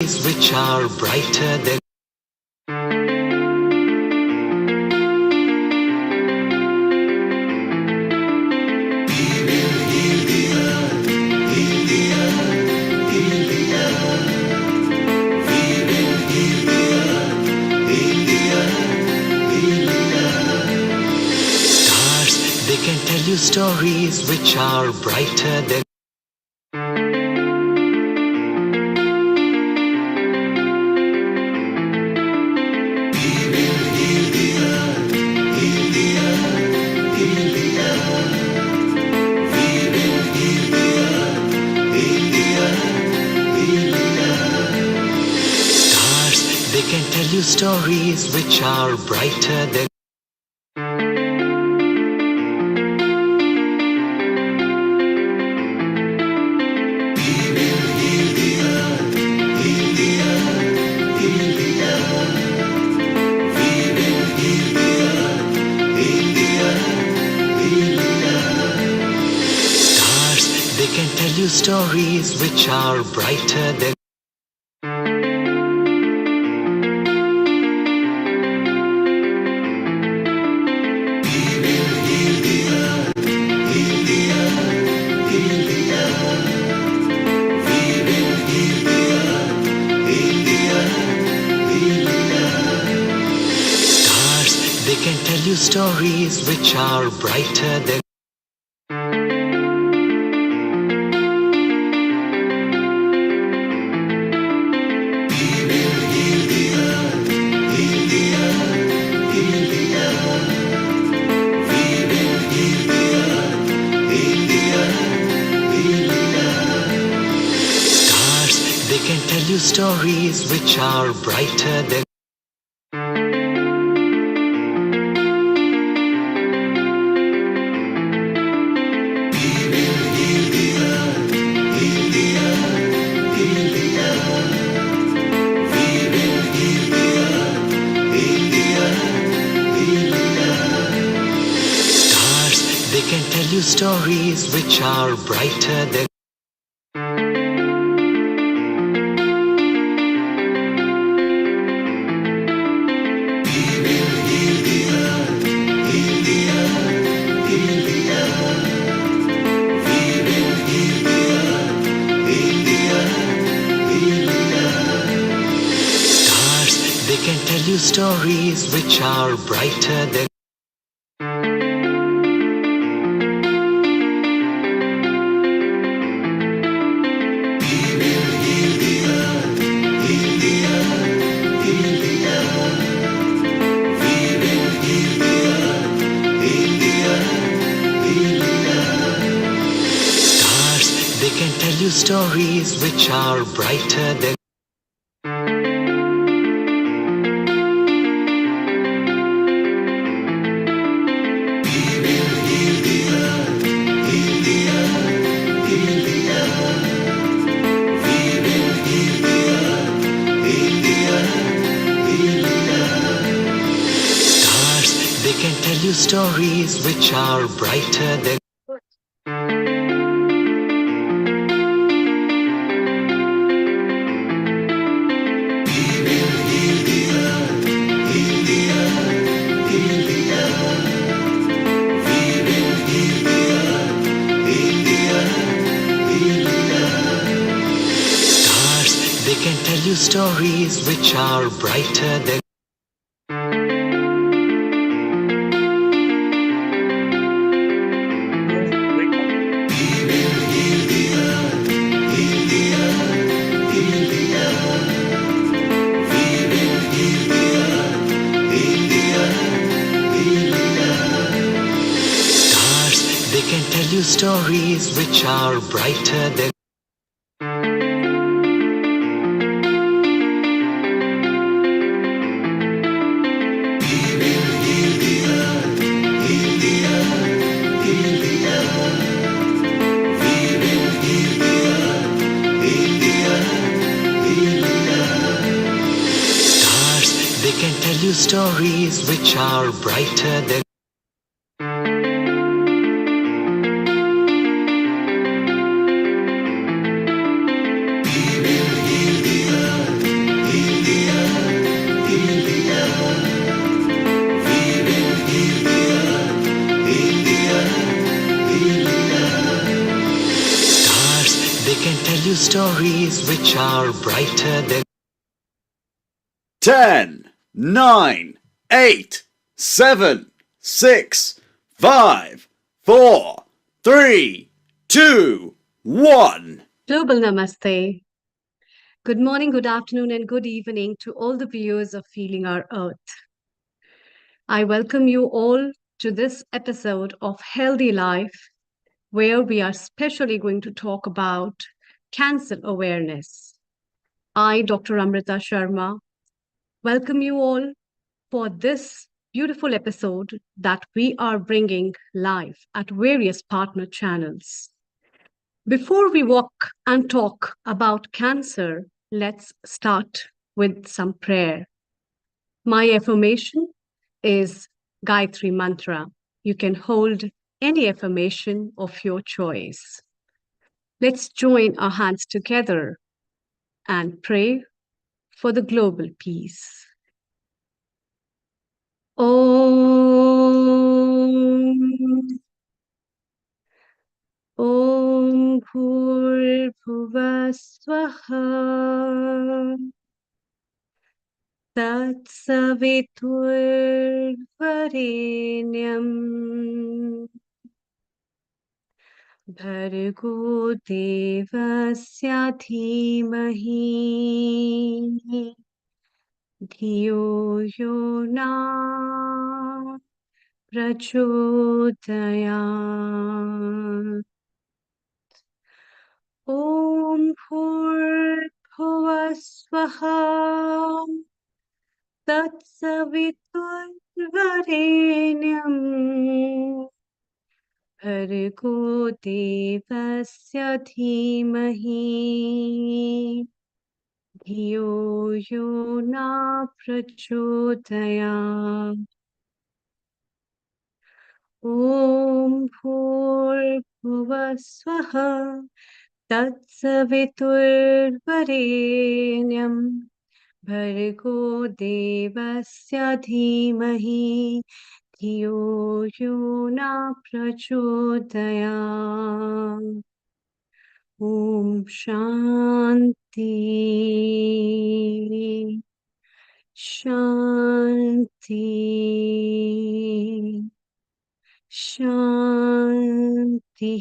which are brighter than stars. They can tell you stories which are brighter than They can tell you stories which are brighter than stars. They can tell you stories which are brighter than They can tell you stories which are brighter than stars. They can tell you stories which are brighter than They can tell you stories which are brighter than stars. They can tell you stories which are brighter than They can tell you stories which are brighter than stars. They can tell you stories which are brighter than They can tell you stories which are brighter than stars. They can tell you stories which are brighter than They can tell you stories which are brighter than We will heal the earth. stories which are brighter than 10, 9, 8, 7, 6, 5, 4, 3, 2, 1. Global Namaste. Good morning, good afternoon, and good evening to all the viewers of Healing Our Earth. I welcome you all to this episode of Healthy Life, where we are specially going to talk about cancer awareness. I, Dr. Amrita Sharma, welcome you all for this beautiful episode that we are bringing live at various partner channels. Before we walk and talk about cancer, let's start with some prayer. My affirmation is Gayatri Mantra. You can hold any affirmation of your choice. Let's join our hands together and pray for the global peace. Om Om Bhurbhuva Swaha Tatsaviturvarenyam Bhargo Devasya Dhimahi Dhiyo Yona Prachodayat. Om Bhurbhuva Swaha Tatsaviturvarenyam Bhargo Devasya Dhimahi Dhiyo Yona Prachodayat. Om Bhurbhuva Swaha Tatsaviturvarenyam Bhargo Devasya Dhimahi Dhiyo Yona Prachodayat. Om Shanti Shanti Shanti.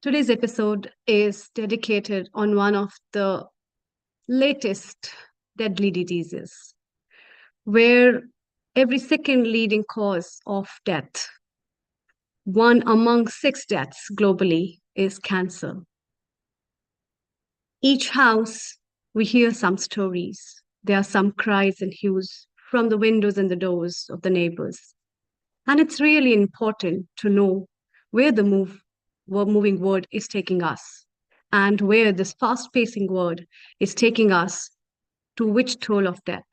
Today's episode is dedicated on one of the latest deadly diseases, where every second leading cause of death, one among 6 deaths globally, is cancer. Each house, we hear some stories. There are some cries and hues from the windows and the doors of the neighbors. And it's really important to know where the moving world is taking us and where this fast-pacing world is taking us to which toll of death.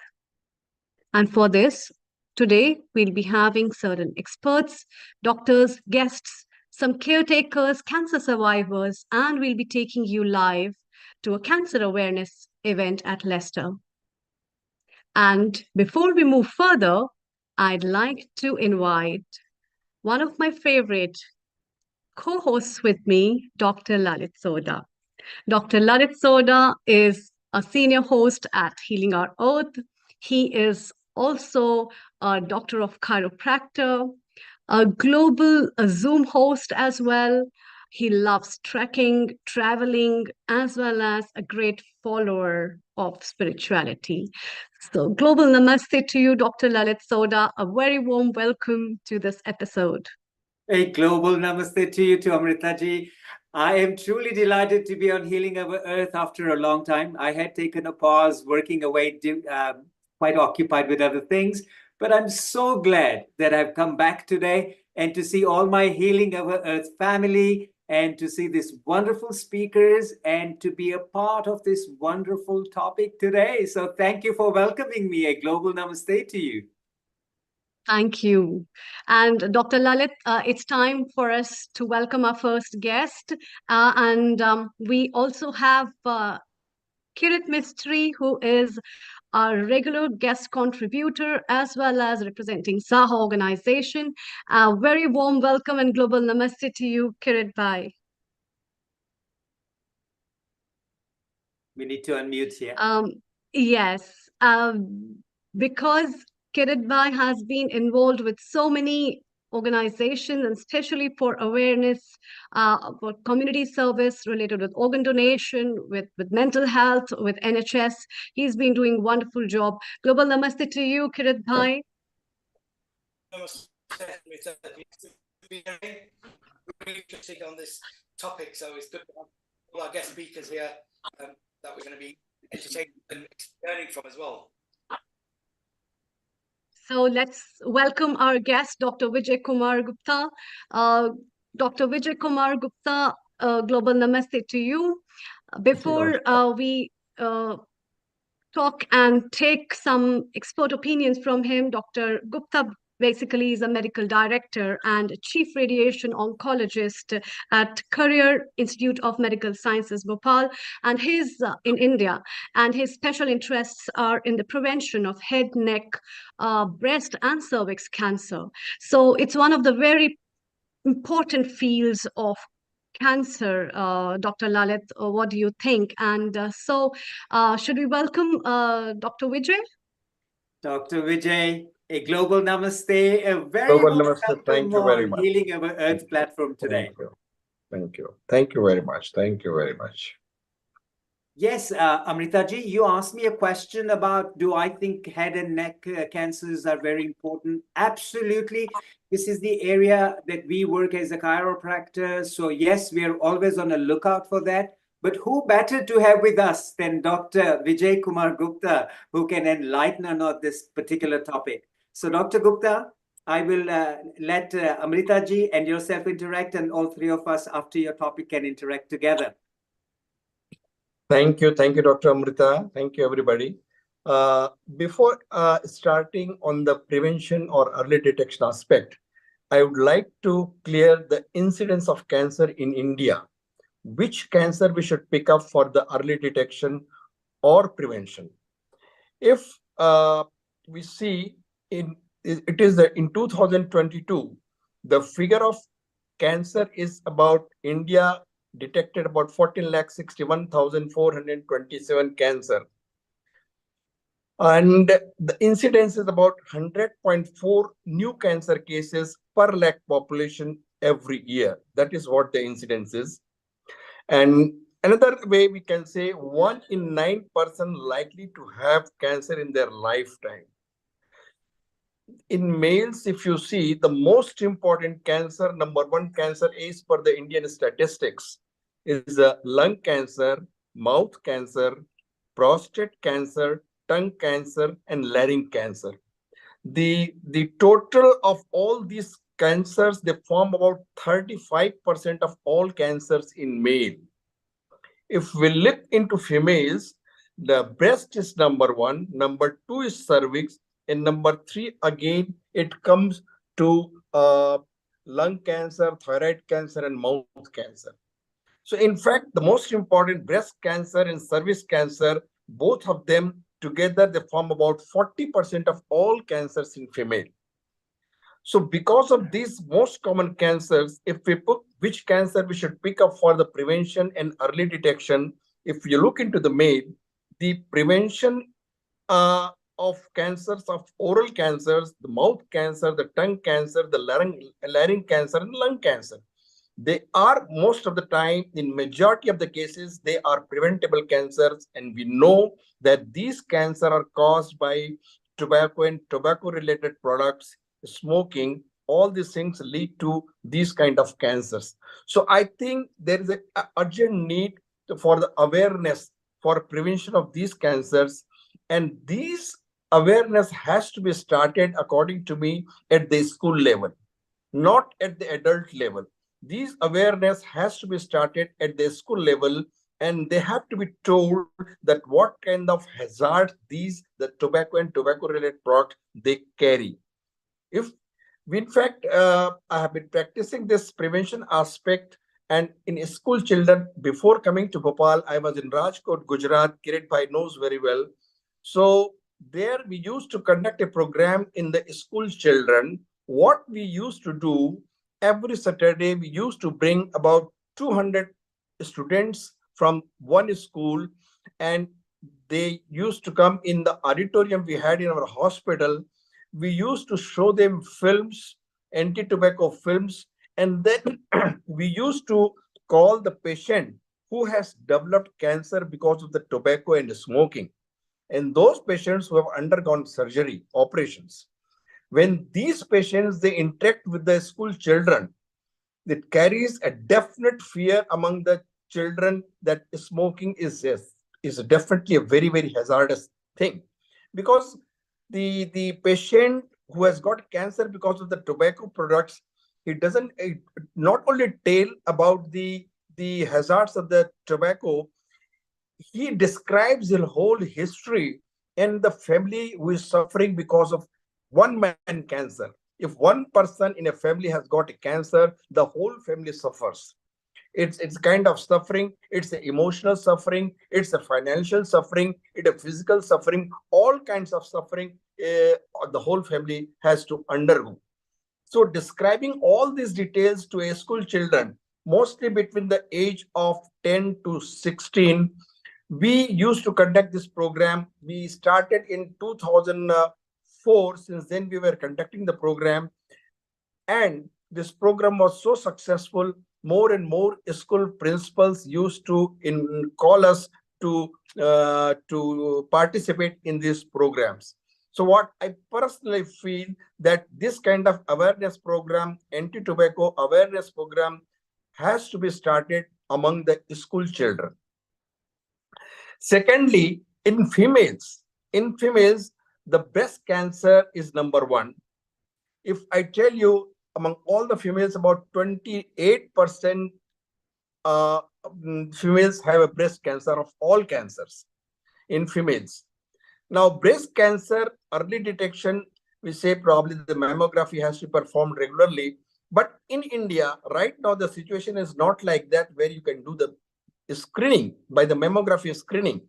And for this, today we'll be having certain experts, doctors, guests, some caretakers, cancer survivors, and we'll be taking you live to a cancer awareness event at Leicester. And before we move further, I'd like to invite one of my favorite co-hosts with me, Dr. Lalit Soda. Dr. Lalit Soda is a senior host at Healing Our Earth. He is also a doctor of chiropractor, a global Zoom host as well. He loves trekking, traveling, as well as a great follower of spirituality. So, global namaste to you, Dr. Lalit Soda. A very warm welcome to this episode. A global namaste to you, to Amrita ji. I am truly delighted to be on Healing Our Earth after a long time. I had taken a pause, working away, quite occupied with other things. But I'm so glad that I've come back today and to see all my Healing Our Earth family and to see these wonderful speakers and to be a part of this wonderful topic today. So thank you for welcoming me. A global namaste to you. Thank you. And Dr. Lalit, it's time for us to welcome our first guest. And we also have Kirit Mistry, who is our regular guest contributor as well as representing Saha organization. A very warm welcome and global namaste to you, Kirit Bhai. We need to unmute here. Yes, because Kirit Bhai has been involved with so many organizations, and especially for awareness, for community service related with organ donation, with mental health, with NHS. He's been doing wonderful job. Global namaste to you, Kirit Bhai. Namaste. Really interested on this topic, so it's good to have all our guest speakers here that we're going to be entertaining and learning from as well. So let's welcome our guest, Dr. Vijay Kumar Gupta. Dr. Vijay Kumar Gupta, global namaste to you. Before we talk and take some expert opinions from him, Dr. Gupta basically is a medical director and chief radiation oncologist at Career Institute of Medical Sciences, Bhopal, and he's in India. And his special interests are in the prevention of head, neck, breast, and cervix cancer. So it's one of the very important fields of cancer, Dr. Lalit. What do you think? And should we welcome Dr. Vijay? Dr. Vijay, a global namaste, a very Global warm namaste. welcome Thank you very on much. Healing Our Earth platform today. Thank you. Thank you. Thank you very much. Thank you very much. Yes, Amritaji, you asked me a question about, do I think head and neck cancers are very important? Absolutely. This is the area that we work as a chiropractor. So yes, we are always on the lookout for that. But who better to have with us than Dr. Vijay Kumar Gupta, who can enlighten on this particular topic. So Dr. Gupta, I will let Amritaji and yourself interact, and all three of us after your topic can interact together. Thank you. Thank you, Dr. Amrita. Thank you, everybody. Before starting on the prevention or early detection aspect, I would like to clear the incidence of cancer in India. Which cancer we should pick up for the early detection or prevention? If we see in 2022, the figure of cancer is about India detected about 14,61,427 cancer. And the incidence is about 100.4 new cancer cases per lakh population every year. That is what the incidence is. And another way we can say 1 in 9 person likely to have cancer in their lifetime. In males, if you see, the most important cancer, number one cancer is per the Indian statistics, is lung cancer, mouth cancer, prostate cancer, tongue cancer, and larynx cancer. The total of all these cancers, they form about 35% of all cancers in male. If we look into females, the breast is number one, number two is cervix, and number three, again, it comes to lung cancer, thyroid cancer, and mouth cancer. So in fact, the most important, breast cancer and cervix cancer, both of them together, they form about 40% of all cancers in female. So because of these most common cancers, if we put which cancer we should pick up for the prevention and early detection, if you look into the male, the prevention of cancers, of oral cancers, the mouth cancer, the tongue cancer, the larynx cancer, and lung cancer, they are most of the time, in majority of the cases, they are preventable cancers. And we know that these cancers are caused by tobacco and tobacco-related products, smoking. All these things lead to these kind of cancers. So I think there is an urgent need for the awareness for prevention of these cancers. And these awareness has to be started, according to me, at the school level, not at the adult level. These awareness has to be started at the school level, and they have to be told that what kind of hazards the tobacco and tobacco-related products they carry. If, in fact, I have been practicing this prevention aspect, And in school children, before coming to Bhopal, I was in Rajkot, Gujarat. Kirit Bhai knows very well. So there we used to conduct a program in the school children. What we used to do, every Saturday, we used to bring about 200 students from one school, and they used to come in the auditorium we had in our hospital. We used to show them films, anti-tobacco films, and then we used to call the patient who has developed cancer because of the tobacco and smoking, and those patients who have undergone surgery, operations. When these patients, they interact with the school children, it carries a definite fear among the children that smoking is definitely a very, very hazardous thing, because the patient who has got cancer because of the tobacco products, he doesn't not only tell about the hazards of the tobacco, he describes the whole history and the family who is suffering because of one man cancer. If one person in a family has got a cancer, the whole family suffers. It's kind of suffering. It's an emotional suffering. It's a financial suffering. It's a physical suffering. All kinds of suffering the whole family has to undergo. So describing all these details to a school children, mostly between the age of 10 to 16, we used to conduct this program. We started in 2004. Since then, we were conducting the program. And this program was so successful, more and more school principals used to call us to participate in these programs. So what I personally feel that this kind of awareness program, anti-tobacco awareness program, has to be started among the school children. Secondly, in females, the breast cancer is number one. If I tell you, among all the females, about 28% females have a breast cancer of all cancers in females. Now, breast cancer early detection, we say probably the mammography has to be performed regularly. But in India, right now, the situation is not like that, where you can do the screening by the mammography screening.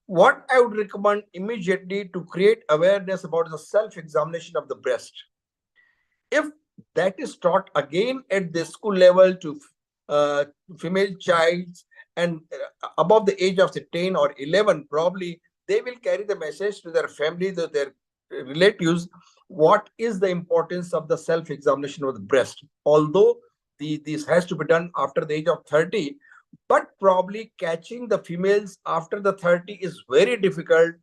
What I would recommend immediately to create awareness about the self-examination of the breast. If that is taught again at the school level to female childs and above the age of 10 or 11, probably they will carry the message to their family, to their relatives, what is the importance of the self-examination of the breast. Although this has to be done after the age of 30, but probably catching the females after the 30 is very difficult.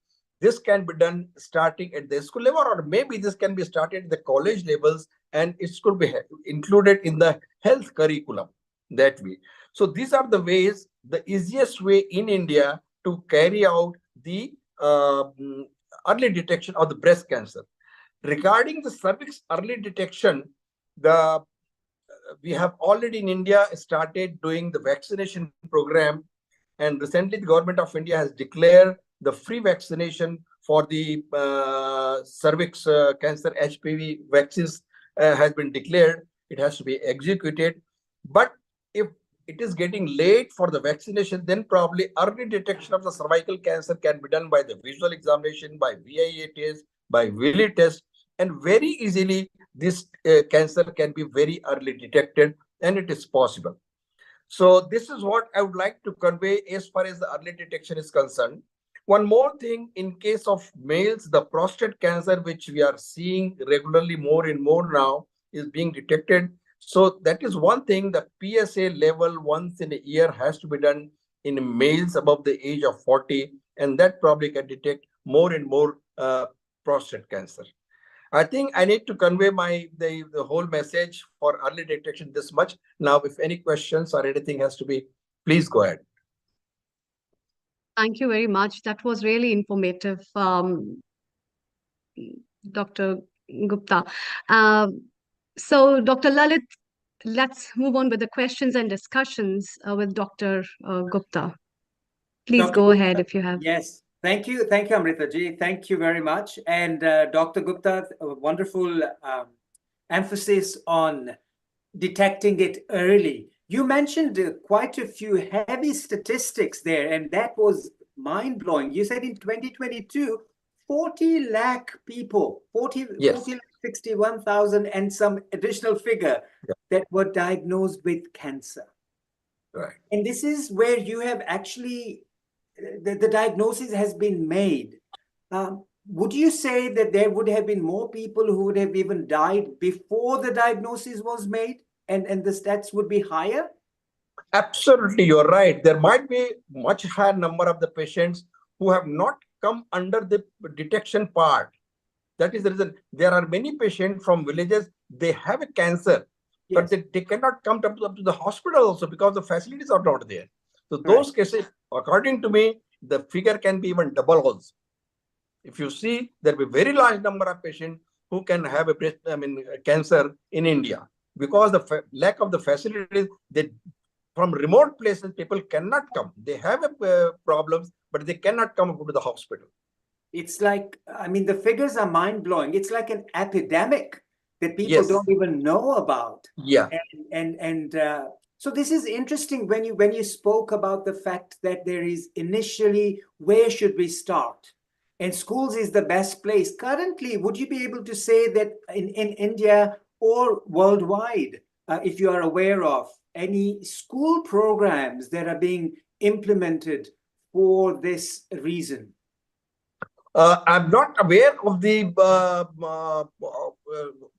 This can be done starting at the school level, or maybe this can be started at the college levels, and it could be included in the health curriculum that way. So these are the ways, the easiest way in India to carry out the early detection of the breast cancer. Regarding the cervix early detection, we have already in India started doing the vaccination program, and recently the government of India has declared the free vaccination for the cervix cancer HPV vaccines has been declared. It has to be executed. But if it is getting late for the vaccination, then probably early detection of the cervical cancer can be done by the visual examination, by VIA test, by Willi test, and very easily this cancer can be very early detected, and it is possible. So this is what I would like to convey as far as the early detection is concerned. One more thing, in case of males, the prostate cancer, which we are seeing regularly more and more now, is being detected. So that is one thing, the PSA level once in a year has to be done in males above the age of 40, and that probably can detect more and more prostate cancer. I think I need to convey the whole message for early detection this much. Now, if any questions or anything has to be, please go ahead. Thank you very much. That was really informative, Dr. Gupta. So, Dr. Lalit, let's move on with the questions and discussions with Dr. Gupta. Please Dr. go Gupta, ahead if you have. Yes. Thank you, Amrita ji. Thank you very much. And Dr. Gupta, a wonderful emphasis on detecting it early. You mentioned quite a few heavy statistics there, and that was mind-blowing. You said in 2022, 40 lakh people, 40 Yes. lakh 61,000 and some additional figure Yeah. that were diagnosed with cancer. Right. And this is where you have actually, the diagnosis has been made. Would you say that there would have been more people who would have even died before the diagnosis was made, and the stats would be higher? Absolutely, you're right. There might be much higher number of the patients who have not come under the detection part. That is the reason there are many patients from villages, they have a cancer, but Yes. they cannot come up to the hospital also because the facilities are not there. So Right. those cases, according to me, the figure can be even double also. If you see, there will be very large number of patients who can have cancer in India because the lack of the facilities. They from remote places, people cannot come. They have problems, but they cannot come up to the hospital. It's like, I mean, the figures are mind-blowing. It's like an epidemic that people Yes. don't even know about. Yeah. So this is interesting when you spoke about the fact that there is initially, where should we start? And schools is the best place. Currently, would you be able to say that in India or worldwide, if you are aware of any school programs that are being implemented for this reason? I'm not aware of the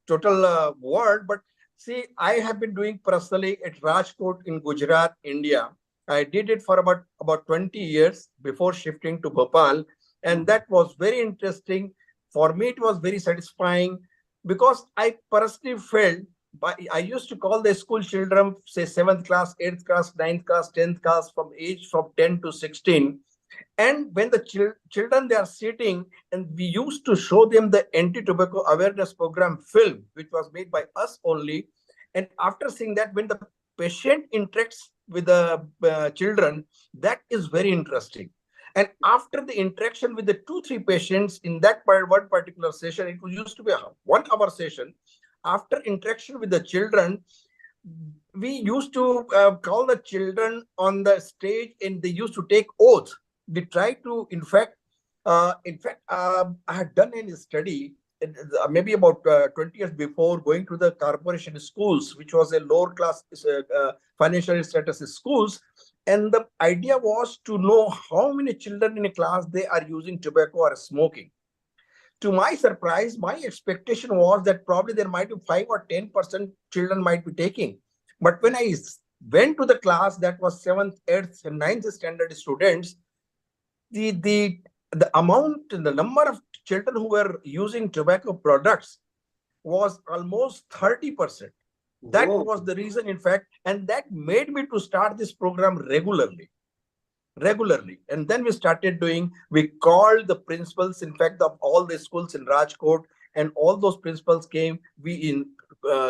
total word, but see, I have been doing personally at Rajkot in Gujarat, India. I did it for about 20 years before shifting to Bhopal, and that was very interesting. For me, it was very satisfying because I personally felt. I used to call the school children, say 7th class, 8th class, 9th class, 10th class, from 10 to 16. And when the children, they are sitting, and we used to show them the anti-tobacco awareness program film, which was made by us only. And after seeing that, when the patient interacts with the children, that is very interesting. And after the interaction with the 2-3 patients in that one particular session, it used to be a 1-hour session. After interaction with the children, we used to call the children on the stage, and they used to take oath. We try to, in fact, I had done a study maybe about 20 years before, going to the corporation schools, which was a lower class financial status schools. And the idea was to know how many children in a class they are using tobacco or smoking. To my surprise, my expectation was that probably there might be 5 or 10% children might be taking. But when I went to the class, that was 7th, 8th, and 9th standard students, the amount, the number of children who were using tobacco products was almost 30%. That Whoa. was the reason, in fact, and that made me to start this program regularly. And then we called the principals, in fact, of all the schools in Rajkot, and all those principals came. We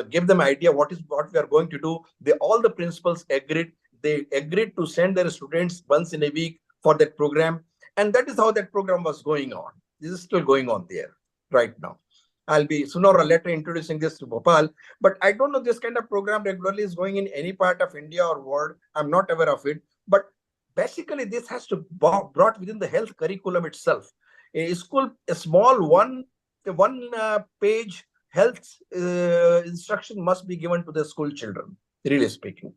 gave them idea what we are going to do. All the principals agreed. They agreed to send their students once in a week for that program. And that is how that program was going on. This is still going on there right now. I'll be sooner or later introducing this to Bhopal, but I don't know this kind of program regularly is going in any part of India or world. I'm not aware of it. But basically, this has to be brought within the health curriculum itself. A school, a small one page health instruction must be given to the school children, really speaking.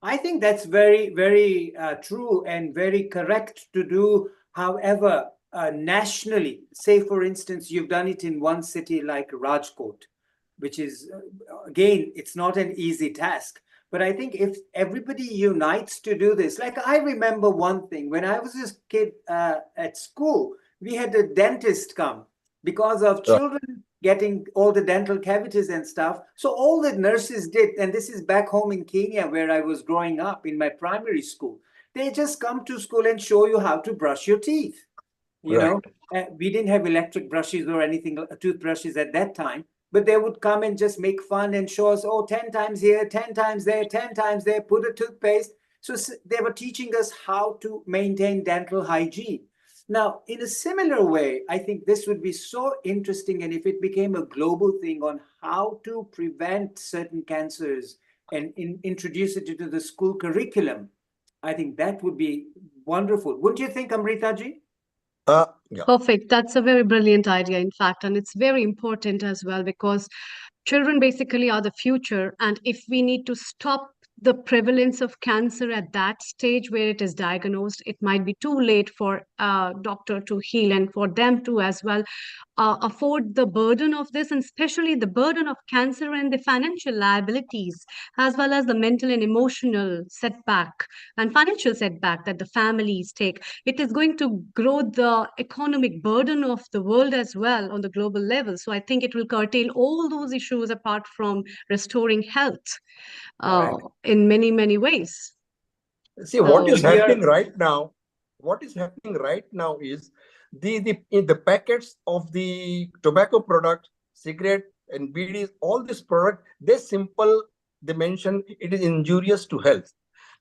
I think that's very, very true and very correct to do. However, nationally, say for instance, you've done it in one city like Rajkot, which is, again, it's not an easy task. But I think if everybody unites to do this, like I remember one thing, when I was a kid at school, we had a dentist come because of children getting all the dental cavities and stuff. So all the nurses did, and this is back home in Kenya where I was growing up in my primary school, they just come to school and show you how to brush your teeth. You know, we didn't have electric brushes or anything, toothbrushes at that time, but they would come and just make fun and show us, 10 times here, 10 times there, 10 times there, put a toothpaste. So they were teaching us how to maintain dental hygiene. Now, in a similar way, I think this would be so interesting, and if it became a global thing on how to prevent certain cancers and introduce it into the school curriculum, I think that would be wonderful. Wouldn't you think, Amrita ji? Yeah. Perfect. That's a very brilliant idea, in fact. And it's very important as well because children basically are the future. And if we need to stop the prevalence of cancer at that stage where it is diagnosed, it might be too late for a doctor to heal and for them to as well afford the burden of this, and especially the burden of cancer and the financial liabilities, as well as the mental and emotional setback and financial setback that the families take. It is going to grow the economic burden of the world as well on the global level. So I think it will curtail all those issues apart from restoring health in many, many ways. See, what is So, happening right now? What is happening right now is in the packets of the tobacco product, cigarette and BDs, all this product, they mention it is injurious to health.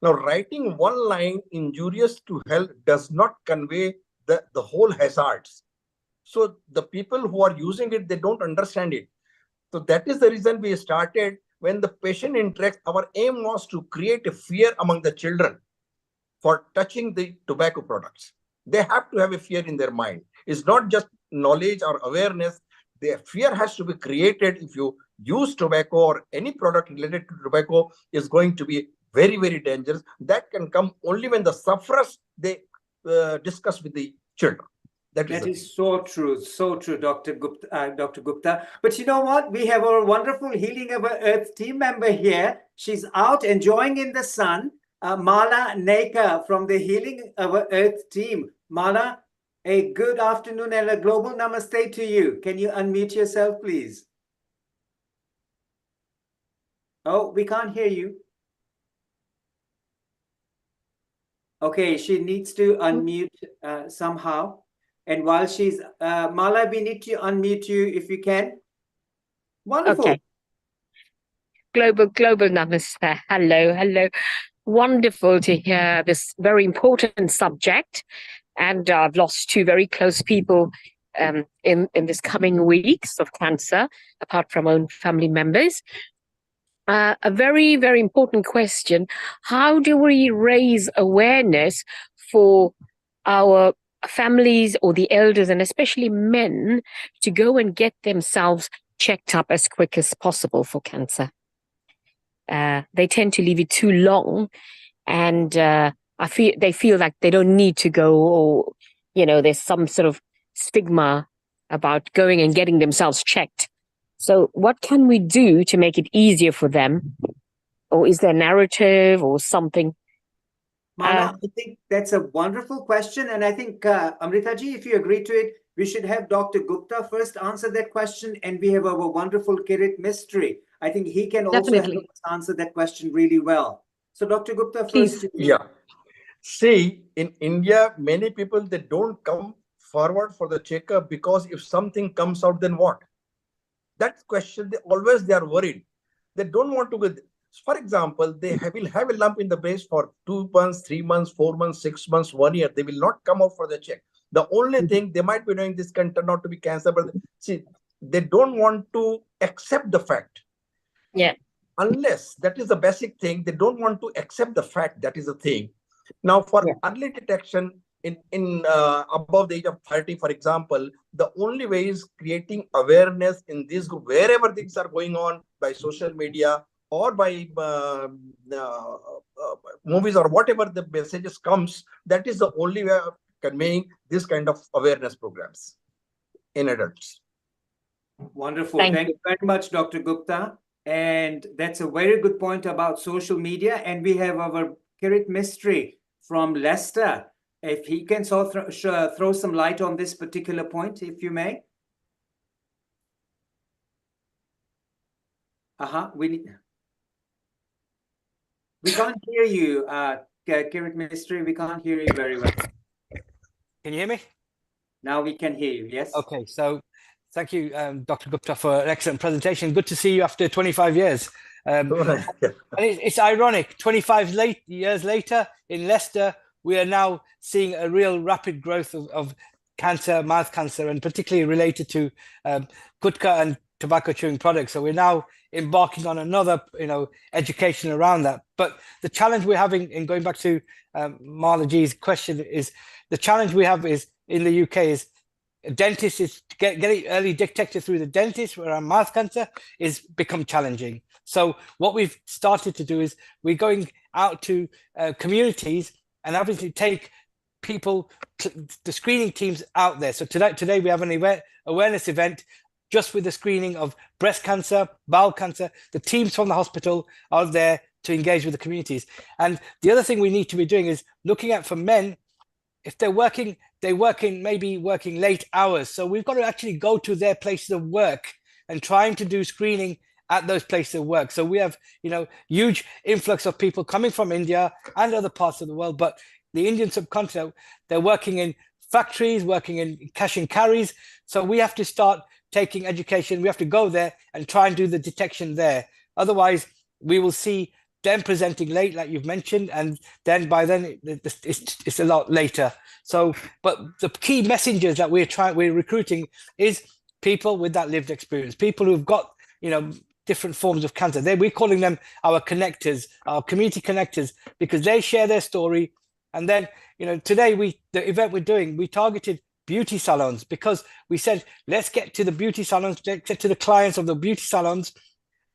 Now, writing one line injurious to health does not convey the whole hazards. So the people who are using it, they don't understand it. So that is the reason we started. When the patient interacts, our aim was to create a fear among the children for touching the tobacco products. They have to have a fear in their mind. It's not just knowledge or awareness. The fear has to be created. If you use tobacco or any product related to tobacco, is going to be very, very dangerous. That can come only when the sufferers, they discuss with the children. That is so true, Dr. Gupta. But you know what? We have our wonderful Healing Our Earth team member here. She's out enjoying in the sun. Mala Naika from the Healing Our Earth team. Mala, a good afternoon and a global namaste to you. Can you unmute yourself, please? Oh, we can't hear you. Okay, she needs to unmute somehow. And while she's, Mala, we need to unmute you if you can. Wonderful. Okay. Global namaste. Hello. Wonderful to hear this very important subject. And I've lost two very close people in this coming weeks of cancer, apart from own family members. A very, very important question. How do we raise awareness for our families or the elders, and especially men, to go and get themselves checked up as quick as possible for cancer? They tend to leave it too long, and they feel like they don't need to go, or there's some sort of stigma about going and getting themselves checked. So what can we do to make it easier for them? Or is there a narrative or something? Mala, I think that's a wonderful question. And I think, Amritaji, if you agree to it, we should have Dr. Gupta first answer that question. And we have our wonderful Kirit Mistry. I think he can also help us answer that question really well. So Dr. Gupta, Please. first. Yeah. See, in India, many people, they don't come forward for the checkup because if something comes out, then what? That question, they are worried. They don't want to go. For example, will have a lump in the breast for 2 months, 3 months, 4 months, 6 months, 1 year. They will not come out for the check. The only thing they might be doing, this can turn out to be cancer, but see, they don't want to accept the fact. Yeah. Unless that is the basic thing, they don't want to accept the fact that is a thing. Now, for early detection in above the age of 30, for example, the only way is creating awareness in this group, wherever things are going on, by social media or by movies or whatever the messages comes. That is the only way of conveying this kind of awareness programs in adults. Wonderful. Thank you very much, Dr. Gupta. And that's a very good point about social media. And we have our Kirit Mistry from Leicester. If he can throw some light on this particular point, if you may. We can't hear you, Kirit Mistry. We can't hear you very well. Can you hear me? Now we can hear you, yes. Okay, so thank you, Dr. Gupta, for an excellent presentation. Good to see you after 25 years. And it's ironic, 25 years later in Leicester, we are now seeing a real rapid growth of cancer, mouth cancer, and particularly related to gutka and tobacco chewing products. So we're now embarking on another, education around that. But the challenge we're having, in going back to Malaji's question, is the challenge we have is in the UK is dentists is getting early detected through the dentist, where our mouth cancer is become challenging. So what we've started to do is we're going out to communities and obviously take people, the screening teams out there. So today we have an awareness event just with the screening of breast cancer, bowel cancer. The teams from the hospital are there to engage with the communities. And the other thing we need to be doing is looking at, for men, if they're working late hours. So we've got to actually go to their places of work and trying to do screening at those places of work. So we have, huge influx of people coming from India and other parts of the world, but the Indian subcontinent, they're working in factories, working in cash and carries. So we have to start taking education. We have to go there and try and do the detection there. Otherwise, we will see them presenting late, like you've mentioned, and then by then it's a lot later. So, but the key messengers that we're recruiting is people with that lived experience, people who've got, different forms of cancer. We're calling them our connectors, our community connectors, because they share their story. And then, today the event we're doing, we targeted beauty salons, because we said, let's get to the beauty salons, let's get to the clients of the beauty salons,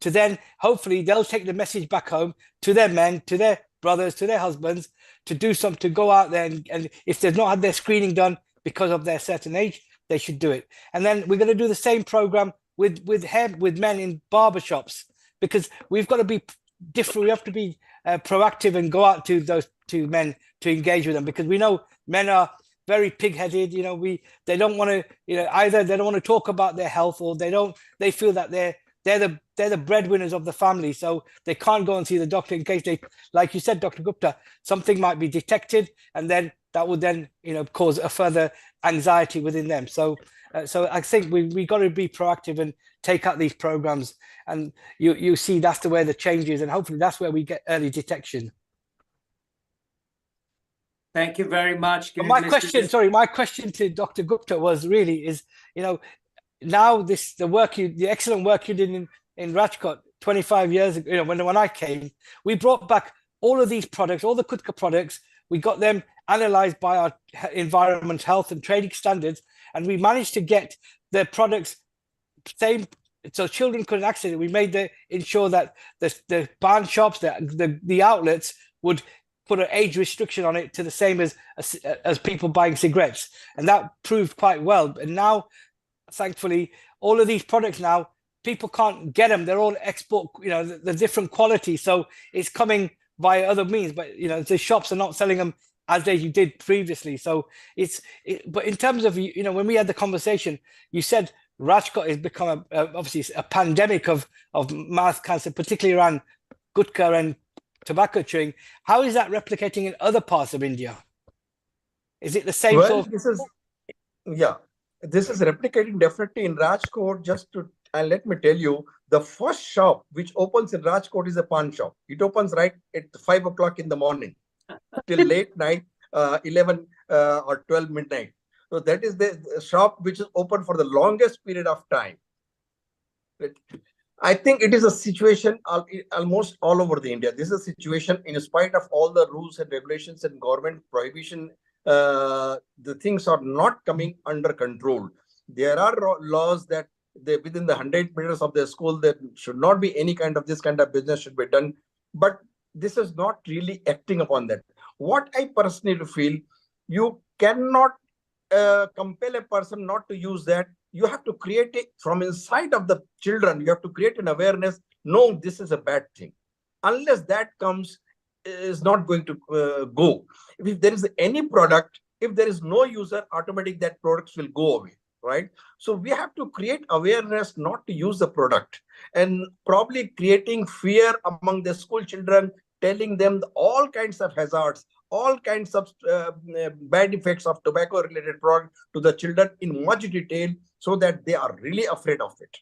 to then hopefully they'll take the message back home to their men, to their brothers, to their husbands, to do something, to go out there and if they've not had their screening done because of their certain age, they should do it. And then we're going to do the same program with men in barbershops, because we've got to be different. We have to be proactive and go out to those two men to engage with them, because we know men are very pig-headed. They don't want to, either they don't want to talk about their health, or they feel that they're the breadwinners of the family, so they can't go and see the doctor in case they, like you said, Dr. Gupta, something might be detected, and then that would then cause a further anxiety within them. So I think we got to be proactive and take out these programs, and you see that's the way the change is, and hopefully that's where we get early detection. Thank you very much. My question to Dr. Gupta was really is, now the excellent work you did in Rajkot 25 years ago, when I came, we brought back all of these products, all the Kutka products, we got them analyzed by our environment, health and trading standards, and we managed to get the products same, so children couldn't access it. We made ensure that the barn shops, the outlets would put an age restriction on it to the same as people buying cigarettes, and that proved quite well. And now, thankfully, all of these products now, people can't get them. They're all export, the different quality. So it's coming via other means, but, the shops are not selling them as they did previously. So but in terms of, when we had the conversation, you said Rajkot has become obviously a pandemic of mouth cancer, particularly around gutka and tobacco chewing. How is that replicating in other parts of India? Is it the same sort of... This is replicating definitely in Rajkot. And let me tell you, the first shop which opens in Rajkot is a pawn shop. It opens right at 5 o'clock in the morning till late night, 11 or 12 midnight. So that is the shop which is open for the longest period of time. I think it is a situation almost all over the India. This is a situation, in spite of all the rules and regulations and government prohibition, the things are not coming under control. There are laws that within the 100 meters of the school, there should not be any kind of this kind of business should be done. But this is not really acting upon that. What I personally feel, you cannot compel a person not to use that. You have to create it from inside of the children. You have to create an awareness. No, this is a bad thing. Unless that comes, is not going to go. If there is any product, if there is no user, automatically that products will go away, right? So we have to create awareness not to use the product, and probably creating fear among the school children, telling them all kinds of hazards, all kinds of bad effects of tobacco related product to the children in much detail, so that they are really afraid of it.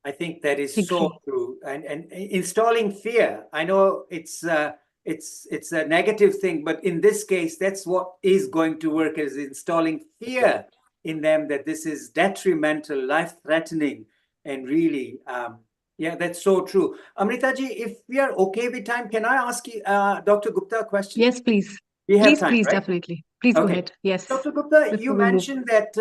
I think that is so true. And installing fear, I know it's a negative thing, but in this case, that's what is going to work, is installing fear in them that this is detrimental, life-threatening, and really, yeah, that's so true. Amritaji, if we are okay with time, can I ask you, Dr. Gupta, a question? Yes, please. We have Please, time, please, right? definitely. Please go Okay. ahead. Yes. Dr. Gupta, you Before we move. mentioned that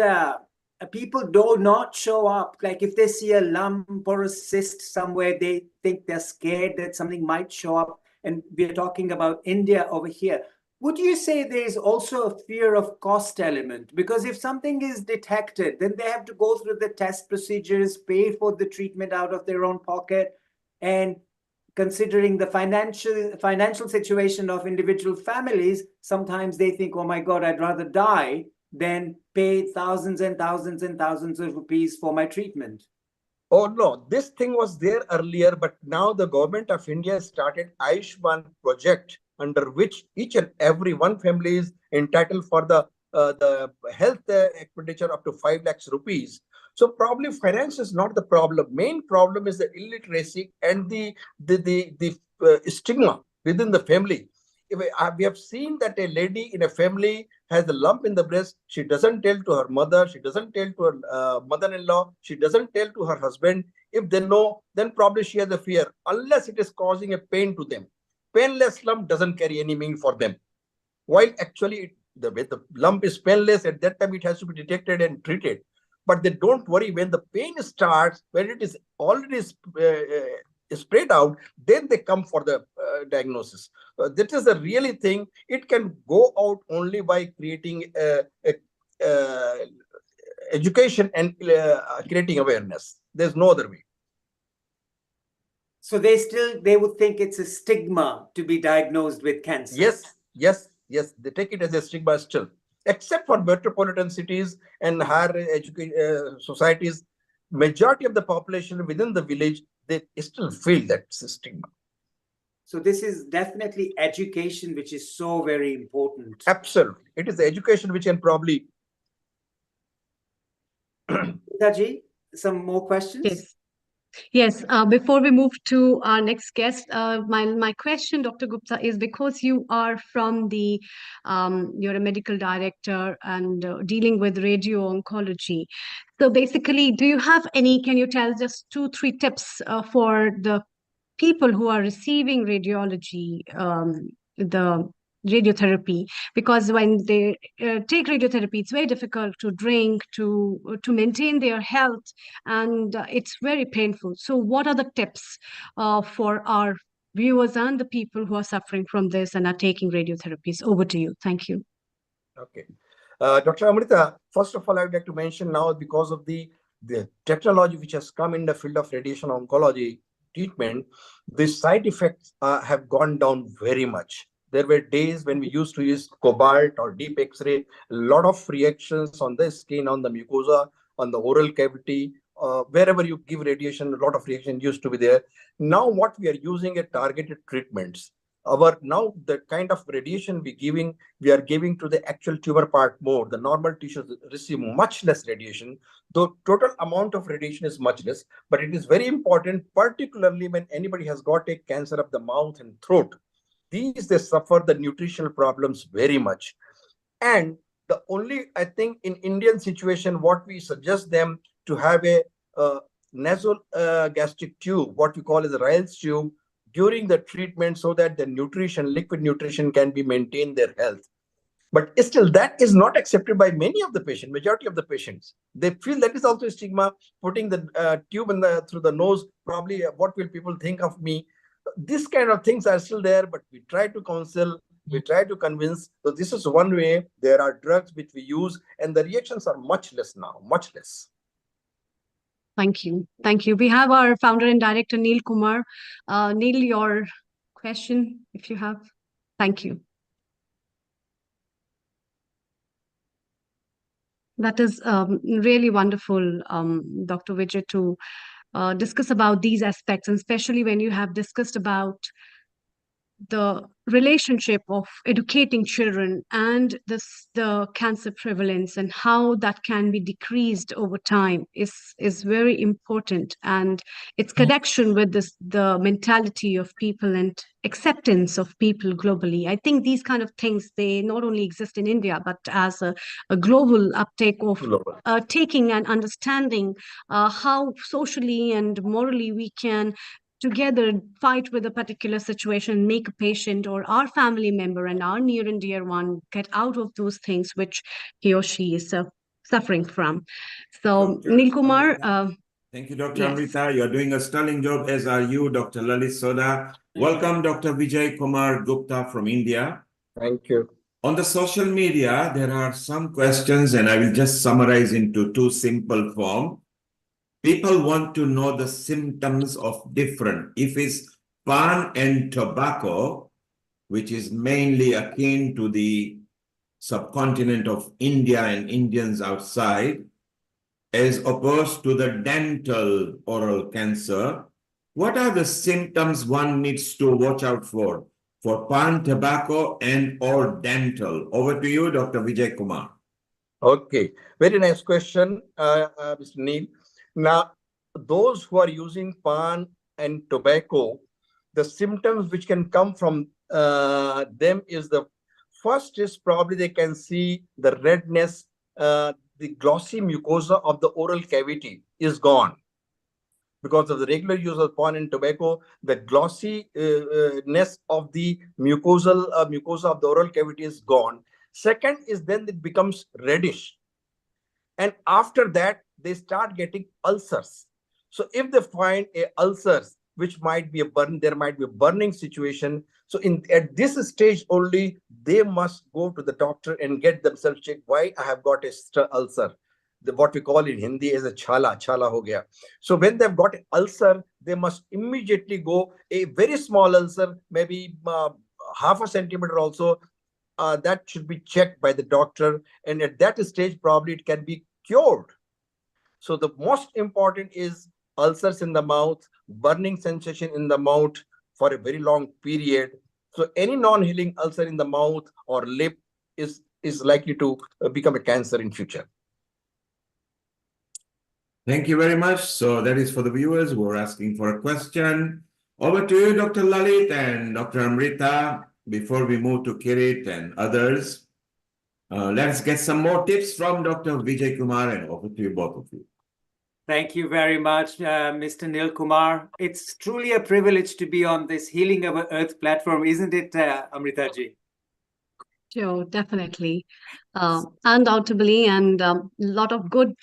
people do not show up. Like if they see a lump or a cyst somewhere, they think they're scared that something might show up. And we're talking about India over here. Would you say there's also a fear of cost element? Because if something is detected, then they have to go through the test procedures, pay for the treatment out of their own pocket. And considering the financial situation of individual families, sometimes they think, oh my God, I'd rather die than pay thousands and thousands and thousands of rupees for my treatment. Oh no, this thing was there earlier, but now the government of India started Ayushman project, under which each and every one family is entitled for the health expenditure up to 5 lakhs rupees. So probably finance is not the problem. Main problem is the illiteracy and the stigma within the family. We have seen that a lady in a family has a lump in the breast. She doesn't tell to her mother. She doesn't tell to her mother-in-law. She doesn't tell to her husband. If they know, then probably she has a fear, unless it is causing a pain to them. Painless lump doesn't carry any meaning for them. While actually, the lump is painless, at that time it has to be detected and treated. But they don't worry when the pain starts, when it is already spread out, then they come for the diagnosis. That is the really thing. It can go out only by creating education and creating awareness. There's no other way. So they would think it's a stigma to be diagnosed with cancer. Yes. They take it as a stigma still. Except for metropolitan cities and higher education societies, majority of the population within the village, they still feel that stigma. So this is definitely education, which is so very important. Absolutely. It is the education which can probably... Taji, some more questions? Yes. Yes, before we move to our next guest, my question, Dr. Gupta, is because you are from the, you're a medical director and dealing with radio oncology. So basically, do you have any, can you tell just 2-3 tips for the people who are receiving radiology, the radiotherapy, because when they take radiotherapy, it's very difficult to drink, to maintain their health, and it's very painful. So what are the tips for our viewers and the people who are suffering from this and are taking radiotherapies? Over to you. Thank you. Okay. Dr. Amrita, first of all, I would like to mention now, because of the technology which has come in the field of radiation oncology treatment, the side effects have gone down very much. There were days when we used to use cobalt or deep X-ray, a lot of reactions on the skin, on the mucosa, on the oral cavity, wherever you give radiation, a lot of reaction used to be there. Now what we are using are targeted treatments. Now the kind of radiation we are giving to the actual tumor part more. The normal tissues receive much less radiation, though total amount of radiation is much less. But it is very important, particularly when anybody has got a cancer of the mouth and throat. They suffer the nutritional problems very much. And the only, I think, in Indian situation, what we suggest them to have a nasal gastric tube, what we call as a Ryle's tube, during the treatment, so that the nutrition, liquid nutrition, can be maintained their health. But still, that is not accepted by many of the patients, majority of the patients. They feel that is also a stigma, putting the tube through the nose, probably what will people think of me? This kind of things are still there, but we try to counsel, we try to convince. So this is one way. There are drugs which we use, and the reactions are much less now, much less. Thank you. Thank you. We have our founder and director, Neil Kumar. Neil, your question, if you have. Thank you. That is really wonderful, Dr. Vijay, to discuss about these aspects, and especially when you have discussed about the relationship of educating children and the cancer prevalence and how that can be decreased over time is very important, and its connection with the mentality of people and acceptance of people globally. I think these kind of things, they not only exist in India but as a global uptake of Global. taking and understanding how socially and morally we can together fight with a particular situation, make a patient or our family member and our near and dear one get out of those things which he or she is suffering from. So, Dr. Neil Kumar, Amrita. Thank you, Dr. yes. Amrita. You're doing a sterling job, as are you, Dr. Lalit Soda. Welcome, Dr. Vijay Kumar Gupta from India. Thank you. On the social media, there are some questions, and I will just summarize into two simple form. People want to know the symptoms of different. If it's pan and tobacco, which is mainly akin to the subcontinent of India and Indians outside, as opposed to the dental oral cancer, what are the symptoms one needs to watch out for pan, tobacco, and or dental? Over to you, Dr. Vijay Kumar. Okay, very nice question, Mr. Neil. Now, those who are using pan and tobacco, the symptoms which can come from them is the first is probably they can see the redness, the glossy mucosa of the oral cavity is gone. Because of the regular use of pan and tobacco, the glossiness of the mucosa of the oral cavity is gone. Second is then it becomes reddish. And after that, they start getting ulcers. So if they find a ulcers, which might be a burn, there might be a burning situation. So at this stage only, they must go to the doctor and get themselves checked. Why I have got a ulcer? What we call in Hindi is a chala ho gaya. So when they've got an ulcer, they must immediately go a very small ulcer, maybe half a centimeter also, that should be checked by the doctor. And at that stage, probably it can be cured. So the most important is ulcers in the mouth, burning sensation in the mouth for a very long period. So any non-healing ulcer in the mouth or lip is likely to become a cancer in future. Thank you very much. So that is for the viewers who are asking for a question. Over to you, Dr. Lalit and Dr. Amrita. Before we move to Kirit and others, let's get some more tips from Dr. Vijay Kumar, and over to you, both of you. Thank you very much, Mr. Neil Kumar. It's truly a privilege to be on this Healing Our Earth platform, isn't it, Amrita ji? Sure, definitely. Undoubtedly, and a lot of good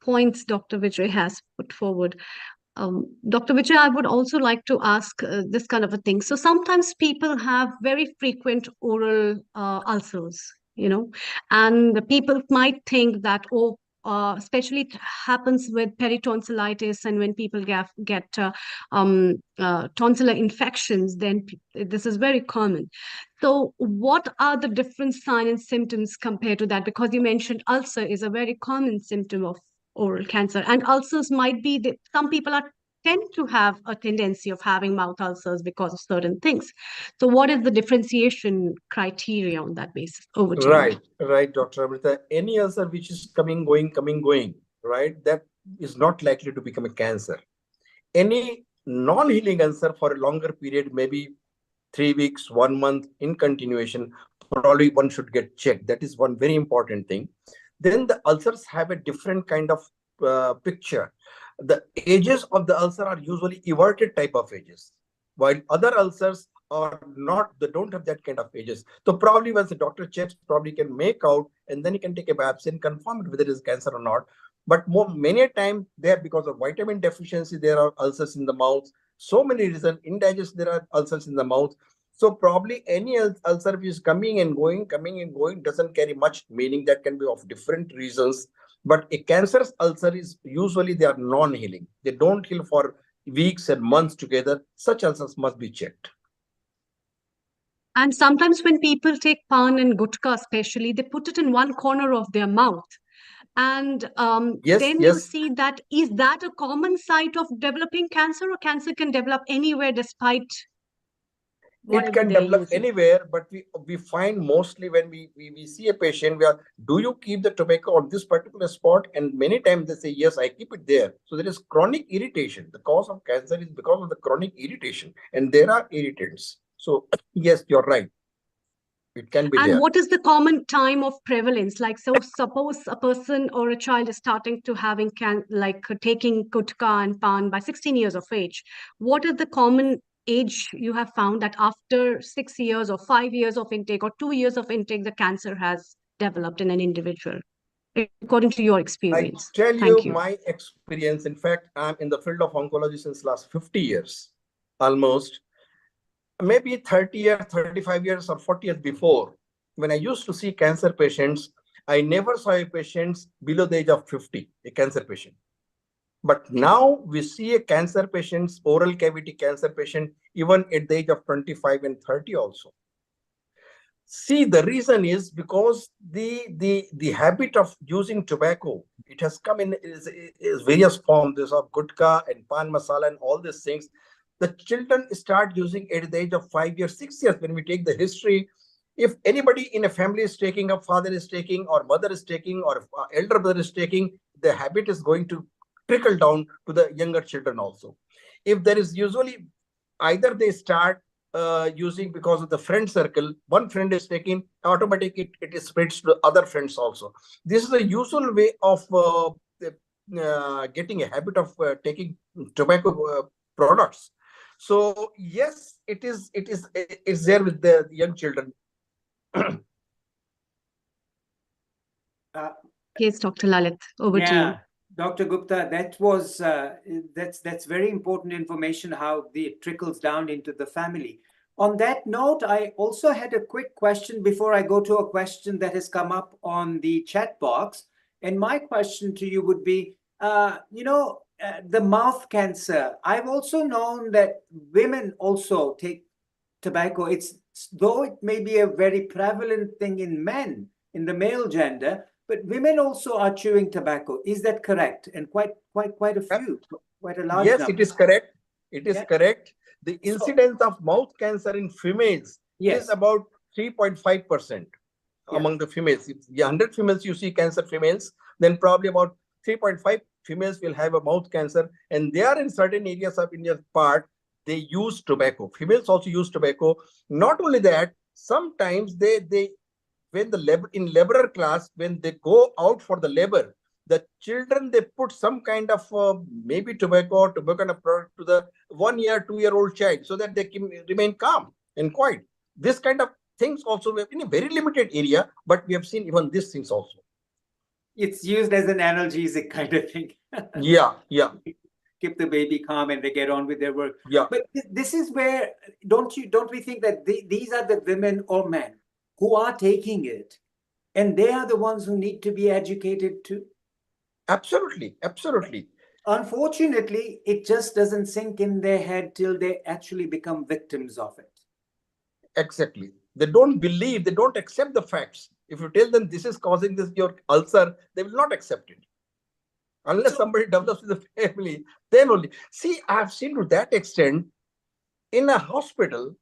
points Dr. Vijay has put forward. Dr. Vijay, I would also like to ask this kind of a thing. So sometimes people have very frequent oral ulcers, and the people might think that, especially it happens with peritonsillitis, and when people get tonsillar infections, then this is very common. So what are the different signs and symptoms compared to that? Because you mentioned ulcer is a very common symptom of oral cancer, and ulcers might be some people tend to have a tendency of having mouth ulcers because of certain things. So what is the differentiation criteria on that basis? Over to you. Right, Dr. Amrita. Any ulcer which is coming, going, right, that is not likely to become a cancer. Any non-healing ulcer for a longer period, maybe 3 weeks, 1 month in continuation, probably one should get checked. That is one very important thing. Then the ulcers have a different kind of picture. The edges of the ulcer are usually everted type of edges, while other ulcers are not, they don't have that kind of edges. So probably once the doctor checks, probably can make out, and then he can take a biopsy and confirm it whether it is cancer or not. But many a time there, because of vitamin deficiency, there are ulcers in the mouth. So many reasons, indigestion, there are ulcers in the mouth. So probably any ulcer which is coming and going doesn't carry much meaning. That can be of different reasons. But a cancerous ulcer is usually they are non-healing. They don't heal for weeks and months together. Such ulcers must be checked. And sometimes when people take pan and gutka especially, they put it in one corner of their mouth. And then you see that, is that a common site of developing cancer, or cancer can develop anywhere despite? whatever It can they're develop using. anywhere, but we find mostly when we see a patient, do you keep the tobacco on this particular spot? And many times they say, yes, I keep it there. So there is chronic irritation. The cause of cancer is because of the chronic irritation, and there are irritants. So yes, you're right. It can be And there. what is the common time of prevalence? Like, so suppose a person or a child is starting to having taking gutka and pan by 16 years of age. What is the common age you have found that after 6 years or 5 years of intake or 2 years of intake, the cancer has developed in an individual, according to your I experience? tell you Thank you. my experience. In fact, I'm in the field of oncology since last 50 years, almost. Maybe 30 years, 35 years, or 40 years before, when I used to see cancer patients, I never saw a patient below the age of 50, a cancer patient. But now we see a cancer patient, oral cavity cancer patient, even at the age of 25 and 30 also. See, the reason is because the habit of using tobacco, it has come in is various forms. There's of gutka and pan masala and all these things. The children start using at the age of 5 years, 6 years. When we take the history, if anybody in a family is taking, a father is taking, or mother is taking, or elder brother is taking, the habit is going to trickle down to the younger children also. If there is usually either they start using because of the friend circle, one friend is taking, automatically it spreads to other friends also. This is a usual way of getting a habit of taking tobacco products. So yes, it's there with the young children. Yes, Dr. Lalit, over to you. Dr. Gupta, that was that's very important information, how it trickles down into the family. On that note, I also had a quick question before I go to a question that has come up on the chat box. And my question to you would be, the mouth cancer. I've also known that women also take tobacco. Though it may be a very prevalent thing in men, in the male gender, but women also are chewing tobacco. Is that correct? And quite a few, quite a large number. Yes, it is correct. It is correct. The incidence of mouth cancer in females is about 3.5% among the females. If 100 females you see cancer females, then probably about 3.5 females will have a mouth cancer. And they are in certain areas of India's part, they use tobacco. Females also use tobacco. Not only that, sometimes they when in laborer class, when they go out for the labor, the children, they put some kind of maybe tobacco or tobacco product to the 1 year, 2-year-old child, so that they can remain calm and quiet. This kind of things also we have in a very limited area, but we have seen even these things also. It's used as an analgesic kind of thing. Yeah. Keep the baby calm and they get on with their work. Yeah. But this is where, don't we think that these are the women or men who are taking it, and they are the ones who need to be educated too? Absolutely. Unfortunately, it just doesn't sink in their head till they actually become victims of it. Exactly. They don't believe, they don't accept the facts. If you tell them this is causing your ulcer, they will not accept it. Unless somebody develops in the family, then only. See, I have seen to that extent, in a hospital,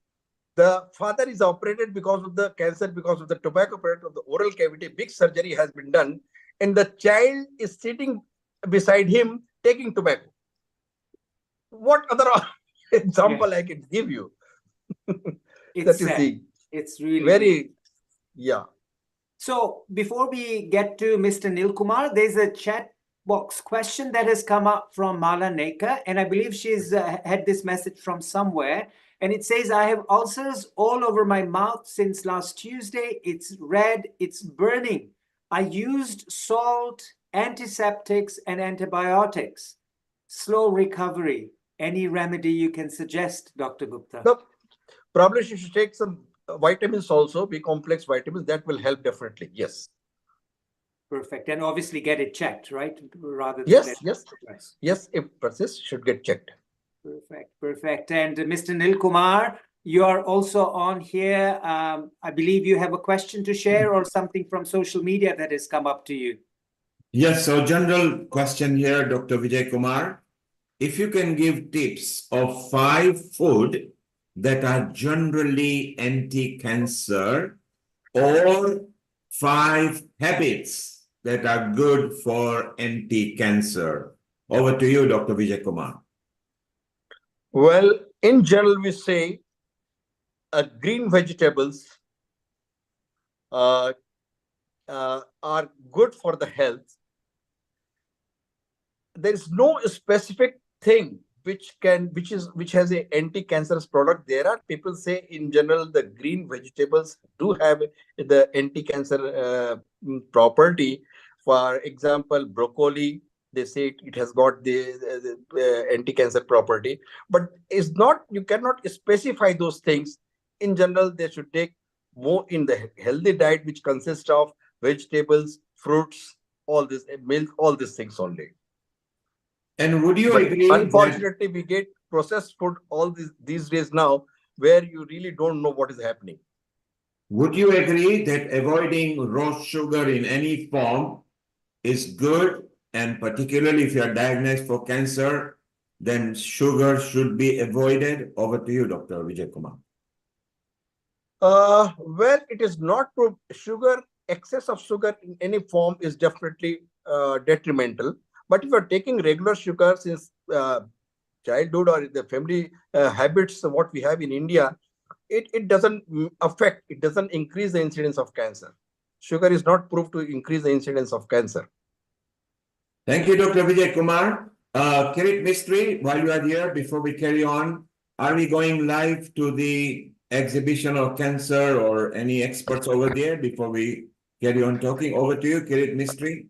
the father is operated because of the cancer, because of the tobacco product of the oral cavity, big surgery has been done, and the child is sitting beside him taking tobacco. What other example I can give you? It's really very, So before we get to Mr. Nilkumar, there's a chat box question that has come up from Mala Neka, and I believe she's had this message from somewhere. And it says, I have ulcers all over my mouth since last Tuesday. It's red, it's burning. I used salt, antiseptics, and antibiotics. Slow recovery. Any remedy you can suggest, Dr. Gupta? No, probably she should take some vitamins also, B-complex vitamins. That will help definitely. Yes. Perfect. And obviously get it checked, right? Rather than Yes, if persists, should get checked. Perfect. And Mr. Nilkumar, you are also on here. I believe you have a question to share or something from social media that has come up to you. Yes, so general question here, Dr. Vijay Kumar. If you can give tips of 5 food that are generally anti-cancer, or 5 habits that are good for anti-cancer? Over to you, Dr. Vijay Kumar. Well, in general, we say green vegetables are good for the health. There is no specific thing which has a anti-cancerous product. There are people say in general the green vegetables do have the anti-cancer property. For example, broccoli, they say it has got the anti-cancer property, but it's not, you cannot specify those things. In general, they should take more in the healthy diet, which consists of vegetables, fruits, all this, milk, all these things only. And would you agree unfortunately, we get processed food all these days now, where you really don't know what is happening. Would you agree that avoiding raw sugar in any form is good, and particularly if you are diagnosed for cancer, then sugar should be avoided? Over to you, Dr. Vijay Kumar. Well, it is not proved. Excess of sugar in any form is definitely detrimental. But if you're taking regular sugar since childhood or the family habits, what we have in India, it doesn't affect, it doesn't increase the incidence of cancer. Sugar is not proved to increase the incidence of cancer. Thank you, Dr. Vijay Kumar. Kirit Mistry, while you are here, before we carry on, are we going live to the exhibition of cancer or any experts over there before we carry on talking? Over to you, Kirit Mistry.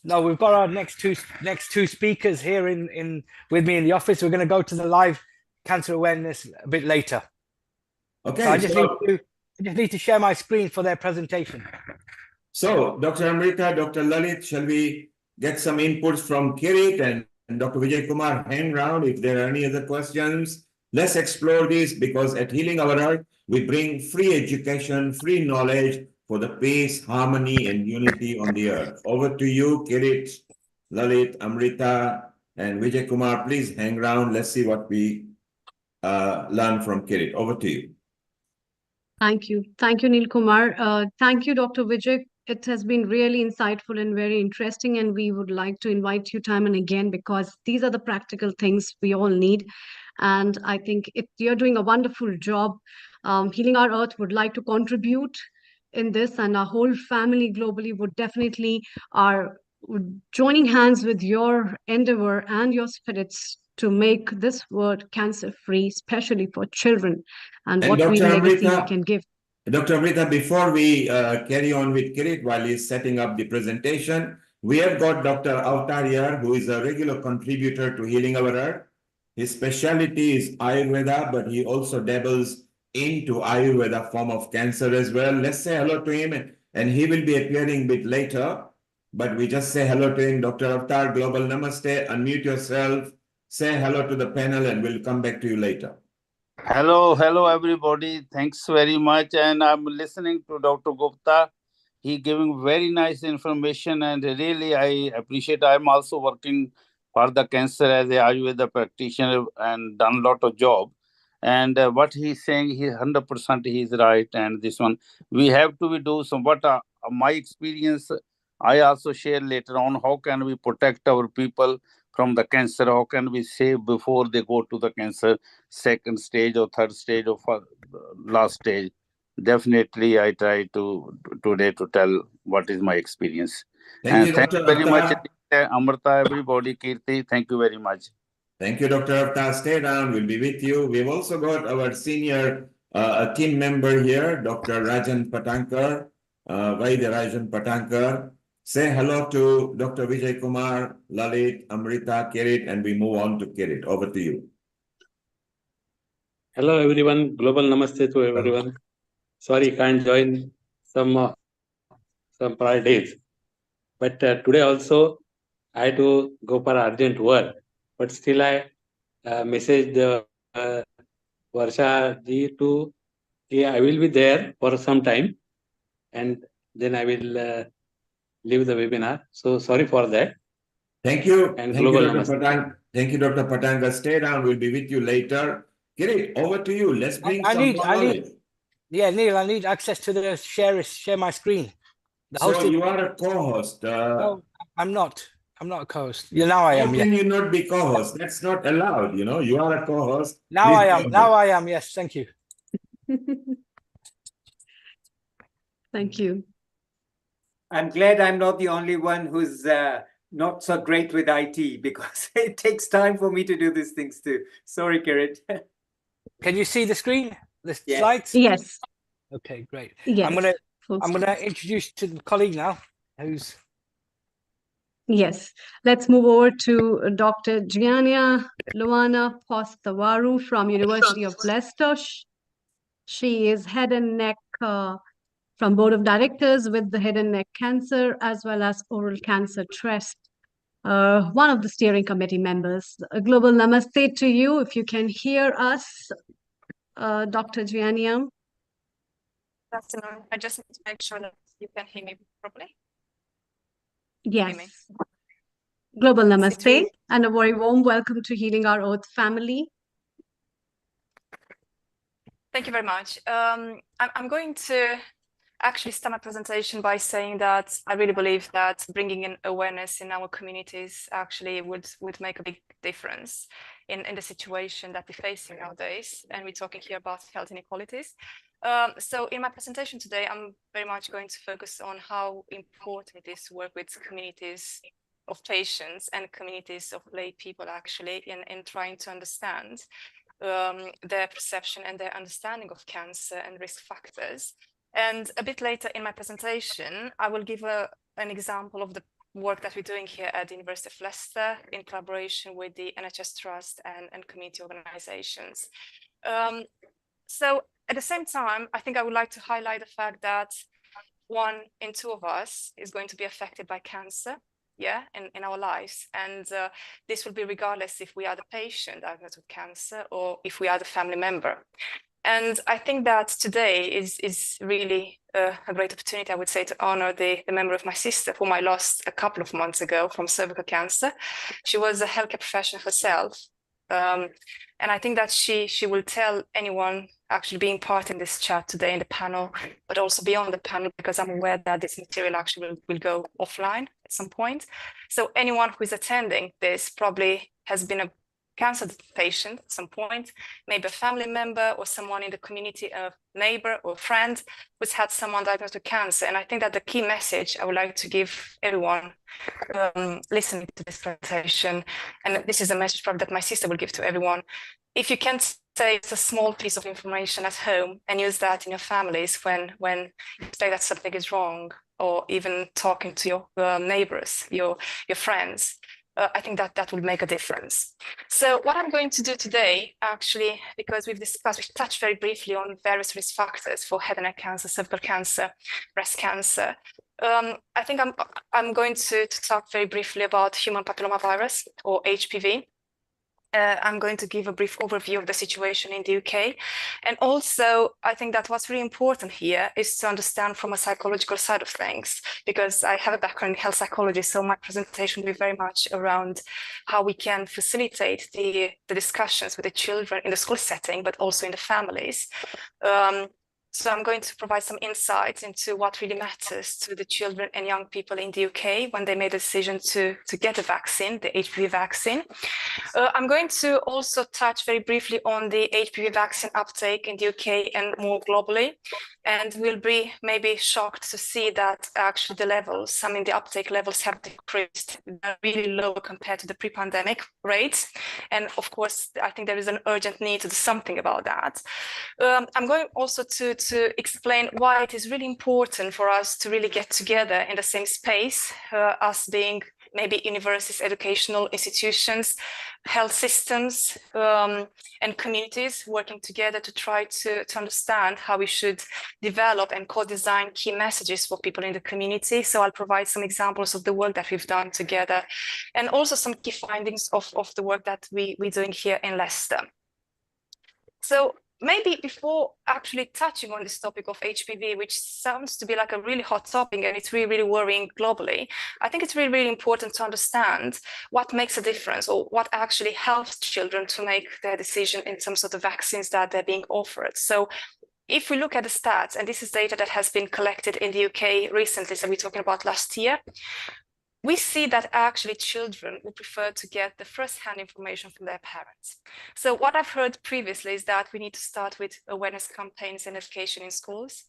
No, we've got our next two speakers here in with me in the office. We're going to go to the live cancer awareness a bit later. Okay. So I just need to share my screen for their presentation. So, Dr. Amrita, Dr. Lalit, shall we get some inputs from Kirit and Dr. Vijay Kumar? Hang around if there are any other questions. Let's explore this, because at Healing Our Earth, we bring free education, free knowledge for the peace, harmony, and unity on the earth. Over to you, Kirit, Lalit, Amrita, and Vijay Kumar. Please hang around. Let's see what we learn from Kirit. Over to you. Thank you. Thank you, Neil Kumar. Thank you, Dr. Vijay. It has been really insightful and very interesting, and we would like to invite you time and again, because these are the practical things we all need. And I think you're doing a wonderful job. Healing Our Earth would like to contribute in this, and our whole family globally would definitely are joining hands with your endeavor and your spirits to make this world cancer-free, especially for children, and what we legacy we can give. Dr. Amrita, before we carry on with Kirit while he's setting up the presentation, we have got Dr. Avtar here, who is a regular contributor to Healing Our Earth. His specialty is Ayurveda, but he also dabbles into Ayurveda form of cancer as well. Let's say hello to him, and he will be appearing a bit later, but we just say hello to him. Dr. Avtar, Global Namaste, unmute yourself, say hello to the panel, and we'll come back to you later. Hello everybody. Thanks very much. And I'm listening to Dr. Gupta. He giving very nice information, and really I appreciate. I'm also working for the cancer as a Ayurveda practitioner and done a lot of job. And what he's saying, he 100% he's right. And this one, we have to do some. What my experience, I also share later on. How can we protect our people from the cancer? How can we save before they go to the cancer, second stage or third stage or last stage? Definitely, I try to today to tell what is my experience. Thank you, thank Dr. you very Avtar. much, Amrita, everybody, Kirti. Thank you very much. Thank you, Dr. Avtar. Stay down. We'll be with you. We've also got our senior team member here, Dr. Rajan Patankar, Vaidya Rajan Patankar. Say hello to Dr. Vijay Kumar, Lalit, Amrita, Kirit, and we move on to Kirit. Over to you. Hello, everyone. Global Namaste to everyone. Sorry, can't join some prior days. But today also, I had to go for urgent work. But still, I messaged Varsha ji to, I will be there for some time. And then I will leave the webinar. So sorry for that. Thank you. And Thank you, Global Dr. Namaste. Thank you, Dr. Patanga. Stay down. We'll be with you later. Kirit, over to you. Let's bring some more knowledge. Yeah, Neil, I need access to the share my screen. So you are a co-host. No, I'm not. I'm not a co-host. Yeah, now I am. How can you not be co-host? That's not allowed. You know, you are a co-host. Now I am. Now I am. Yes, thank you. Thank you. I'm glad I'm not the only one who's not so great with IT, because it takes time for me to do these things too. Sorry, Kirit. Can you see the screen? The Yes. slides? Yes. Okay, great. Yes. I'm gonna introduce to the colleague now, who's Yes. Let's move over to Dr. Giannia Luana Postavaru from University of Leicester. She is head and neck from Board of Directors with the Head and Neck Cancer as well as Oral Cancer Trust. One of the steering committee members. A global namaste to you if you can hear us, Dr. Giannia. Good afternoon. I just need to make sure that you can hear me properly. Yes. Global namaste and a very warm welcome to Healing Our Earth family. Thank you very much. I'm going to actually start my presentation by saying that I really believe that bringing in awareness in our communities actually would make a big difference in the situation that we're facing nowadays. And we're talking here about health inequalities. So in my presentation today, I'm very much going to focus on how important it is to work with communities of patients and communities of lay people actually in trying to understand their perception and their understanding of cancer and risk factors. And a bit later in my presentation, I will give an example of the work that we're doing here at the University of Leicester in collaboration with the NHS Trust and community organizations. So at the same time, I think I would like to highlight the fact that 1 in 2 of us is going to be affected by cancer, in our lives. And this will be regardless if we are the patient diagnosed with cancer or if we are the family member. And I think that today is really a great opportunity, I would say, to honor the memory of my sister, whom I lost a couple of months ago from cervical cancer. She was a healthcare professional herself. And I think that she will tell anyone actually being part in this chat today in the panel, but also beyond the panel, because I'm aware that this material actually will go offline at some point. So anyone who is attending this probably has been a cancer patient at some point, maybe a family member or someone in the community, a neighbor or friend who's had someone diagnosed with cancer. And I think that the key message I would like to give everyone listening to this presentation, and this is a message probably that my sister will give to everyone, if you can say it's a small piece of information at home and use that in your families when you say that something is wrong, or even talking to your neighbors, your friends, I think that will make a difference. So what I'm going to do today, actually, because we've touched very briefly on various risk factors for head and neck cancer, cervical cancer, breast cancer. I think I'm going to talk very briefly about human papillomavirus, or HPV. I'm going to give a brief overview of the situation in the UK. And also, I think that what's really important here is to understand from a psychological side of things, because I have a background in health psychology, so my presentation will be very much around how we can facilitate the discussions with the children in the school setting, but also in the families. So I'm going to provide some insights into what really matters to the children and young people in the UK when they made a decision to get a vaccine, the HPV vaccine. I'm going to also touch very briefly on the HPV vaccine uptake in the UK and more globally. And we'll be maybe shocked to see that actually the levels, the uptake levels have decreased. They're really low compared to the pre-pandemic rates. And of course, I think there is an urgent need to do something about that. I'm going also to explain why it is really important for us to really get together in the same space, us being maybe universities, educational institutions, health systems, and communities working together to try to understand how we should develop and co-design key messages for people in the community. So I'll provide some examples of the work that we've done together, and also some key findings of the work that we're doing here in Leicester. So maybe before actually touching on this topic of HPV, which sounds to be like a really hot topic and it's really, really worrying globally, I think it's really, really important to understand what makes a difference or what actually helps children to make their decision in terms of the vaccines that they're being offered. So if we look at the stats, and this is data that has been collected in the UK recently, so we're talking about last year, we see that actually children would prefer to get the first-hand information from their parents. So what I've heard previously is that we need to start with awareness campaigns and education in schools.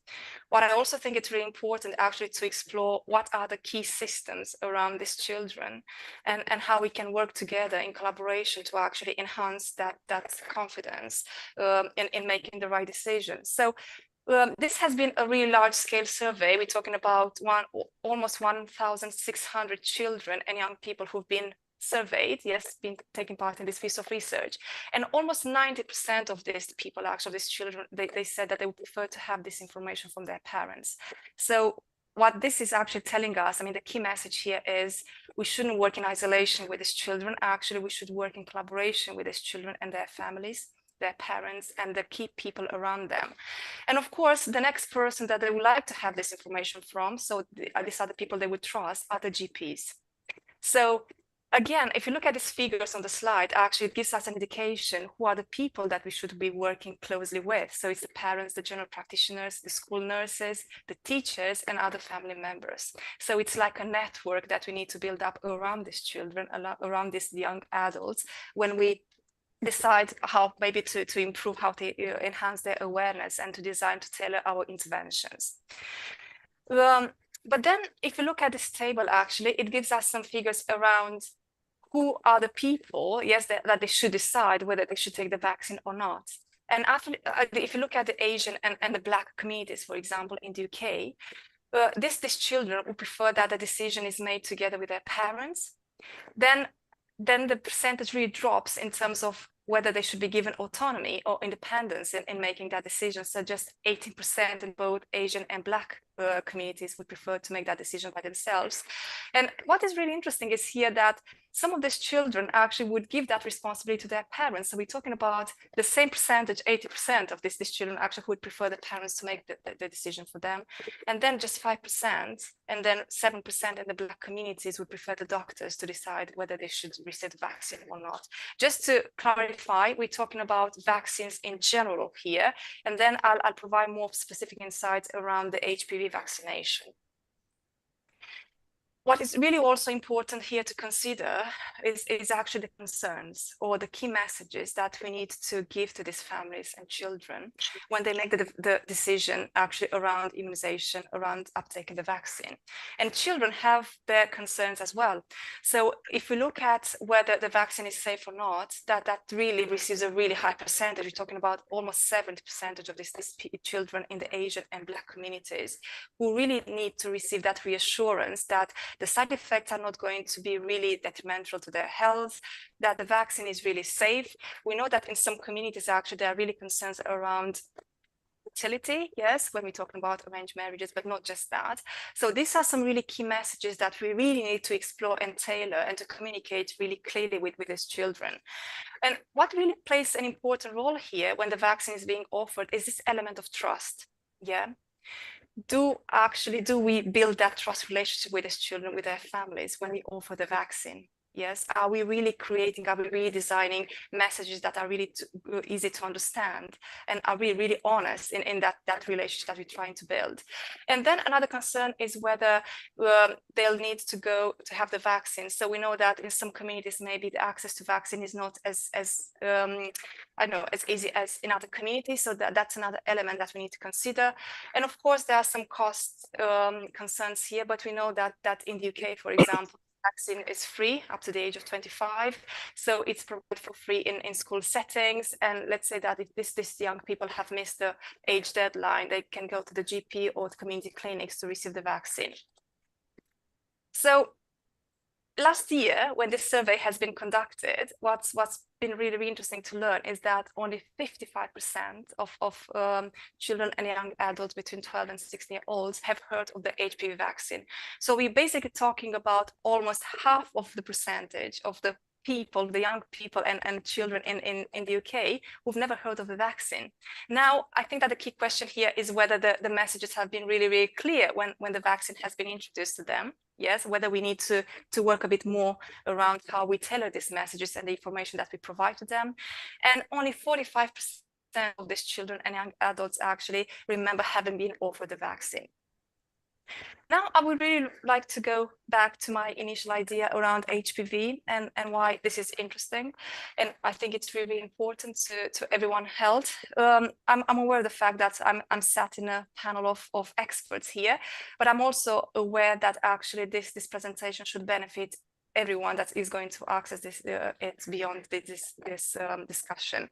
What I also think it's really important actually to explore what are the key systems around these children and how we can work together in collaboration to actually enhance that confidence in making the right decisions. So this has been a really large-scale survey. We're talking about almost 1,600 children and young people who've been surveyed, yes, been taking part in this piece of research. And almost 90% of these people, actually, these children, they said that they would prefer to have this information from their parents. So what this is actually telling us, I mean, the key message here is we shouldn't work in isolation with these children. Actually, we should work in collaboration with these children and their families, their parents, and the key people around them. And of course, the next person that they would like to have this information from, so these are the people they would trust, are the GPs. So again, if you look at these figures on the slide, actually it gives us an indication who are the people that we should be working closely with. So it's the parents, the general practitioners, the school nurses, the teachers, and other family members. So it's like a network that we need to build up around these children, around these young adults, when we decide how maybe to improve, how to enhance their awareness and to design, to tailor our interventions. But then if you look at this table, actually, it gives us some figures around who are the people, yes, that they should decide whether they should take the vaccine or not. And after, if you look at the Asian and the Black communities, for example, in the UK, these children would prefer that the decision is made together with their parents. Then the percentage really drops in terms of whether they should be given autonomy or independence in making that decision. So just 18% in both Asian and Black communities would prefer to make that decision by themselves. And what is really interesting is here that some of these children actually would give that responsibility to their parents. So we're talking about the same percentage, 80% of these children actually would prefer the parents to make the decision for them. And then just 5%, and then 7% in the Black communities would prefer the doctors to decide whether they should receive the vaccine or not. Just to clarify, we're talking about vaccines in general here, and then I'll provide more specific insights around the HPV vaccination. What is really also important here to consider is actually the concerns or the key messages that we need to give to these families and children when they make the decision actually around immunization, around uptaking the vaccine. And children have their concerns as well. So if we look at whether the vaccine is safe or not, that really receives a really high percentage. We're talking about almost 70% of these children in the Asian and Black communities who really need to receive that reassurance that the side effects are not going to be really detrimental to their health, that the vaccine is really safe. We know that in some communities, actually, there are really concerns around fertility, yes, when we're talking about arranged marriages, but not just that. So these are some really key messages that we really need to explore and tailor and to communicate really clearly with these children. And what really plays an important role here when the vaccine is being offered is this element of trust, yeah? Do we build that trust relationship with these children, with their families when we offer the vaccine? Yes, are we really designing messages that are really easy to understand, and are we really honest in that relationship that we're trying to build? And then another concern is whether they'll need to go to have the vaccine. So we know that in some communities, maybe the access to vaccine is not as easy as in other communities. So that's another element that we need to consider. And of course, there are some cost concerns here, but we know that in the UK, for example, vaccine is free up to the age of 25, so it's provided for free in school settings. And let's say that if these young people have missed the age deadline, they can go to the GP or the community clinics to receive the vaccine. So last year, when this survey has been conducted, what's been really interesting to learn is that only 55% of children and young adults between 12 and 16 years old have heard of the HPV vaccine. So we're basically talking about almost half of the percentage of the people, the young people and children in the UK who've never heard of the vaccine. Now, I think that the key question here is whether the messages have been really, really clear when the vaccine has been introduced to them. Yes, whether we need to work a bit more around how we tailor these messages and the information that we provide to them. And only 45% of these children and young adults actually remember having been offered the vaccine. Now, I would really like to go back to my initial idea around HPV and why this is interesting. And I think it's really important to everyone's health. I'm aware of the fact that I'm sat in a panel of experts here, but I'm also aware that actually this presentation should benefit everyone that is going to access this it's beyond this discussion.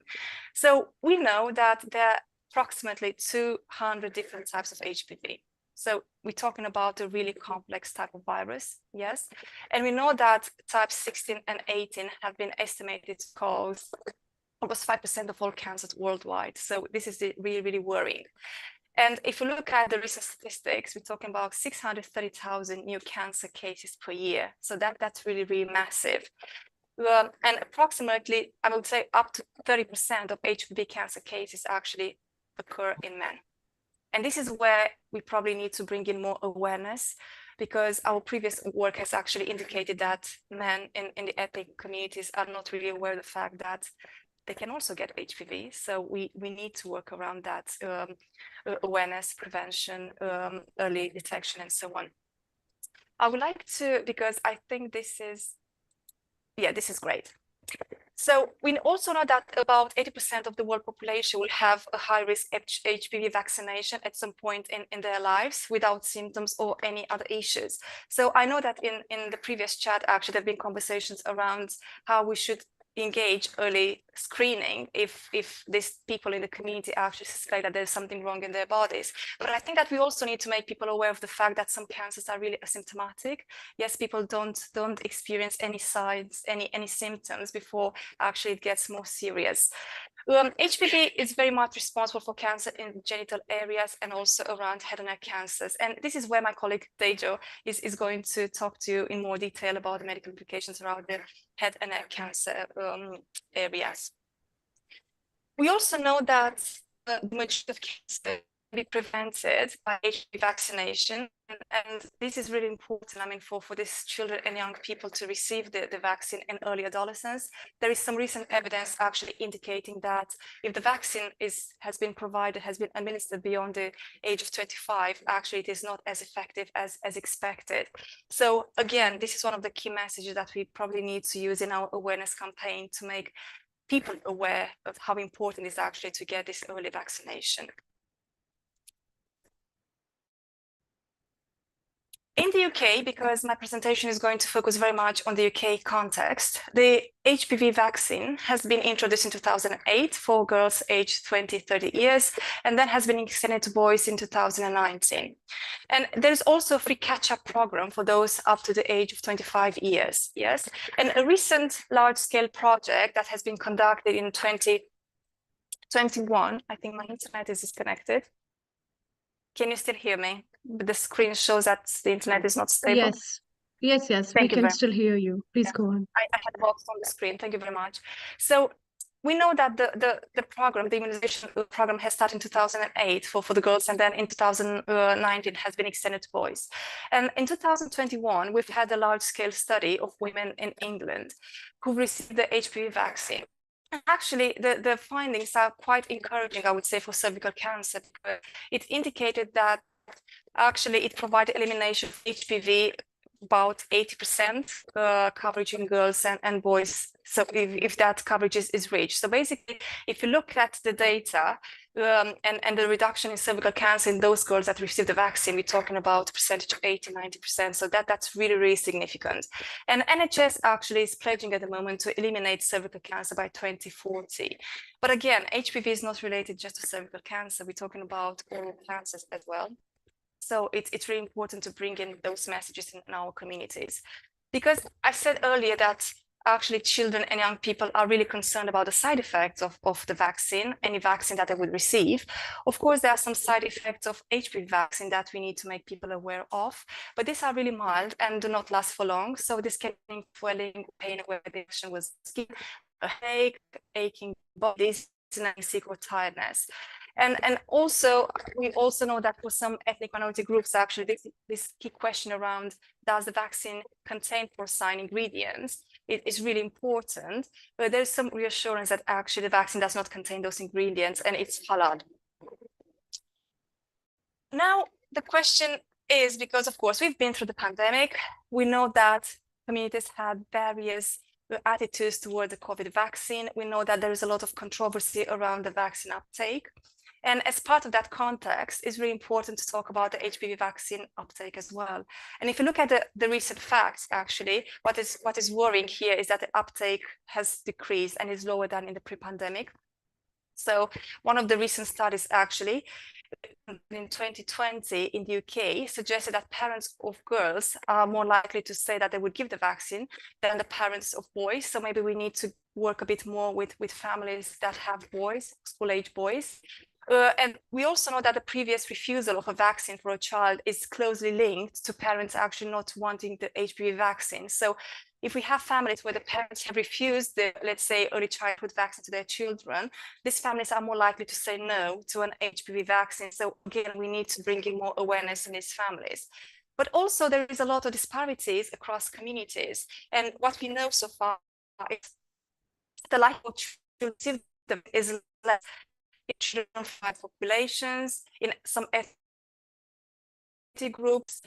So we know that there are approximately 200 different types of HPV. So we're talking about a really complex type of virus, yes? And we know that types 16 and 18 have been estimated to cause almost 5% of all cancers worldwide. So this is really, really worrying. And if you look at the recent statistics, we're talking about 630,000 new cancer cases per year. So that's really, really massive. And approximately, I would say up to 30% of HPV cancer cases actually occur in men. And this is where we probably need to bring in more awareness, because our previous work has actually indicated that men in the ethnic communities are not really aware of the fact that they can also get HPV. So we need to work around that awareness, prevention, early detection, and so on. I would like to, because I think this is great. So we also know that about 80% of the world population will have a high-risk HPV vaccination at some point in their lives without symptoms or any other issues. So I know that in the previous chat, actually, there have been conversations around how we should engage early screening if these people in the community actually suspect that there's something wrong in their bodies. But I think that we also need to make people aware of the fact that some cancers are really asymptomatic. Yes, people don't experience any signs, any symptoms before actually it gets more serious. HPV is very much responsible for cancer in genital areas and also around head and neck cancers. And this is where my colleague Tejo is going to talk to you in more detail about the medical implications around the head and neck cancer areas. We also know that the majority of cancer can be prevented by HPV vaccination. And this is really important, I mean, for these children and young people to receive the vaccine in early adolescence. There is some recent evidence actually indicating that if the vaccine has been administered beyond the age of 25, actually it is not as effective as expected. So again, this is one of the key messages that we probably need to use in our awareness campaign to make people aware of how important it is actually to get this early vaccination. In the UK, because my presentation is going to focus very much on the UK context, the HPV vaccine has been introduced in 2008 for girls aged 20-30 years, and then has been extended to boys in 2019. And there's also a free catch-up program for those up to the age of 25 years, yes? And a recent large-scale project that has been conducted in 2021, I think my internet is disconnected. Can you still hear me? The screen shows that the internet is not stable. Yes, we can still hear you. Please go on. I had a box on the screen. Thank you very much. So we know that the program, the immunization program, has started in 2008 for the girls, and then in 2019 has been extended to boys. And in 2021, we've had a large-scale study of women in England who received the HPV vaccine. Actually, the findings are quite encouraging, I would say, for cervical cancer. It indicated that actually it provided elimination of HPV about 80% coverage in girls and boys. So if that coverage is reached. So basically, if you look at the data and the reduction in cervical cancer in those girls that received the vaccine, we're talking about a percentage of 80-90%. So that's really, really significant. And NHS actually is pledging at the moment to eliminate cervical cancer by 2040. But again, HPV is not related just to cervical cancer. We're talking about all cancers as well. So it's really important to bring in those messages in our communities. Because I said earlier that actually children and young people are really concerned about the side effects of the vaccine, any vaccine that they would receive. Of course, there are some side effects of HPV vaccine that we need to make people aware of, but these are really mild and do not last for long. So this can mean swelling, pain, where the action was skin, a headache, aching body, sick or tiredness. And also, we also know that for some ethnic minority groups, actually, this key question around does the vaccine contain porcine ingredients, it is really important, but there's some reassurance that actually the vaccine does not contain those ingredients and it's halal. Now, the question is, because of course, we've been through the pandemic, we know that communities had various attitudes toward the COVID vaccine. We know that there is a lot of controversy around the vaccine uptake. And as part of that context, it's really important to talk about the HPV vaccine uptake as well. And if you look at the recent facts, actually, what is worrying here is that the uptake has decreased and is lower than in the pre-pandemic. So one of the recent studies actually in 2020 in the UK suggested that parents of girls are more likely to say that they would give the vaccine than the parents of boys. So maybe we need to work a bit more with families that have boys, school-age boys. And we also know that the previous refusal of a vaccine for a child is closely linked to parents actually not wanting the HPV vaccine. So if we have families where the parents have refused the, let's say, early childhood vaccine to their children, these families are more likely to say no to an HPV vaccine. So again, we need to bring in more awareness in these families. But also there is a lot of disparities across communities. And what we know so far is the likelihood to receive them is less in children from populations, in some ethnic groups,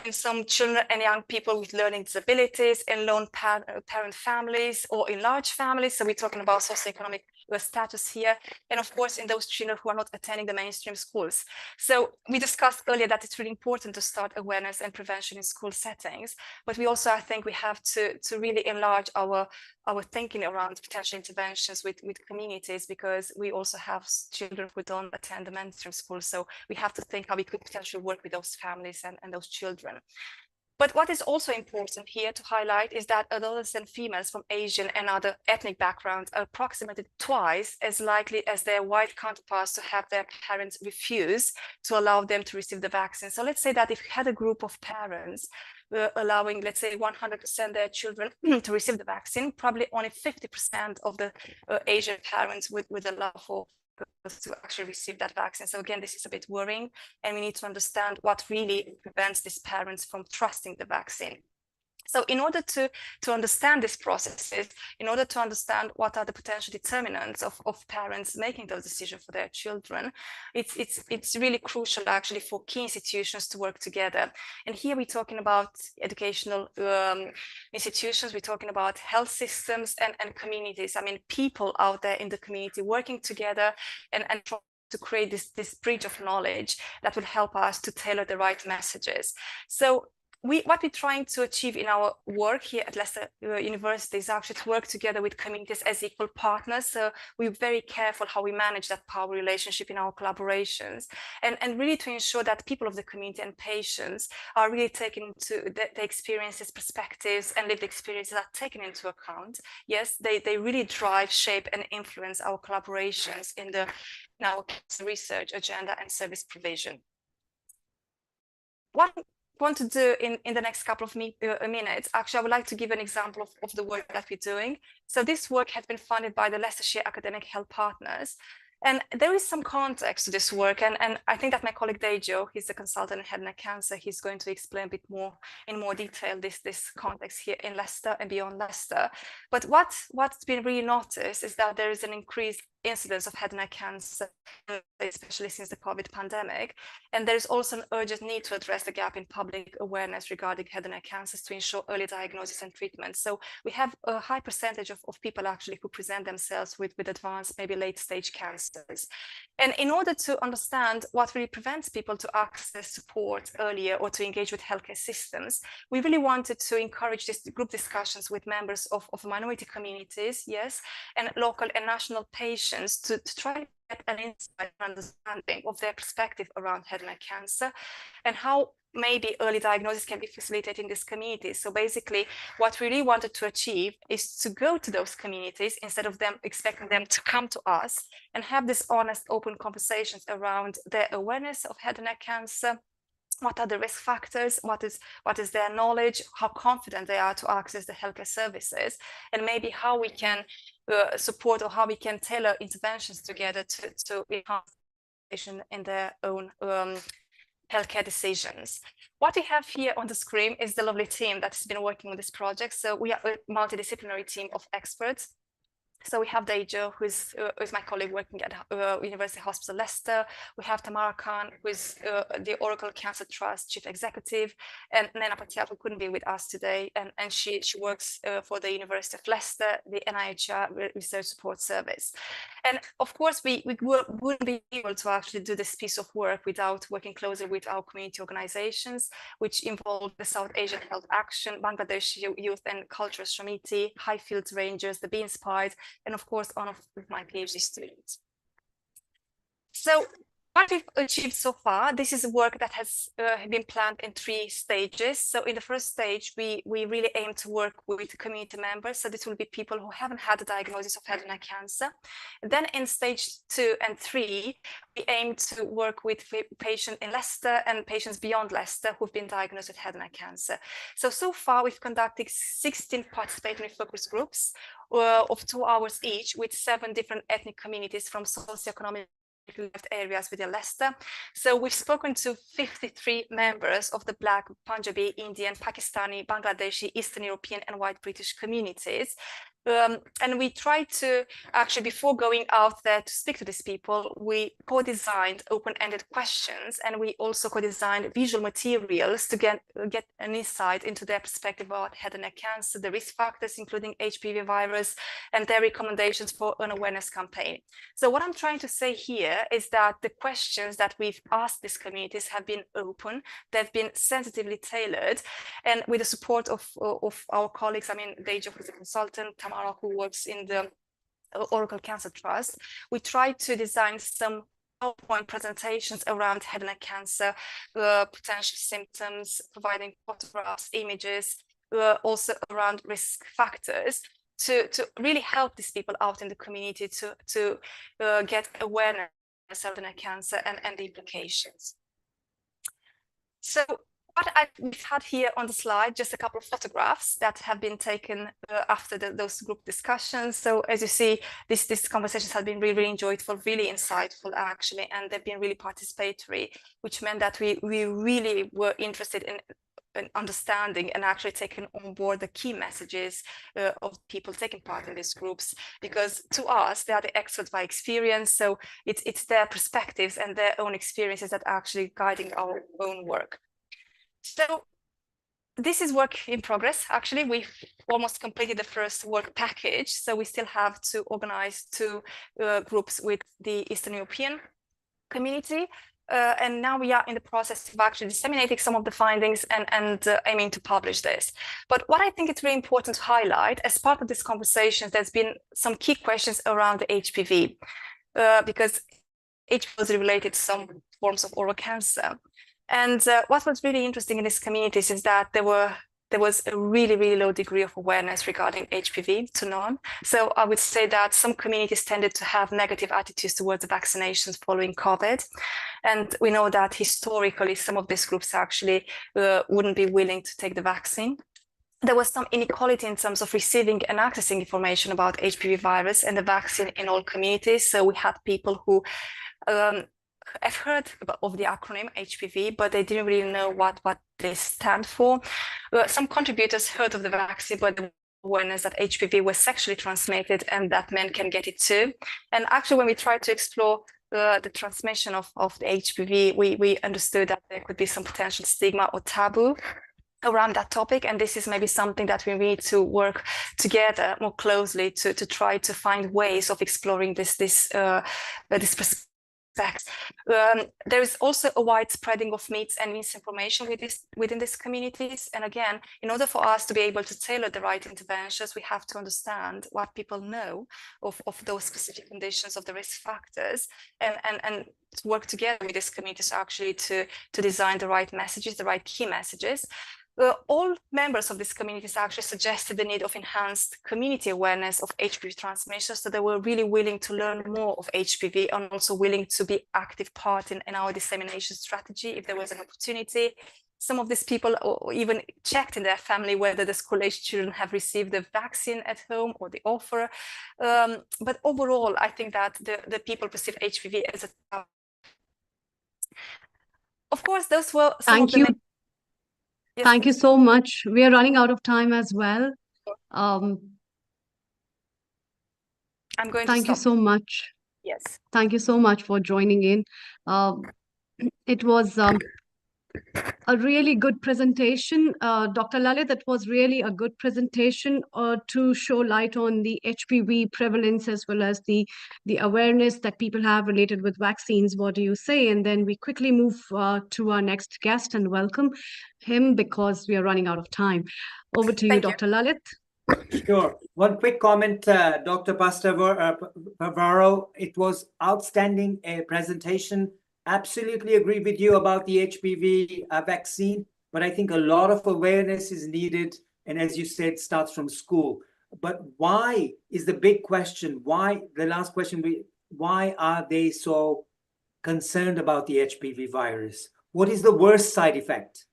in some children and young people with learning disabilities, in lone parent families, or in large families. So we're talking about socioeconomic status here, and of course in those children who are not attending the mainstream schools. So we discussed earlier that it's really important to start awareness and prevention in school settings, but we also, I think, we have to really enlarge our thinking around potential interventions with communities, because we also have children who don't attend the mainstream school. So we have to think how we could potentially work with those families and those children. But what is also important here to highlight is that adolescent females from Asian and other ethnic backgrounds are approximately twice as likely as their white counterparts to have their parents refuse to allow them to receive the vaccine. So let's say that if we had a group of parents allowing, let's say, 100% their children to receive the vaccine, probably only 50% of the Asian parents would allow for to actually receive that vaccine. So again, this is a bit worrying, and we need to understand what really prevents these parents from trusting the vaccine. So in order to understand these processes, in order to understand what are the potential determinants of parents making those decisions for their children, it's really crucial actually for key institutions to work together. And here we're talking about educational institutions, we're talking about health systems and communities. I mean, people out there in the community working together and to create this bridge of knowledge that will help us to tailor the right messages. So what we're trying to achieve in our work here at Leicester University is actually to work together with communities as equal partners. So we're very careful how we manage that power relationship in our collaborations, and really to ensure that people of the community and patients are really taken into the experiences, perspectives, and lived experiences are taken into account. Yes, they really drive, shape, and influence our collaborations in our research agenda and service provision. What want to do in the next couple of minutes, actually, I would like to give an example of the work that we're doing. So this work has been funded by the Leicestershire Academic Health Partners. And there is some context to this work. And I think that my colleague Dejo, he's a consultant in head and neck cancer, he's going to explain a bit more in more detail this context here in Leicester and beyond Leicester. But what's been really noticed is that there is an increased incidence of head and neck cancer, especially since the COVID pandemic. And there is also an urgent need to address the gap in public awareness regarding head and neck cancers to ensure early diagnosis and treatment. So we have a high percentage of people actually who present themselves with advanced, maybe late stage cancers. And in order to understand what really prevents people to access support earlier or to engage with healthcare systems, we really wanted to encourage this group discussions with members of minority communities, yes, and local and national patients to try get an insight and understanding of their perspective around head and neck cancer and how maybe early diagnosis can be facilitated in this community. So basically, what we really wanted to achieve is to go to those communities instead of them expecting them to come to us and have this honest, open conversations around their awareness of head and neck cancer. What are the risk factors? What is their knowledge? How confident they are to access the healthcare services, and maybe how we can support or how we can tailor interventions together to enhance in their own healthcare decisions. What we have here on the screen is the lovely team that has been working on this project. So we are a multidisciplinary team of experts. So we have Dejo, who's my colleague working at University Hospital Leicester. We have Tamara Khan, who's the Cervical Cancer Trust Chief Executive, and Nena Patel, who couldn't be with us today. And she works for the University of Leicester, the NIH Research Support Service. And of course, we wouldn't be able to actually do this piece of work without working closely with our community organizations, which involve the South Asian Health Action, Bangladesh Youth and Cultural Shamiti, Highfield Rangers, the Be Inspired, and of course, one of my PhD students. So what we've achieved so far, this is work that has been planned in 3 stages. So in the first stage, we really aim to work with community members. So this will be people who haven't had a diagnosis of head and neck cancer. Then in stage 2 and 3, we aim to work with patients in Leicester and patients beyond Leicester who've been diagnosed with head and neck cancer. So far, we've conducted 16 participatory focus groups of 2 hours each with 7 different ethnic communities from socioeconomic left areas within Leicester. So we've spoken to 53 members of the Black, Punjabi, Indian, Pakistani, Bangladeshi, Eastern European and white British communities. And we tried to actually, before going out there to speak to these people, we co-designed open-ended questions, and we also co-designed visual materials to get an insight into their perspective about head and neck cancer, the risk factors, including HPV virus, and their recommendations for an awareness campaign. So what I'm trying to say here is that the questions that we've asked these communities have been open, they've been sensitively tailored, and with the support of our colleagues, I mean, Dejo, who's a consultant, Tamara, who works in the Cervical Cancer Trust, we tried to design some PowerPoint presentations around head and neck cancer, potential symptoms, providing photographs, images, also around risk factors, to really help these people out in the community to get awareness of head and neck cancer and the implications. So what we've had here on the slide, just a couple of photographs that have been taken after those group discussions. So as you see, these conversations have been really enjoyable, really insightful actually, and they've been really participatory, which meant that we really were interested in understanding and actually taking on board the key messages of people taking part in these groups, because to us, they are the experts by experience. So it's their perspectives and their own experiences that are actually guiding our own work. So this is work in progress. Actually, we've almost completed the first work package. So we still have to organize 2 groups with the Eastern European community. And now we are in the process of actually disseminating some of the findings and aiming to publish this. But what I think it's really important to highlight, as part of this conversation, there's been some key questions around the HPV, because HPV was related to some forms of oral cancer. And what was really interesting in these communities is that there was a really low degree of awareness regarding HPV to none. So I would say that some communities tended to have negative attitudes towards the vaccinations following COVID. And we know that historically, some of these groups actually wouldn't be willing to take the vaccine. There was some inequality in terms of receiving and accessing information about HPV virus and the vaccine in all communities. So we had people who I've heard of the acronym HPV, but they didn't really know what they stand for. Some contributors heard of the vaccine, but the awareness that HPV was sexually transmitted and that men can get it too. And actually, when we tried to explore the transmission of the HPV, we understood that there could be some potential stigma or taboo around that topic. And this is maybe something that we need to work together more closely to try to find ways of exploring this perspective effects. There is also a wide spreading of myths and misinformation within these communities. And again, in order for us to be able to tailor the right interventions, we have to understand what people know of those specific conditions, of the risk factors, and to work together with these communities actually to design the right messages, the right key messages. All members of these communities actually suggested the need of enhanced community awareness of HPV transmission, so they were really willing to learn more of HPV and also willing to be active part in our dissemination strategy if there was an opportunity. Some of these people even checked in their family whether the school-age children have received the vaccine at home or the offer. But overall, I think that the people perceive HPV as a... Of course, those were some of the... Thank you. Yes, thank you so much. We are running out of time as well. I'm going to thank you so much. Yes. Thank you so much for joining in. It was a really good presentation. Dr. Lalit, that was really a good presentation to show light on the HPV prevalence as well as the awareness that people have related with vaccines. What do you say? And then we quickly move to our next guest and welcome him because we are running out of time. Over to you, Dr. Lalit. Sure. One quick comment, Dr. Pavaro. It was outstanding presentation. Absolutely agree with you about the HPV vaccine, but I think a lot of awareness is needed. And as you said, starts from school. But why is the big question? Why, the last question, why are they so concerned about the HPV virus? What is the worst side effect?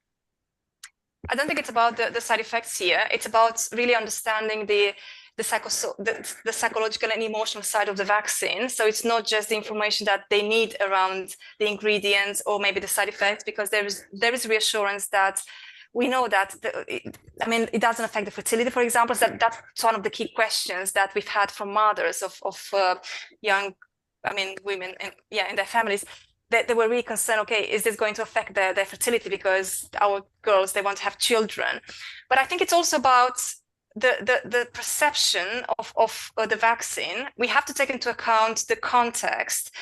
I don't think it's about the side effects here. It's about really understanding the psychological and emotional side of the vaccine. So it's not just the information that they need around the ingredients or maybe the side effects, because there is reassurance that we know that it doesn't affect the fertility, for example. So that's one of the key questions that we've had from mothers of young, women in their families. They were really concerned, okay, is this going to affect their fertility because our girls, they want to have children? But I think it's also about the perception of the vaccine. We have to take into account the context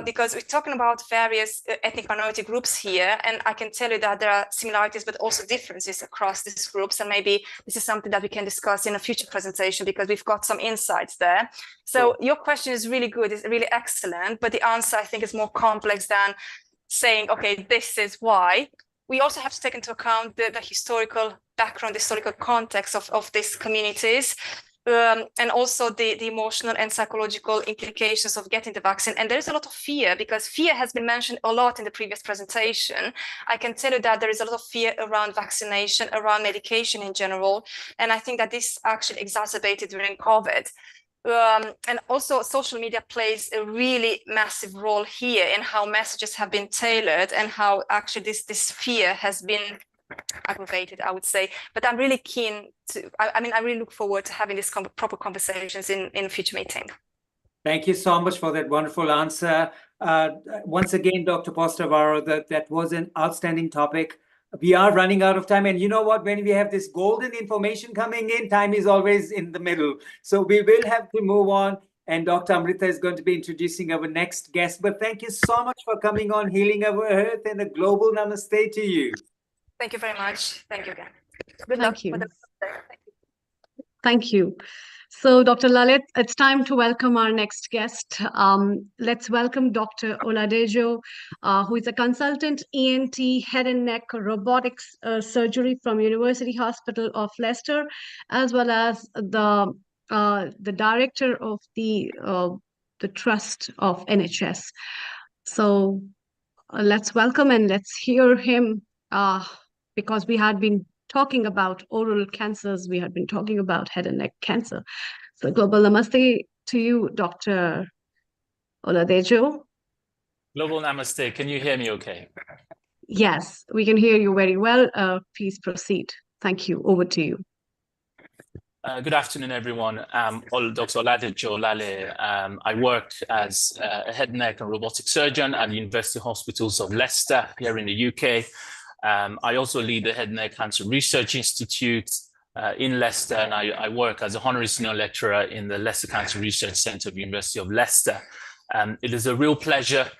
because we're talking about various ethnic minority groups here, and I can tell you that there are similarities but also differences across these groups, and maybe this is something that we can discuss in a future presentation because we've got some insights there. So your question is really good, it's really excellent, but the answer I think is more complex than saying, okay, this is why. We also have to take into account the historical background, the historical context of these communities, and also the emotional and psychological implications of getting the vaccine. And there is a lot of fear, because fear has been mentioned a lot in the previous presentation. I can tell you that there is a lot of fear around vaccination, around medication in general. And I think that this actually exacerbated during COVID. And also social media plays a really massive role here in how messages have been tailored and how actually this fear has been aggravated, I would say. But I'm really keen to, I really look forward to having these proper conversations in future meeting. Thank you so much for that wonderful answer. Once again, Dr. Postavaro, that was an outstanding topic. We are running out of time. And you know what? When we have this golden information coming in, time is always in the middle. So we will have to move on. And Dr. Amrita is going to be introducing our next guest. But thank you so much for coming on Healing Our Earth, and a global namaste to you. Thank you very much. Thank you again. Thank you. Thank you. So, Dr. Lalit, it's time to welcome our next guest. Let's welcome Dr. Oladejo, who is a consultant ENT head and neck robotics surgery from University Hospital of Leicester, as well as the director of the trust of NHS. So let's welcome and let's hear him because we had been talking about oral cancers, we had been talking about head and neck cancer. So global namaste to you, Dr. Oladejo. Global namaste. Can you hear me okay? Yes, we can hear you very well. Please proceed. Thank you. Over to you. Good afternoon, everyone. I'm Dr. Oladejo Lale. I work as a head, neck and robotic surgeon at the University Hospitals of Leicester here in the UK. I also lead the Head and Neck Cancer Research Institute in Leicester, and I work as a honorary senior lecturer in the Leicester Cancer Research Centre of the University of Leicester. It is a real pleasure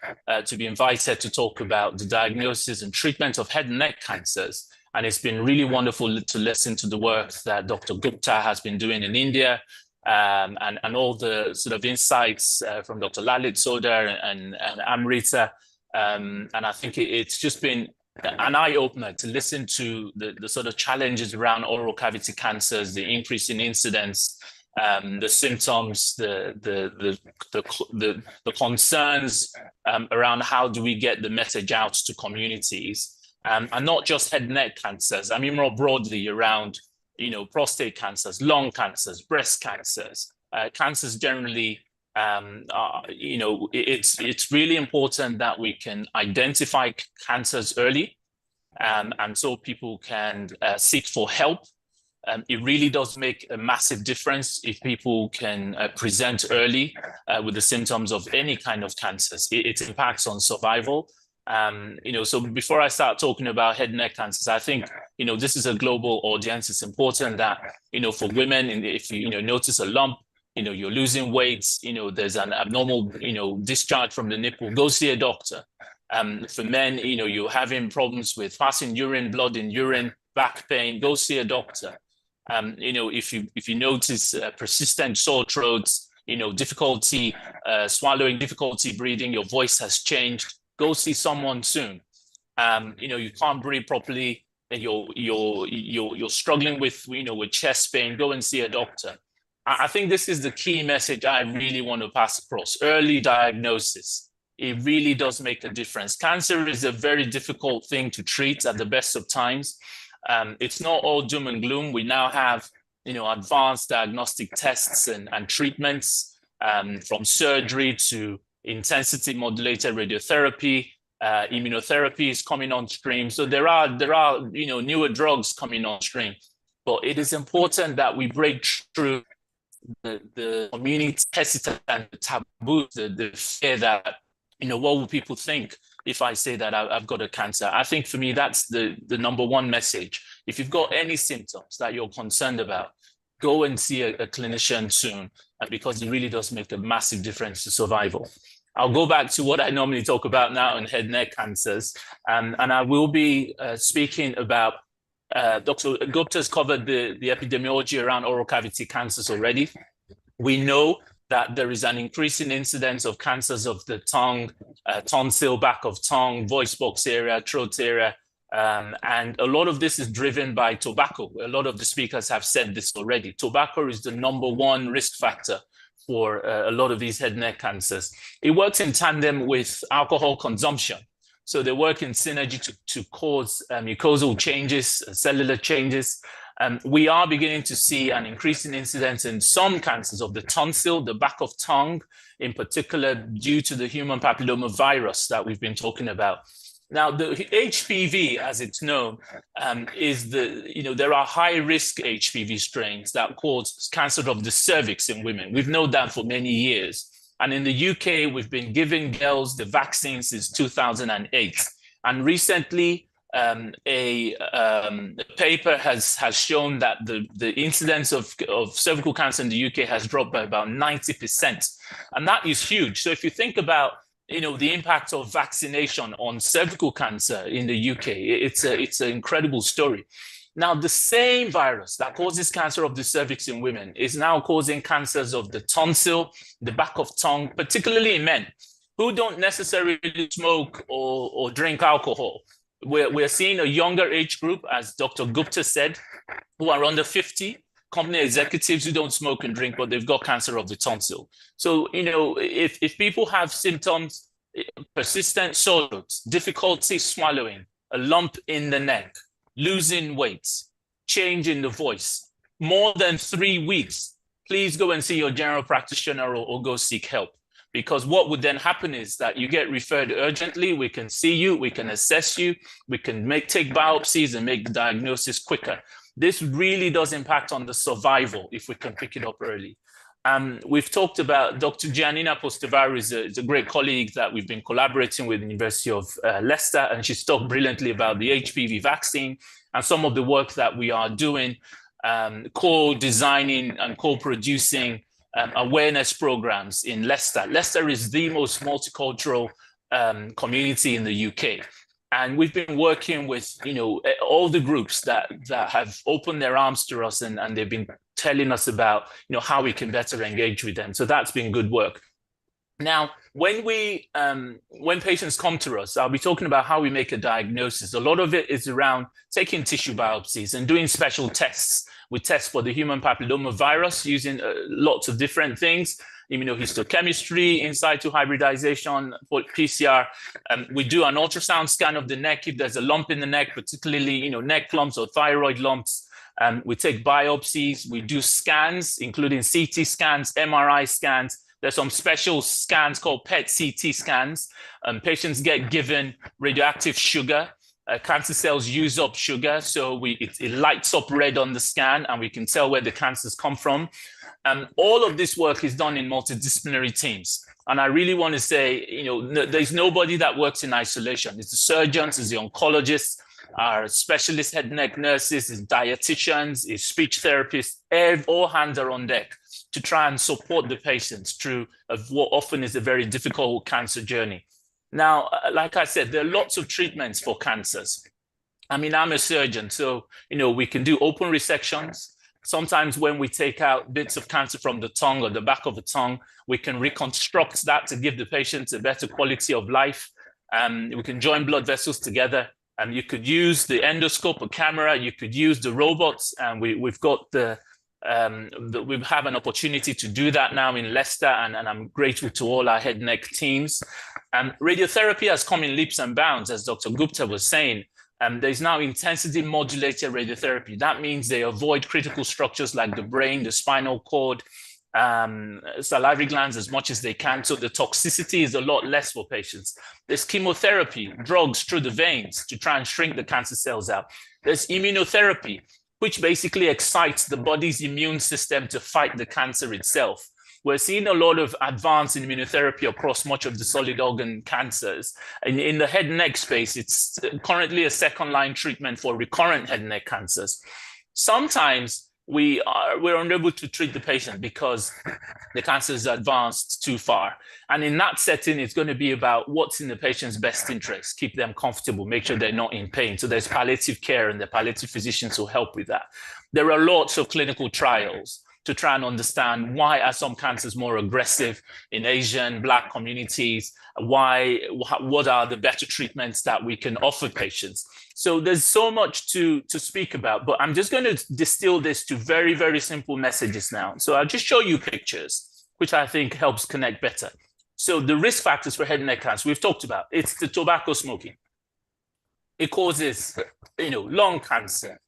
to be invited to talk about the diagnosis and treatment of head and neck cancers. And it's been really wonderful to listen to the work that Dr. Gupta has been doing in India, and all the sort of insights from Dr. Lalit Sodar and Amrita. And I think it's just been an eye-opener to listen to the sort of challenges around oral cavity cancers, the increase in incidence, the symptoms, the concerns around how do we get the message out to communities, and not just head and neck cancers. I mean, more broadly around, prostate cancers, lung cancers, breast cancers, cancers generally. It's really important that we can identify cancers early, and so people can seek for help. It really does make a massive difference if people can present early with the symptoms of any kind of cancers. It impacts on survival. So before I start talking about head and neck cancers, I think, this is a global audience. It's important that, for women, if you notice a lump, you're losing weight, there's an abnormal, discharge from the nipple, go see a doctor. For men, you're having problems with passing urine, blood in urine, back pain, go see a doctor. If you notice persistent sore throats, difficulty swallowing, difficulty breathing, your voice has changed, go see someone soon. You can't breathe properly, and you're struggling with chest pain, go and see a doctor. I think this is the key message I really want to pass across. Early diagnosis, it really does make a difference. Cancer is a very difficult thing to treat at the best of times. It's not all doom and gloom. We now have, advanced diagnostic tests and treatments, from surgery to intensity modulated radiotherapy, immunotherapy is coming on stream. So there are newer drugs coming on stream. But it is important that we break through the community hesitant and the taboo, the fear that, what will people think if I say that I've got a cancer? I think for me, that's the number one message. If you've got any symptoms that you're concerned about, go and see a clinician soon, because it really does make a massive difference to survival. I'll go back to what I normally talk about now in head and neck cancers, and I will be speaking about Dr. Gupta's covered the epidemiology around oral cavity cancers already. We know that there is an increasing incidence of cancers of the tongue, tonsil, back of tongue, voice box area, throat area, and a lot of this is driven by tobacco. A lot of the speakers have said this already. Tobacco is the number one risk factor for a lot of these head and neck cancers. It works in tandem with alcohol consumption. So they work in synergy to cause mucosal changes, cellular changes. We are beginning to see an increasing incidence in some cancers of the tonsil, the back of tongue, in particular due to the human papilloma virus that we've been talking about. Now, the HPV, as it's known, is there are high-risk HPV strains that cause cancer of the cervix in women. We've known that for many years. And in the UK, we've been giving girls the vaccine since 2008. And recently, a paper has shown that the incidence of cervical cancer in the UK has dropped by about 90%. And that is huge. So if you think about the impact of vaccination on cervical cancer in the UK, it's an incredible story. Now, the same virus that causes cancer of the cervix in women is now causing cancers of the tonsil, the back of tongue, particularly in men who don't necessarily smoke or drink alcohol. We're seeing a younger age group, as Dr. Gupta said, who are under 50, company executives who don't smoke and drink, but they've got cancer of the tonsil. So, if people have symptoms, persistent sore throats, difficulty swallowing, a lump in the neck, losing weight, change in the voice, more than 3 weeks, please go and see your general practitioner or go seek help. Because what would then happen is that you get referred urgently, we can see you, we can assess you, we can take biopsies and make the diagnosis quicker. This really does impact on the survival if we can pick it up early. We've talked about Dr. Giannina Postevari is a great colleague that we've been collaborating with the University of Leicester, and she's talked brilliantly about the HPV vaccine and some of the work that we are doing, co-designing and co-producing awareness programs in Leicester. Leicester is the most multicultural community in the UK. And we've been working with, all the groups that have opened their arms to us, and they've been telling us about, how we can better engage with them. So that's been good work. Now, when patients come to us, I'll be talking about how we make a diagnosis. A lot of it is around taking tissue biopsies and doing special tests. We test for the human papilloma virus using lots of different things. Immunohistochemistry, in situ hybridization, PCR. We do an ultrasound scan of the neck if there's a lump in the neck, particularly neck lumps or thyroid lumps. We take biopsies. We do scans, including CT scans, MRI scans. There's some special scans called PET-CT scans. Patients get given radioactive sugar. Cancer cells use up sugar, so it lights up red on the scan, and we can tell where the cancers come from. All of this work is done in multidisciplinary teams. And I really want to say, there's nobody that works in isolation. It's the surgeons, it's the oncologists, our specialist head and neck nurses, it's dietitians, it's speech therapists. All hands are on deck to try and support the patients through what often is a very difficult cancer journey. Now, like I said, there are lots of treatments for cancers. I'm a surgeon, so, we can do open resections. Sometimes when we take out bits of cancer from the tongue or the back of the tongue, we can reconstruct that to give the patient a better quality of life. We can join blood vessels together. You could use the endoscope, a camera. You could use the robots, and we've got we have an opportunity to do that now in Leicester, and I'm grateful to all our head and neck teams. Radiotherapy has come in leaps and bounds, as Dr. Gupta was saying. There's now intensity modulated radiotherapy. That means they avoid critical structures like the brain, the spinal cord, salivary glands as much as they can. So the toxicity is a lot less for patients. There's chemotherapy, drugs through the veins to try and shrink the cancer cells out. There's immunotherapy, which basically excites the body's immune system to fight the cancer itself. We're seeing a lot of advance in immunotherapy across much of the solid organ cancers. In the head and neck space, it's currently a second-line treatment for recurrent head and neck cancers. Sometimes we're unable to treat the patient because the cancer is advanced too far. And in that setting, it's going to be about what's in the patient's best interest, keep them comfortable, make sure they're not in pain. So there's palliative care, and the palliative physicians will help with that. There are lots of clinical trials to try and understand why are some cancers more aggressive in Asian, Black communities, what are the better treatments that we can offer patients. So there's so much to speak about, but I'm just going to distill this to very, very simple messages now. So I'll just show you pictures, which I think helps connect better. So the risk factors for head and neck cancer, we've talked about, it's the tobacco smoking. It causes, lung cancer,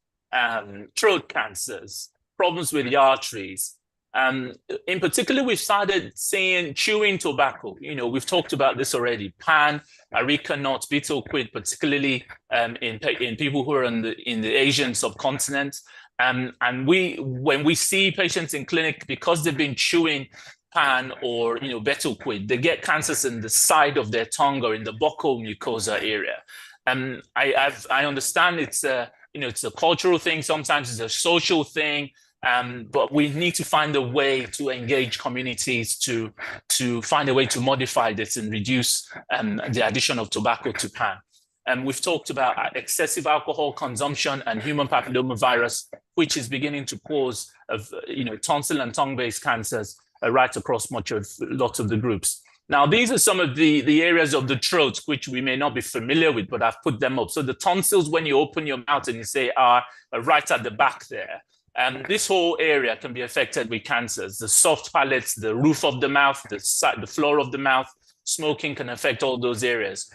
throat cancers, problems with the arteries. In particular, we've started seeing chewing tobacco. We've talked about this already. Pan, areca nut, betel quid, particularly in people who are in the Asian subcontinent. And when we see patients in clinic, because they've been chewing pan or betel quid, they get cancers in the side of their tongue or in the buccal mucosa area. I understand it's a cultural thing. Sometimes it's a social thing. But we need to find a way to engage communities to find a way to modify this and reduce the addition of tobacco to pan. We've talked about excessive alcohol consumption and human papillomavirus, which is beginning to cause tonsil and tongue-based cancers right across lots of the groups. Now, these are some of the areas of the throat which we may not be familiar with, but I've put them up. So the tonsils, when you open your mouth and you say are right at the back there. This whole area can be affected with cancers. The soft palates, the roof of the mouth, the floor of the mouth, smoking can affect all those areas.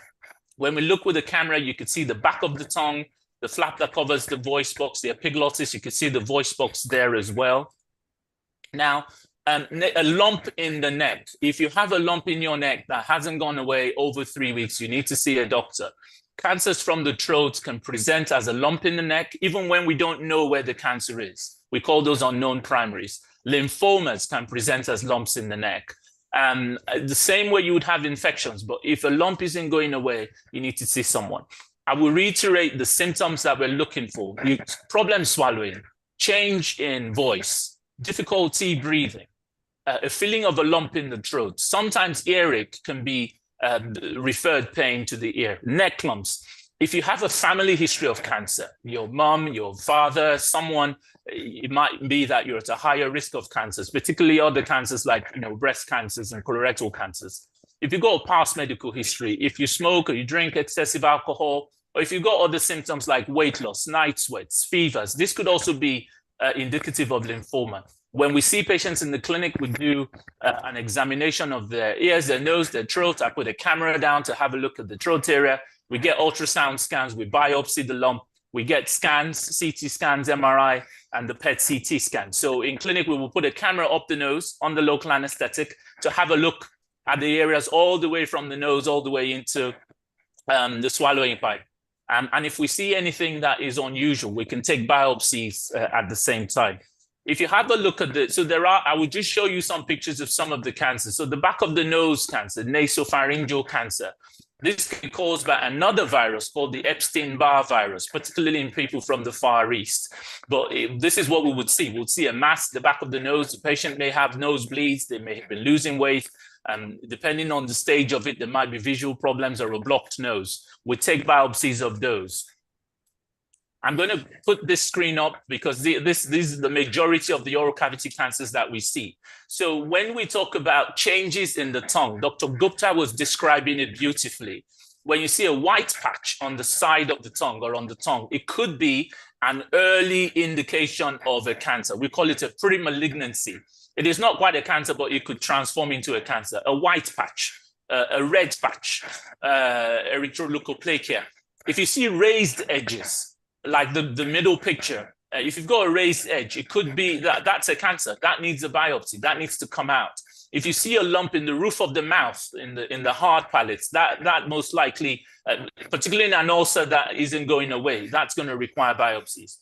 When we look with the camera, you can see the back of the tongue, the flap that covers the voice box, the epiglottis, you can see the voice box there as well. Now, a lump in the neck. If you have a lump in your neck that hasn't gone away over 3 weeks, you need to see a doctor. Cancers from the throat can present as a lump in the neck, even when we don't know where the cancer is. We call those unknown primaries. Lymphomas can present as lumps in the neck. The same way you would have infections, but if a lump isn't going away, you need to see someone. I will reiterate the symptoms that we're looking for. Problem swallowing, change in voice, difficulty breathing, a feeling of a lump in the throat. Sometimes earache can be referred pain to the ear. Neck lumps. If you have a family history of cancer, your mom, your father, someone, it might be that you're at a higher risk of cancers, particularly other cancers like breast cancers and colorectal cancers. If you've got a past medical history, if you smoke or you drink excessive alcohol, or if you've got other symptoms like weight loss, night sweats, fevers, this could also be indicative of lymphoma. When we see patients in the clinic, we do an examination of their ears, their nose, their throat. I put a camera down to have a look at the throat area. We get ultrasound scans, we biopsy the lump, we get scans, CT scans, MRI, and the PET CT scan. So in clinic, we will put a camera up the nose on the local anesthetic to have a look at the areas all the way from the nose, all the way into the swallowing pipe. And if we see anything that is unusual, we can take biopsies at the same time. If you have a look at I will just show you some pictures of some of the cancers. So the back of the nose cancer, nasopharyngeal cancer, this can be caused by another virus called the Epstein-Barr virus, particularly in people from the Far East. But this is what we would see. We'll see a mass at the back of the nose. The patient may have nosebleeds. They may have been losing weight. Depending on the stage of it, there might be visual problems or a blocked nose. We take biopsies of those. I'm going to put this screen up because this is the majority of the oral cavity cancers that we see. So when we talk about changes in the tongue, Dr. Gupta was describing it beautifully. When you see a white patch on the side of the tongue or on the tongue, it could be an early indication of a cancer. We call it a pre-malignancy. It is not quite a cancer, but it could transform into a cancer. A white patch, a red patch, erythroleukoplakia. If you see raised edges, like the middle picture, if you've got a raised edge, it could be that's a cancer. That needs a biopsy. That needs to come out. If you see a lump in the roof of the mouth, in the hard palates, that most likely, particularly in an ulcer that isn't going away, that's going to require biopsies.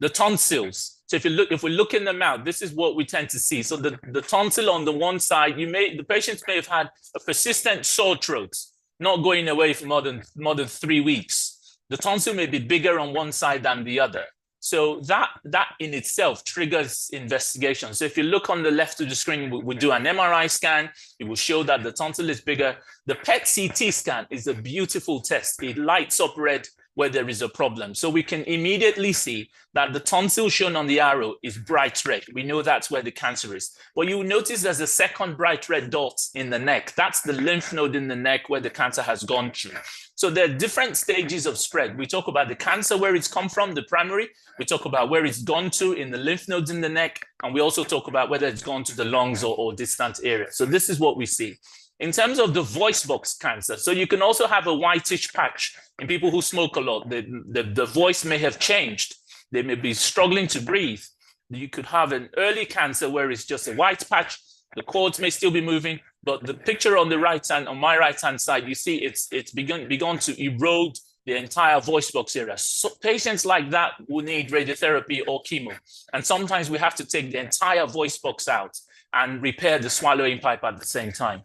The tonsils. So if we look in the mouth, this is what we tend to see. So the tonsil on the one side, the patients may have had a persistent sore throat, not going away for more than 3 weeks. The tonsil may be bigger on one side than the other. So that in itself triggers investigation. So if you look on the left of the screen, we do an MRI scan. It will show that the tonsil is bigger. The PET CT scan is a beautiful test. It lights up red where there is a problem. So we can immediately see that the tonsil shown on the arrow is bright red. We know that's where the cancer is. But you notice there's a second bright red dot in the neck. That's the lymph node in the neck where the cancer has gone through. So there are different stages of spread. We talk about the cancer, where it's come from, the primary. We talk about where it's gone to in the lymph nodes in the neck. And we also talk about whether it's gone to the lungs or distant areas. So this is what we see. In terms of the voice box cancer, so you can also have a whitish patch in people who smoke a lot. The voice may have changed. They may be struggling to breathe. You could have an early cancer where it's just a white patch. The cords may still be moving, but the picture on the right hand, on my right-hand side, you see it's begun to erode the entire voice box area. So patients like that will need radiotherapy or chemo. And sometimes we have to take the entire voice box out and repair the swallowing pipe at the same time.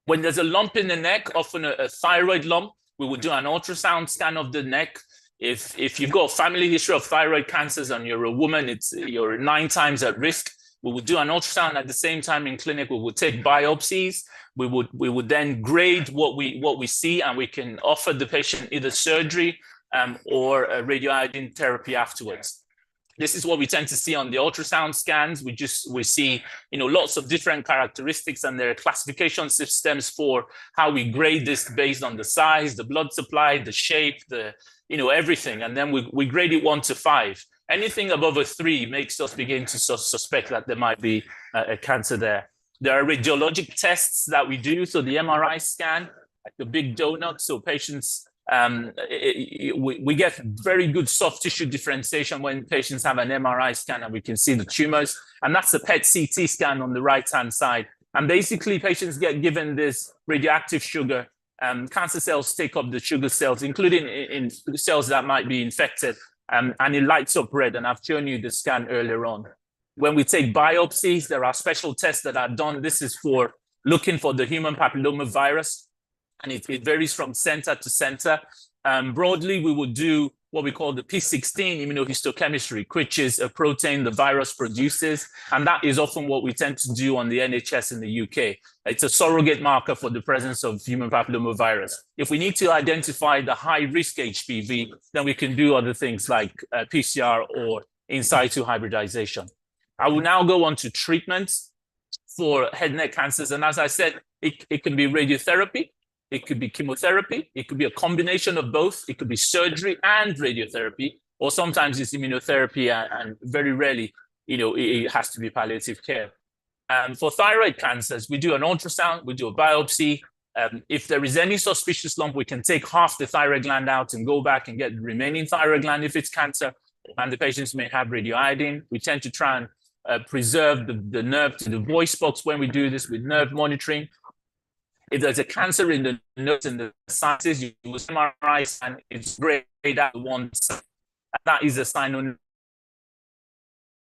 When there's a lump in the neck, often a thyroid lump, we will do an ultrasound scan of the neck. If you've got a family history of thyroid cancers and you're a woman, you're 9 times at risk. We would do an ultrasound at the same time in clinic. We would take biopsies. We would then grade what we see, and we can offer the patient either surgery or radioiodine therapy afterwards. This is what we tend to see on the ultrasound scans. We see lots of different characteristics, and there are classification systems for how we grade this based on the size, the blood supply, the shape, everything, and then we grade it 1 to 5. Anything above a 3 makes us begin to suspect that there might be a cancer there. There are radiologic tests that we do. So the MRI scan, like the big donut. So patients, we get very good soft tissue differentiation when patients have an MRI scan, and we can see the tumors. And that's the PET CT scan on the right-hand side. And basically, patients get given this radioactive sugar. Cancer cells take up the sugar cells, including in cells that might be infected. And it lights up red, and I've shown you the scan earlier on. When we take biopsies, there are special tests that are done. This is for looking for the human papilloma virus, and it varies from center to center. Broadly, we would do what we call the P16 immunohistochemistry, which is a protein the virus produces. And that is often what we tend to do on the NHS in the UK. It's a surrogate marker for the presence of human papillomavirus. If we need to identify the high-risk HPV, then we can do other things like PCR or in situ hybridization. I will now go on to treatments for head and neck cancers. And as I said, it can be radiotherapy, it could be chemotherapy, it could be a combination of both, it could be surgery and radiotherapy, or sometimes it's immunotherapy, and very rarely, it has to be palliative care. For thyroid cancers, we do an ultrasound, we do a biopsy. If there is any suspicious lump, we can take half the thyroid gland out and go back and get the remaining thyroid gland if it's cancer, and the patients may have radioiodine. We tend to try and preserve the nerve to the voice box when we do this with nerve monitoring. If there's a cancer in the nerves and the sinuses, you will MRI, and it's grayed out once. That is a sign of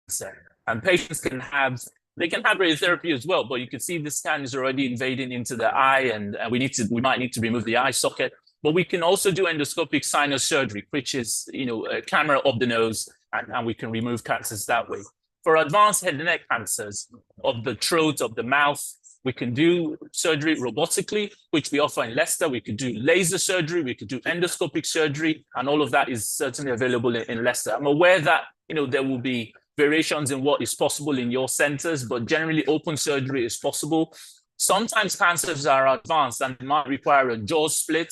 cancer. And patients can have radiotherapy as well, but you can see the scan is already invading into the eye, and we might need to remove the eye socket. But we can also do endoscopic sinus surgery, which is a camera up the nose, and we can remove cancers that way. For advanced head and neck cancers of the throat, of the mouth, we can do surgery robotically, which we offer in Leicester. We could do laser surgery, we could do endoscopic surgery, and all of that is certainly available in Leicester. I'm aware that there will be variations in what is possible in your centers, but generally open surgery is possible. Sometimes cancers are advanced and might require a jaw split.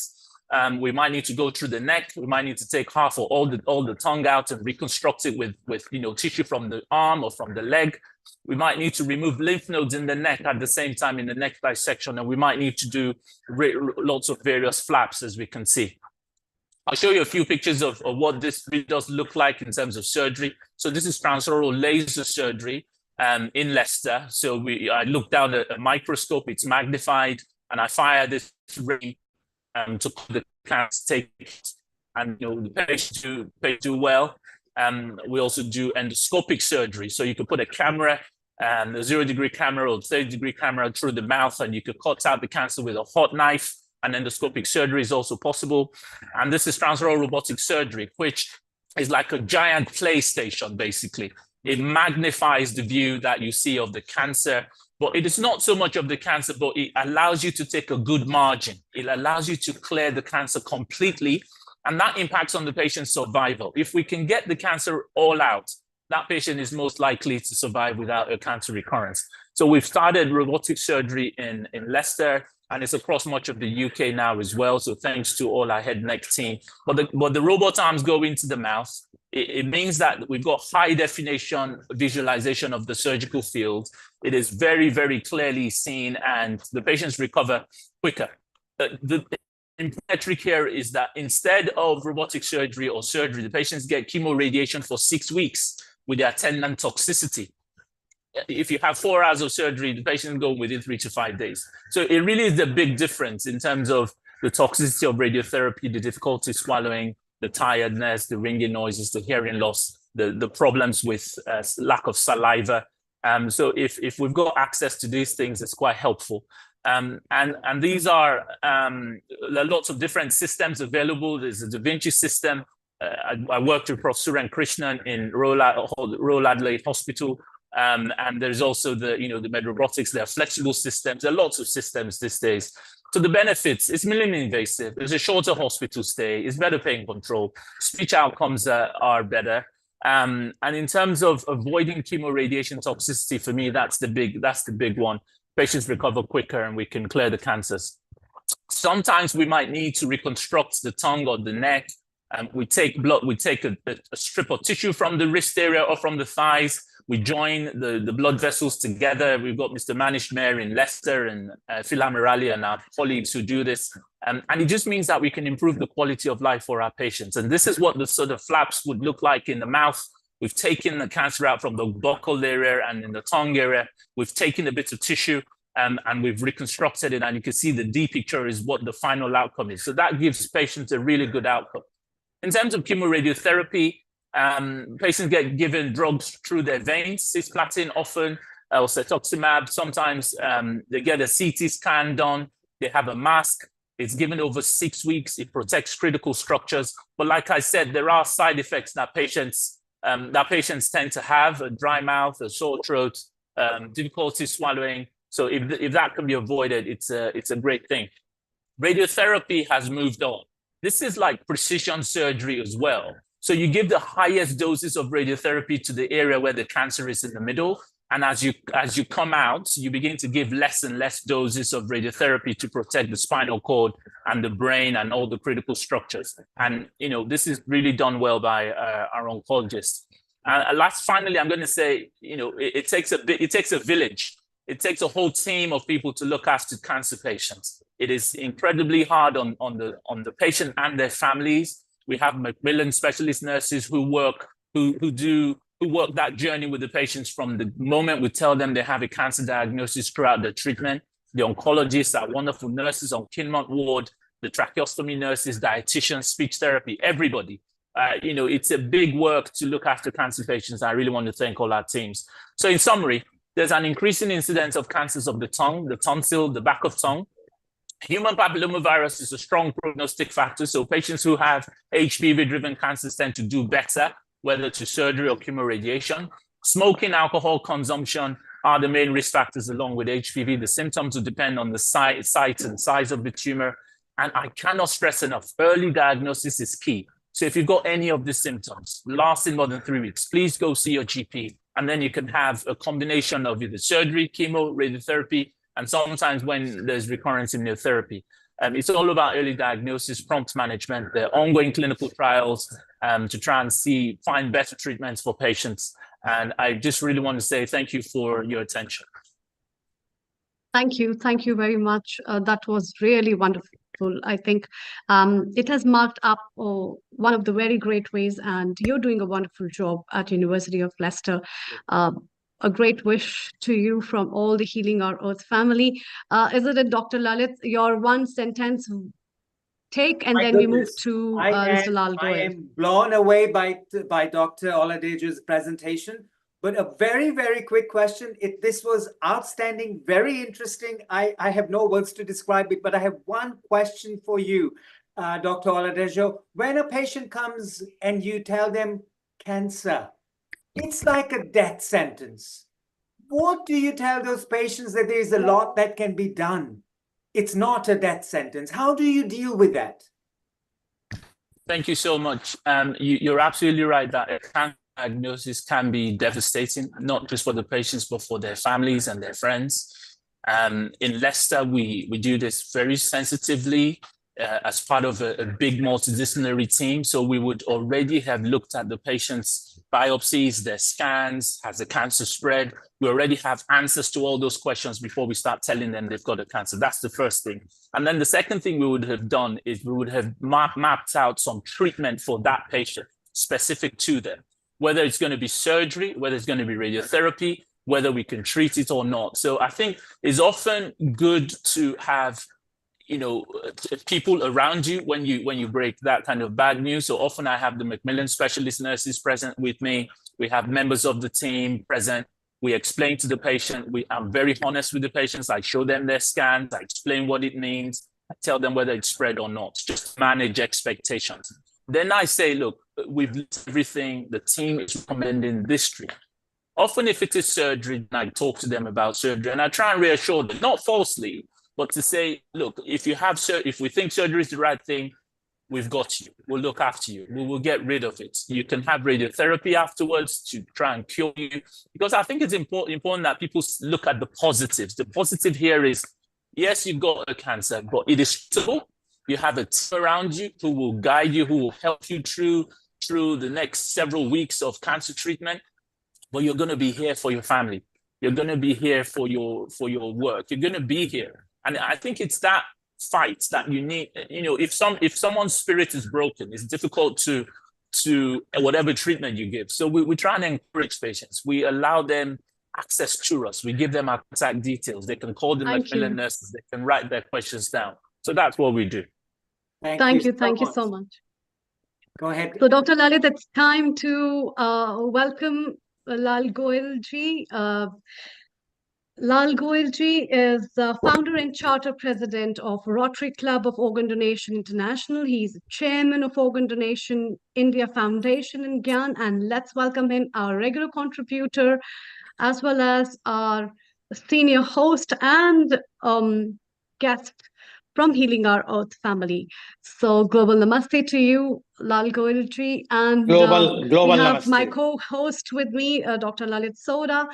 We might need to go through the neck. We might need to take half or all the tongue out and reconstruct it with tissue from the arm or from the leg. We might need to remove lymph nodes in the neck at the same time in the neck dissection, and we might need to do lots of various flaps, as we can see. I'll show you a few pictures of what this really does look like in terms of surgery. So this is transoral laser surgery in Leicester. So I look down at a microscope, it's magnified, and I fire this ring to the cancer take it, and the patient do well. We also do endoscopic surgery. So you could put a camera, a 0-degree camera or 30-degree camera through the mouth, and you could cut out the cancer with a hot knife. And endoscopic surgery is also possible. And this is transoral robotic surgery, which is like a giant PlayStation, basically. It magnifies the view that you see of the cancer, but it is not so much of the cancer, but it allows you to take a good margin. It allows you to clear the cancer completely, and that impacts on the patient's survival. If we can get the cancer all out, that patient is most likely to survive without a cancer recurrence. So we've started robotic surgery in Leicester, and it's across much of the UK now as well. So thanks to all our head and neck team. But the robot arms go into the mouth. It means that we've got high definition visualization of the surgical field. It is very, very clearly seen, and the patients recover quicker. The metric here is that instead of robotic surgery or surgery, the patients get chemoradiation for 6 weeks with their attendant toxicity. If you have 4 hours of surgery, the patient go within 3 to 5 days. So it really is the big difference in terms of the toxicity of radiotherapy, the difficulty swallowing, the tiredness, the ringing noises, the hearing loss, the problems with lack of saliva. So if we've got access to these things, it's quite helpful. And these are lots of different systems available. There's a Da Vinci system. I worked with Professor Suren Krishnan in Royal Adelaide Hospital. And there's also the MedRobotics. There are flexible systems. There are lots of systems these days. So the benefits, it's minimally invasive. There's a shorter hospital stay. It's better pain control. Speech outcomes are better. And in terms of avoiding chemoradiation toxicity, for me, that's the big one. Patients recover quicker, and we can clear the cancers. Sometimes we might need to reconstruct the tongue or the neck. We take a strip of tissue from the wrist area or from the thighs. We join the blood vessels together. We've got Mr. Manish Mayer in Leicester and Phil Amirali and our colleagues who do this. And it just means that we can improve the quality of life for our patients. And this is what the sort of flaps would look like in the mouth. We've taken the cancer out from the buccal area and in the tongue area. We've taken a bit of tissue and we've reconstructed it. And you can see the D picture is what the final outcome is. So that gives patients a really good outcome. In terms of chemoradiotherapy, patients get given drugs through their veins, cisplatin often, or cetuximab. Sometimes they get a CT scan done. They have a mask. It's given over 6 weeks. It protects critical structures. But like I said, there are side effects that patients tend to have: a dry mouth, a sore throat, difficulty swallowing. So if that can be avoided, it's a great thing. Radiotherapy has moved on. This is like precision surgery as well. So you give the highest doses of radiotherapy to the area where the cancer is in the middle. And as you come out, you begin to give less and less doses of radiotherapy to protect the spinal cord and the brain and all the critical structures. And this is really done well by our oncologists. And finally, I'm going to say, it takes a village. It takes a whole team of people to look after cancer patients. It is incredibly hard on the patient and their families. We have Macmillan specialist nurses who work that journey with the patients from the moment we tell them they have a cancer diagnosis throughout the treatment. The oncologists are wonderful nurses on Kinmont ward, the tracheostomy nurses, dietitians, speech therapy, everybody. It's a big work to look after cancer patients. I really want to thank all our teams. So in summary, there's an increasing incidence of cancers of the tongue, the tonsil, the back of tongue. Human papillomavirus is a strong prognostic factor. So patients who have HPV-driven cancers tend to do better, whether to surgery or chemoradiation. Smoking, alcohol consumption are the main risk factors along with HPV. The symptoms will depend on the site and size of the tumor. And I cannot stress enough, early diagnosis is key. So if you've got any of the symptoms lasting more than 3 weeks, please go see your GP. And then you can have a combination of either surgery, chemo, radiotherapy, and sometimes when there's recurrent immunotherapy. It's all about early diagnosis, prompt management, the ongoing clinical trials to try and find better treatments for patients. And I just really want to say thank you for your attention. Thank you. Thank you very much. That was really wonderful. I think it has marked up one of the very great ways, and you're doing a wonderful job at University of Leicester. A great wish to you from all the Healing Our Earth family. Isn't it, Dr. Lalit, your one sentence take, and then we move to Mr. Lal Goel. I am blown away by Dr. Oladejo's presentation. But a very, very quick question. This was outstanding, very interesting. I have no words to describe it, but I have one question for you, Dr. Oladejo. When a patient comes and you tell them cancer, it's like a death sentence. What do you tell those patients that there is a lot that can be done? It's not a death sentence. How do you deal with that? Thank you so much. You're absolutely right that cancer diagnosis can be devastating, not just for the patients, but for their families and their friends. In Leicester, we do this very sensitively as part of a big multidisciplinary team. So we would already have looked at the patient's biopsies, their scans, has the cancer spread? We already have answers to all those questions before we start telling them they've got a cancer. That's the first thing. And then the second thing we would have done is we would have mapped out some treatment for that patient specific to them, whether it's going to be surgery, whether it's going to be radiotherapy, whether we can treat it or not. So I think it's often good to have people around you when you break that kind of bad news. So often I have the Macmillan specialist nurses present with me. We have members of the team present. We explain to the patient. I'm very honest with the patients. I show them their scans. I explain what it means. I tell them whether it's spread or not. Just manage expectations. Then I say, look, we've looked at everything. The team is recommending this treatment. Often if it is surgery, I talk to them about surgery and I try and reassure them, not falsely, but to say, look, if we think surgery is the right thing, we've got you. We'll look after you. We will get rid of it. You can have radiotherapy afterwards to try and cure you. Because I think it's important that people look at the positives. The positive here is, yes, you've got a cancer, but it is treatable. You have a team around you who will guide you, who will help you through the next several weeks of cancer treatment. But you're going to be here for your family. You're going to be here for your work. You're going to be here. And I think it's that fight that you need. If someone's spirit is broken, it's difficult to whatever treatment you give. So we try and encourage patients. We allow them access to us. We give them our contact details. They can call the Macmillan nurses. They can write their questions down. So that's what we do. Thank you so much. Go ahead. So Dr. Lalit, it's time to welcome Lal Goel ji. Lal Goyalji is the founder and charter president of Rotary Club of Organ Donation International. He's chairman of Organ Donation India Foundation in Gyan. And let's welcome him, our regular contributor, as well as our senior host and guest from Healing Our Earth family. So global namaste to you, Lal Goyalji. And global we have namaste. my co-host with me, Dr. Lalit Soda.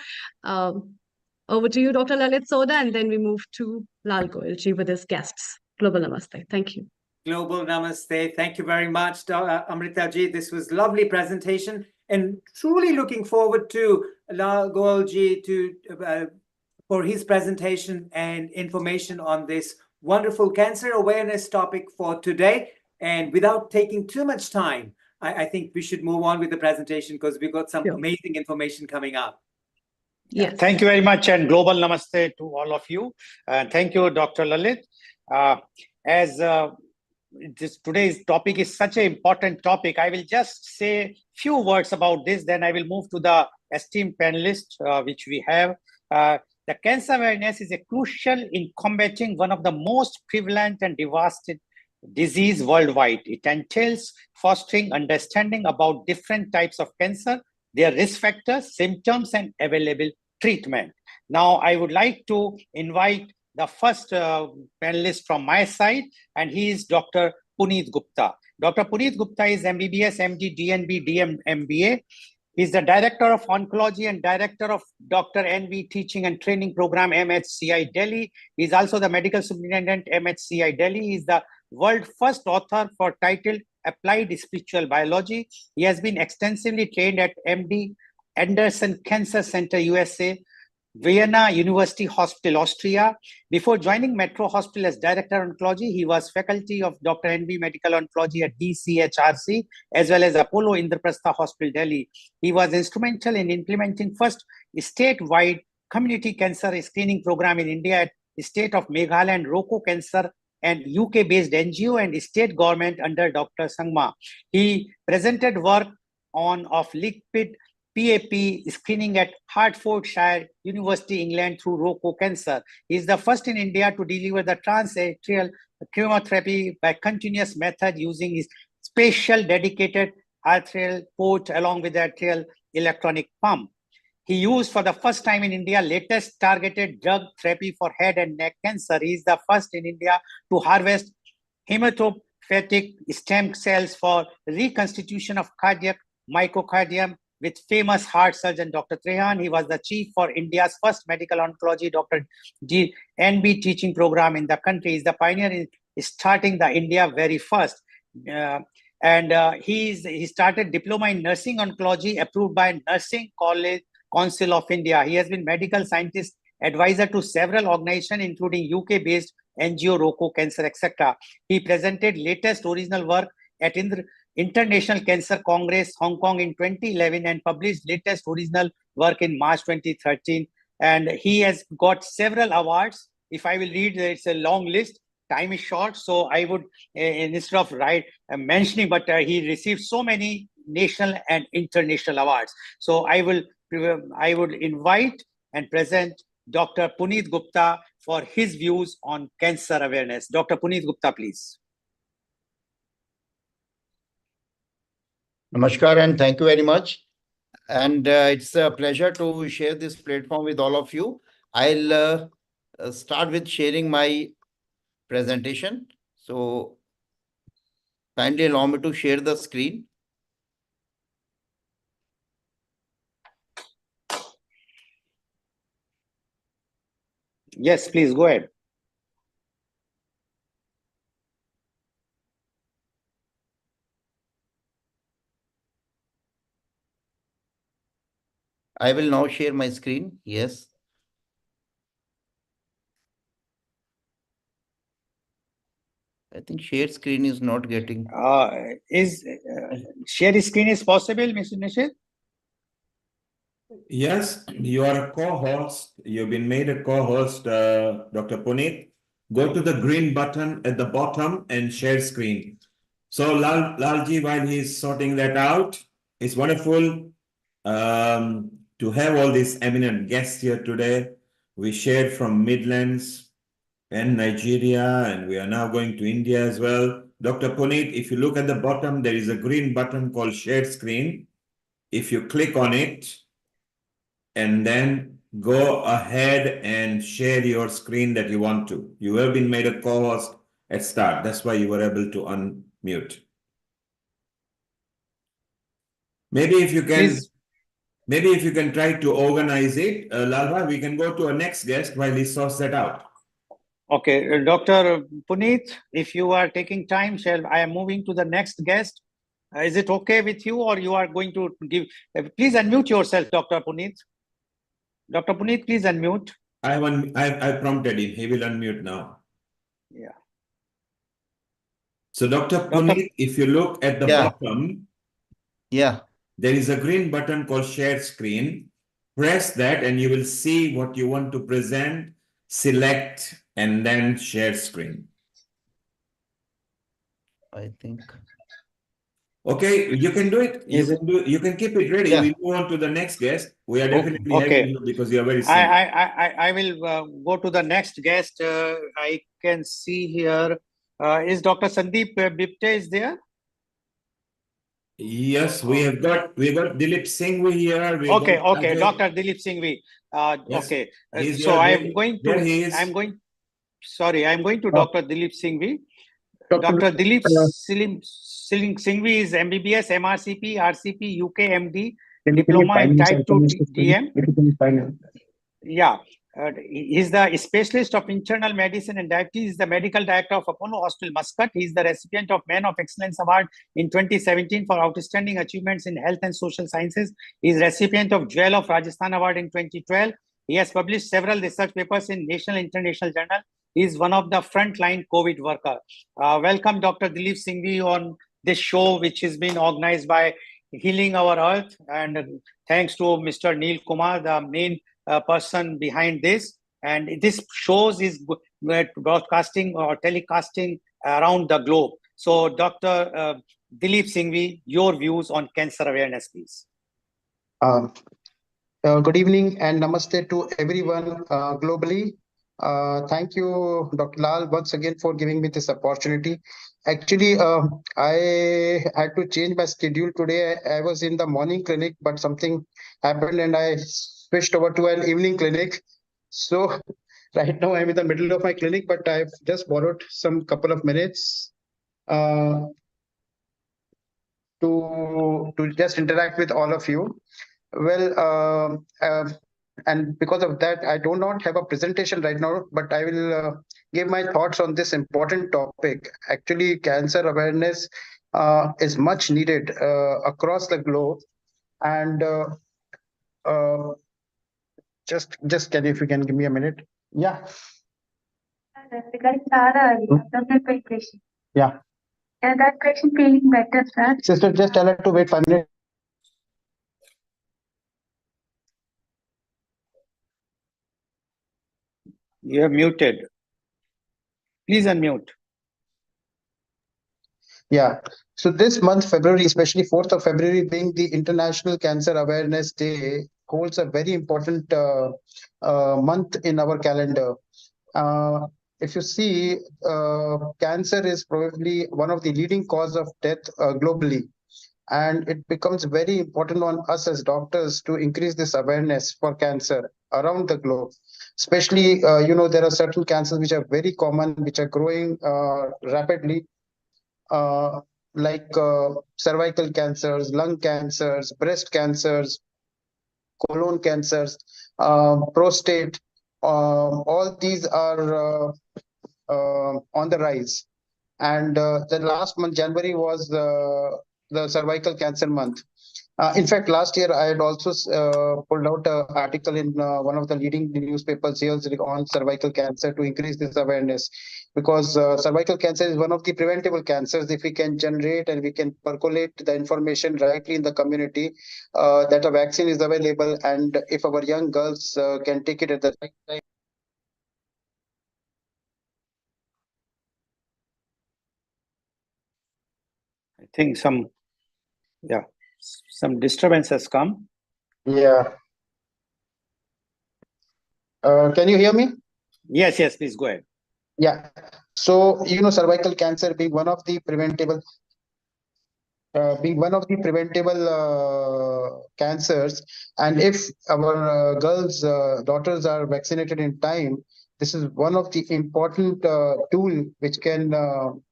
Over to you, Dr. Lalit Soda, and then we move to Lal Goyalji with his guests. Global namaste. Thank you. Global namaste. Thank you very much, Amrita ji. This was lovely presentation, and truly looking forward to Lal Goyalji for his presentation and information on this wonderful cancer awareness topic for today. And without taking too much time, I think we should move on with the presentation because we've got some amazing information coming up. Yes. Thank you very much, and global namaste to all of you. Thank you, Dr. Lalit. Today's topic is such an important topic, I will just say few words about this, then I will move to the esteemed panelists which we have. The cancer awareness is crucial in combating one of the most prevalent and devastating disease worldwide. It entails fostering understanding about different types of cancer, their risk factors, symptoms, and available treatment. Now, I would like to invite the first panelist from my side, and he is Dr. Puneet Gupta. Dr. Puneet Gupta is MBBS, MD, DNB, DM, MBA. He is the Director of Oncology and Director of Dr. NV Teaching and Training Program, MHCI Delhi. He is also the Medical Superintendent, MHCI Delhi. He is the world first author for title Applied Spiritual Biology. He has been extensively trained at MD Anderson Cancer Center, USA, Vienna University Hospital, Austria. Before joining Metro Hospital as Director of Oncology, he was faculty of Dr. NB Medical Oncology at DCHRC, as well as Apollo Indraprastha Hospital, Delhi. He was instrumental in implementing first statewide community cancer screening program in India at the state of Meghalaya and Roko Cancer and UK-based NGO and state government under Dr. Sangma. He presented work of liquid PAP screening at Hertfordshire University, England through Roko Cancer. He is the first in India to deliver the transatrial chemotherapy by continuous method using his special dedicated arterial port along with the arterial electronic pump. He used for the first time in India latest targeted drug therapy for head and neck cancer. He is the first in India to harvest hematopoietic stem cells for reconstitution of cardiac myocardium with famous heart surgeon Dr. Trehan. He was the chief for India's first medical oncology Dr. NB teaching program in the country. He is the pioneer in starting the India very first. He started diploma in nursing oncology approved by Nursing College Council of India. He has been medical scientist advisor to several organizations, including UK-based NGO, Roko Cancer, etc. He presented latest original work at International Cancer Congress, Hong Kong in 2011 and published latest original work in March 2013. And he has got several awards. If I will read, it's a long list. Time is short, so I would, instead of mentioning, but he received so many national and international awards. So I would invite and present Dr. Puneet Gupta for his views on cancer awareness. Dr. Puneet Gupta, please. Namaskar and thank you very much. And it's a pleasure to share this platform with all of you. I'll start with sharing my presentation. So kindly allow me to share the screen. Yes, please go ahead. I will now share my screen. Yes. I think share screen is not getting. Share screen is possible, Mr. Nishit? Yes, you are a co-host. You've been made a co-host, Dr. Puneet. Go to the green button at the bottom and share screen. So Lalji, while he's sorting that out, it's wonderful to have all these eminent guests here today. We shared from Midlands and Nigeria, and we are now going to India as well. Dr. Puneet, if you look at the bottom, there is a green button called Share Screen. If you click on it, and then go ahead and share your screen that you want to. You have been made a co-host at start. That's why you were able to unmute. Maybe if you can try to organize it, Lalva, we can go to our next guest while he sorts that out. Okay, Dr. Puneet, if you are taking time, I am moving to the next guest. Is it okay with you, or you are going to give? Please unmute yourself, Dr. Puneet. Dr. Puneet, please unmute. I prompted him. He will unmute now. Yeah. So Dr. Puneet, if you look at the bottom, there is a green button called Share Screen. Press that and you will see what you want to present, select, and then Share Screen. I think. Okay, you can do it. You can keep it ready. We move on to the next guest. We are definitely having you because you are very senior. I will go to the next guest. I can see here. Is Dr. Sandeep Bipte is there? Yes, we got Dilip Singhvi here. Okay, Dr. Dilip Singhvi. Yes, okay, he's so here. I'm going There he is. I'm going to Dr. Dilip Singhvi. Dr. Dilip Singhvi is MBBS, MRCP, RCP, UK MD, Diploma in Type 2 DM. Yeah, he's the specialist of internal medicine and diabetes. He's the medical director of Apollo Hospital, Muscat. He's the recipient of Man of Excellence Award in 2017 for outstanding achievements in health and social sciences. He's recipient of Jewel of Rajasthan Award in 2012. He has published several research papers in national and international journals. He is one of the frontline COVID workers. Welcome, Dr. Dilip Singhvi, on this show, which has been organized by Healing Our Earth. And thanks to Mr. Neil Kumar, the main person behind this. And this shows is broadcasting or telecasting around the globe. So, Dr. Dilip Singhvi, your views on cancer awareness, please. Good evening and namaste to everyone globally. Thank you, Dr. Lal, once again for giving me this opportunity. Actually, I had to change my schedule today. I was in the morning clinic, but something happened and I switched over to an evening clinic. So right now I'm in the middle of my clinic, but I've just borrowed some couple of minutes to just interact with all of you. Well, and because of that, I do not have a presentation right now, but I will give my thoughts on this important topic. Actually, cancer awareness is much needed across the globe. And just can, if you can give me a minute. Yeah. Yeah. That patient feeling better, sir. Sister, just tell her to wait 5 minutes. You're muted. Please unmute. Yeah. So this month, February, especially 4th of February, being the International Cancer Awareness Day, holds a very important month in our calendar. If you see, cancer is probably one of the leading cause of death globally. And it becomes very important on us as doctors to increase this awareness for cancer around the globe. Especially, there are certain cancers which are very common, which are growing rapidly, like cervical cancers, lung cancers, breast cancers, colon cancers, prostate. All these are on the rise. And the last month, January, was the cervical cancer month. In fact, last year I had also pulled out an article in one of the leading newspapers here on cervical cancer to increase this awareness, because cervical cancer is one of the preventable cancers. If we can generate and we can percolate the information rightly in the community, that a vaccine is available, and if our young girls can take it at the right time. I think some disturbance has come. Yeah. Can you hear me? Yes, yes, please go ahead. Yeah. So, cervical cancer being one of the preventable cancers, and if our daughters are vaccinated in time, this is one of the important tool which can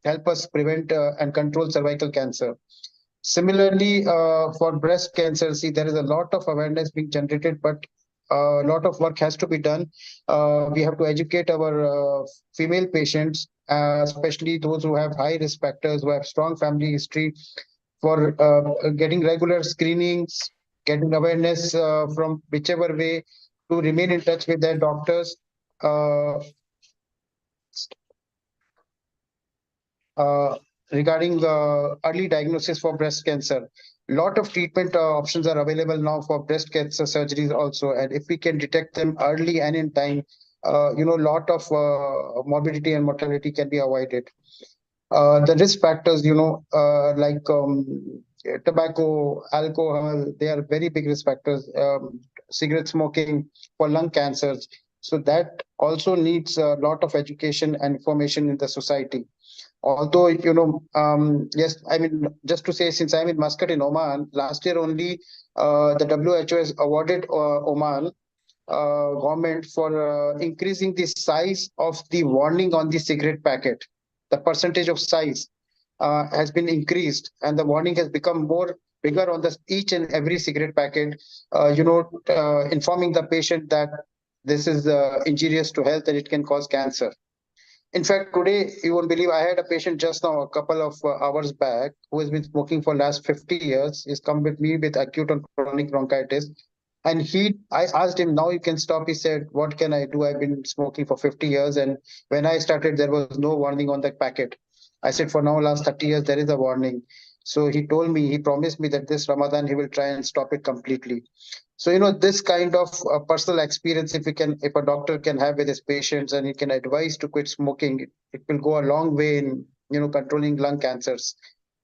help us prevent and control cervical cancer. Similarly, for breast cancer, see, there is a lot of awareness being generated, but a lot of work has to be done. We have to educate our female patients, especially those who have high risk factors, who have strong family history, for getting regular screenings, getting awareness from whichever way, to remain in touch with their doctors. Uh, Regarding early diagnosis for breast cancer. Lot of treatment options are available now for breast cancer surgeries also, and if we can detect them early and in time, lot of morbidity and mortality can be avoided. The risk factors, like tobacco, alcohol, they are very big risk factors. Cigarette smoking for lung cancers. So that also needs a lot of education and information in the society. Although, yes, I mean, just to say, since I'm in Muscat in Oman, last year only the WHO has awarded Oman government for increasing the size of the warning on the cigarette packet. The percentage of size has been increased, and the warning has become more bigger on the each and every cigarette packet, informing the patient that this is injurious to health and it can cause cancer. In fact, today, you won't believe, I had a patient just now, a couple of hours back, who has been smoking for last 50 years. He's come with me with acute and chronic bronchitis. And I asked him, now you can stop. He said, what can I do? I've been smoking for 50 years. And when I started, there was no warning on the packet. I said, for now, last 30 years, there is a warning. So he promised me that this Ramadan, he will try and stop it completely. So, this kind of personal experience, if a doctor can have with his patients and he can advise to quit smoking, it will go a long way in, controlling lung cancers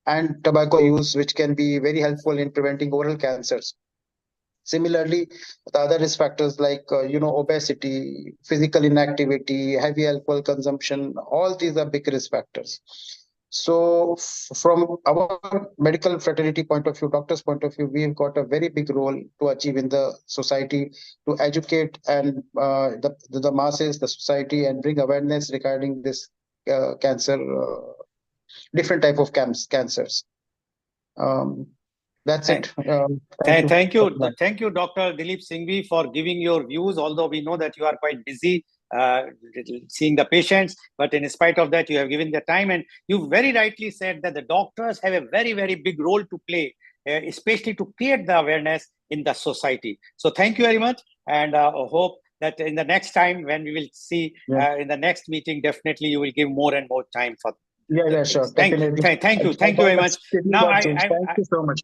and tobacco use, which can be very helpful in preventing oral cancers. Similarly, the other risk factors like, obesity, physical inactivity, heavy alcohol consumption, all these are big risk factors. So from our medical fraternity point of view, doctors' point of view, we've got a very big role to achieve in the society, to educate and the masses, the society, and bring awareness regarding this cancer, different type of cancers. That's it. Thank you, Dr. Dilip Singhvi, for giving your views, although we know that you are quite busy seeing the patients, but in spite of that, you have given the time, and you very rightly said that the doctors have a very, very big role to play, especially to create the awareness in the society. So thank you very much, and hope that in the next time when we will see in the next meeting, definitely you will give more and more time for. Yeah, sure. Thank you very much. Now, thank you so much.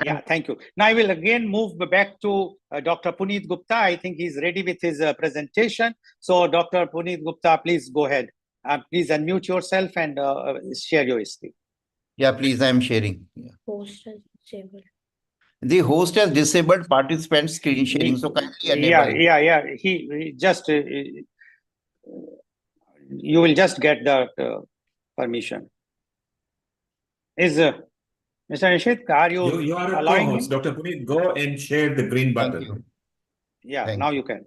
Yeah, thank you. Now I will again move back to Dr. Puneet Gupta. I think he's ready with his presentation. So Dr. Puneet Gupta, please go ahead. Please unmute yourself and share your screen. Yeah, please, I'm sharing. Yeah. Host has disabled. The host has disabled participant screen sharing. So kindly enable it. Yeah. He just, you will just get the permission. Is Mr. Nishit, are you are a co-host, Dr. Puneet, go and share the green button. Yeah, now you can.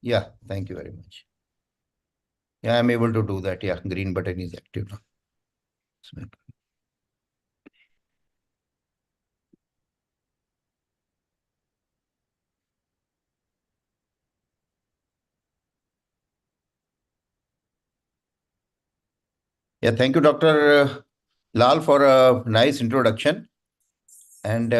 Yeah, thank you very much. Yeah, I'm able to do that. Yeah, green button is active now. Yeah, thank you, Dr. Lal, for a nice introduction. And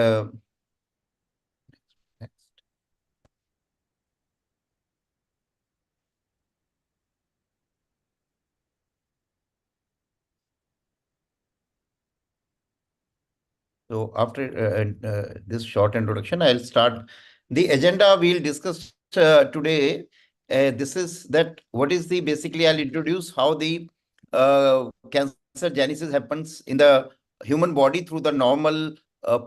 so after this short introduction, I'll start the agenda. We'll discuss today. This is that what is the basically I'll introduce how the cancer genesis happens in the human body through the normal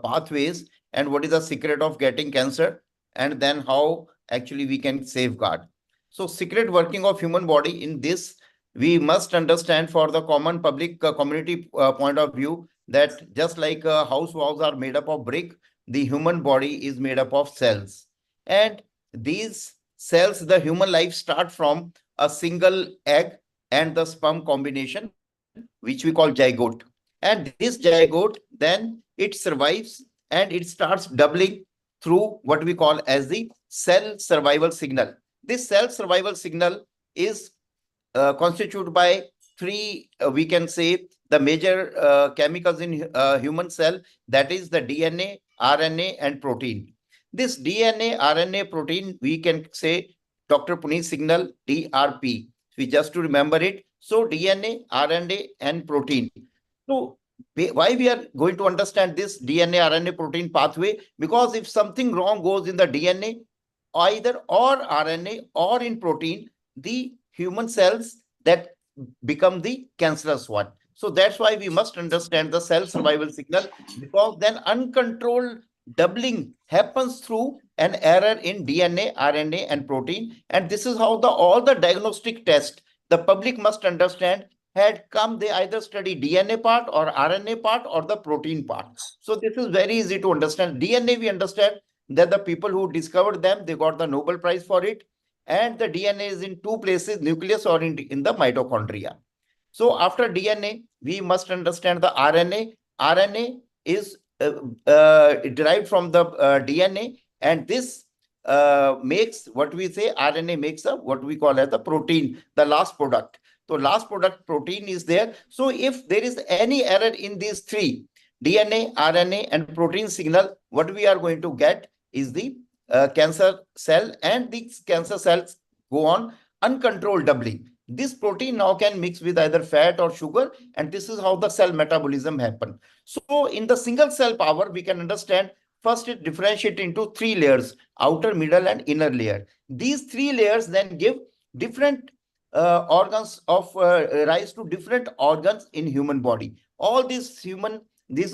pathways, and what is the secret of getting cancer, and then how actually we can safeguard. So secret working of human body in this, we must understand for the common public community point of view, that just like house walls are made up of brick, the human body is made up of cells. And these cells, the human life start from a single egg and the sperm combination, which we call zygote. And this zygote, then it survives and it starts doubling through what we call as the cell survival signal. This cell survival signal is constituted by three, we can say, the major chemicals in human cell, that is the DNA, RNA, and protein. This DNA, RNA, protein, we can say Dr. Puneet signal, DRP. We just to remember it. So DNA, RNA, and protein. So why we are going to understand this DNA, RNA, protein pathway? Because if something wrong goes in the DNA, either or RNA or in protein, the human cells that become the cancerous one. So that's why we must understand the cell survival signal, because then uncontrolled doubling happens through an error in DNA, RNA, and protein. And this is how all the diagnostic tests, the public must understand, had come. They either study DNA part or RNA part or the protein part. So this is very easy to understand. DNA, we understand that the people who discovered them, they got the Nobel Prize for it. And the DNA is in two places, nucleus or in the mitochondria. So after DNA, we must understand the RNA. RNA is derived from the DNA, and this makes what we say, RNA makes up what we call as the protein, the last product. So last product protein is there. So if there is any error in these three, DNA, RNA, and protein signal, what we are going to get is the cancer cell, and these cancer cells go on uncontrolled doubling. This protein now can mix with either fat or sugar, and this is how the cell metabolism happens. So in the single cell power, we can understand first it differentiates into three layers: outer, middle, and inner layer. These three layers then give different organs of rise to different organs in human body. All these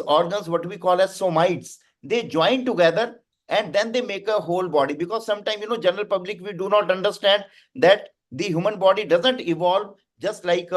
organs, what we call as somites, they join together and then they make a whole body. Because sometimes, general public, we do not understand that the human body doesn't evolve just like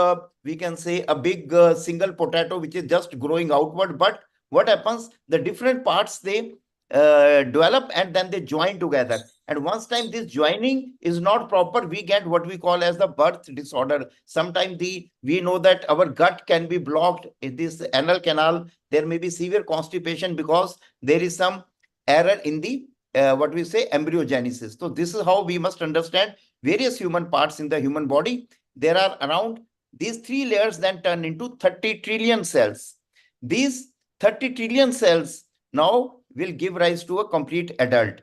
we can say a big single potato which is just growing outward. But what happens, the different parts, they develop and then they join together. And once time this joining is not proper, we get what we call as the birth disorder. Sometimes we know that our gut can be blocked in this anal canal. There may be severe constipation because there is some error in the what we say embryogenesis. So this is how we must understand various human parts in the human body. There are around these three layers then turn into 30 trillion cells. These 30 trillion cells now will give rise to a complete adult.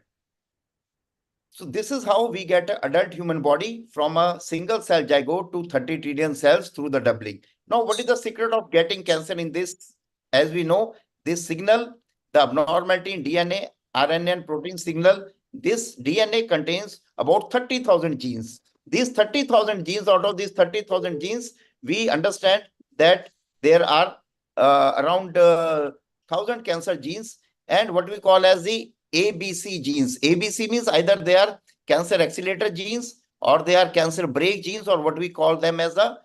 So this is how we get an adult human body from a single cell zygote to 30 trillion cells through the doubling. Now, what is the secret of getting cancer in this? As we know, this signal, the abnormality in DNA, RNA, and protein signal, this DNA contains about 30,000 genes. These 30,000 genes, out of these 30,000 genes, we understand that there are around 1,000 cancer genes and what we call as the ABC genes. ABC means either they are cancer accelerator genes or they are cancer brake genes, or what we call them as the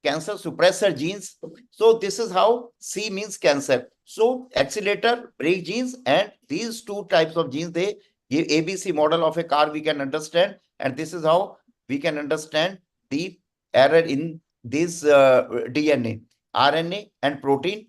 cancer suppressor genes. So this is how C means cancer. So accelerator, brake genes, and these two types of genes, they give ABC model of a car we can understand. And this is how we can understand the error in this DNA, RNA, and protein.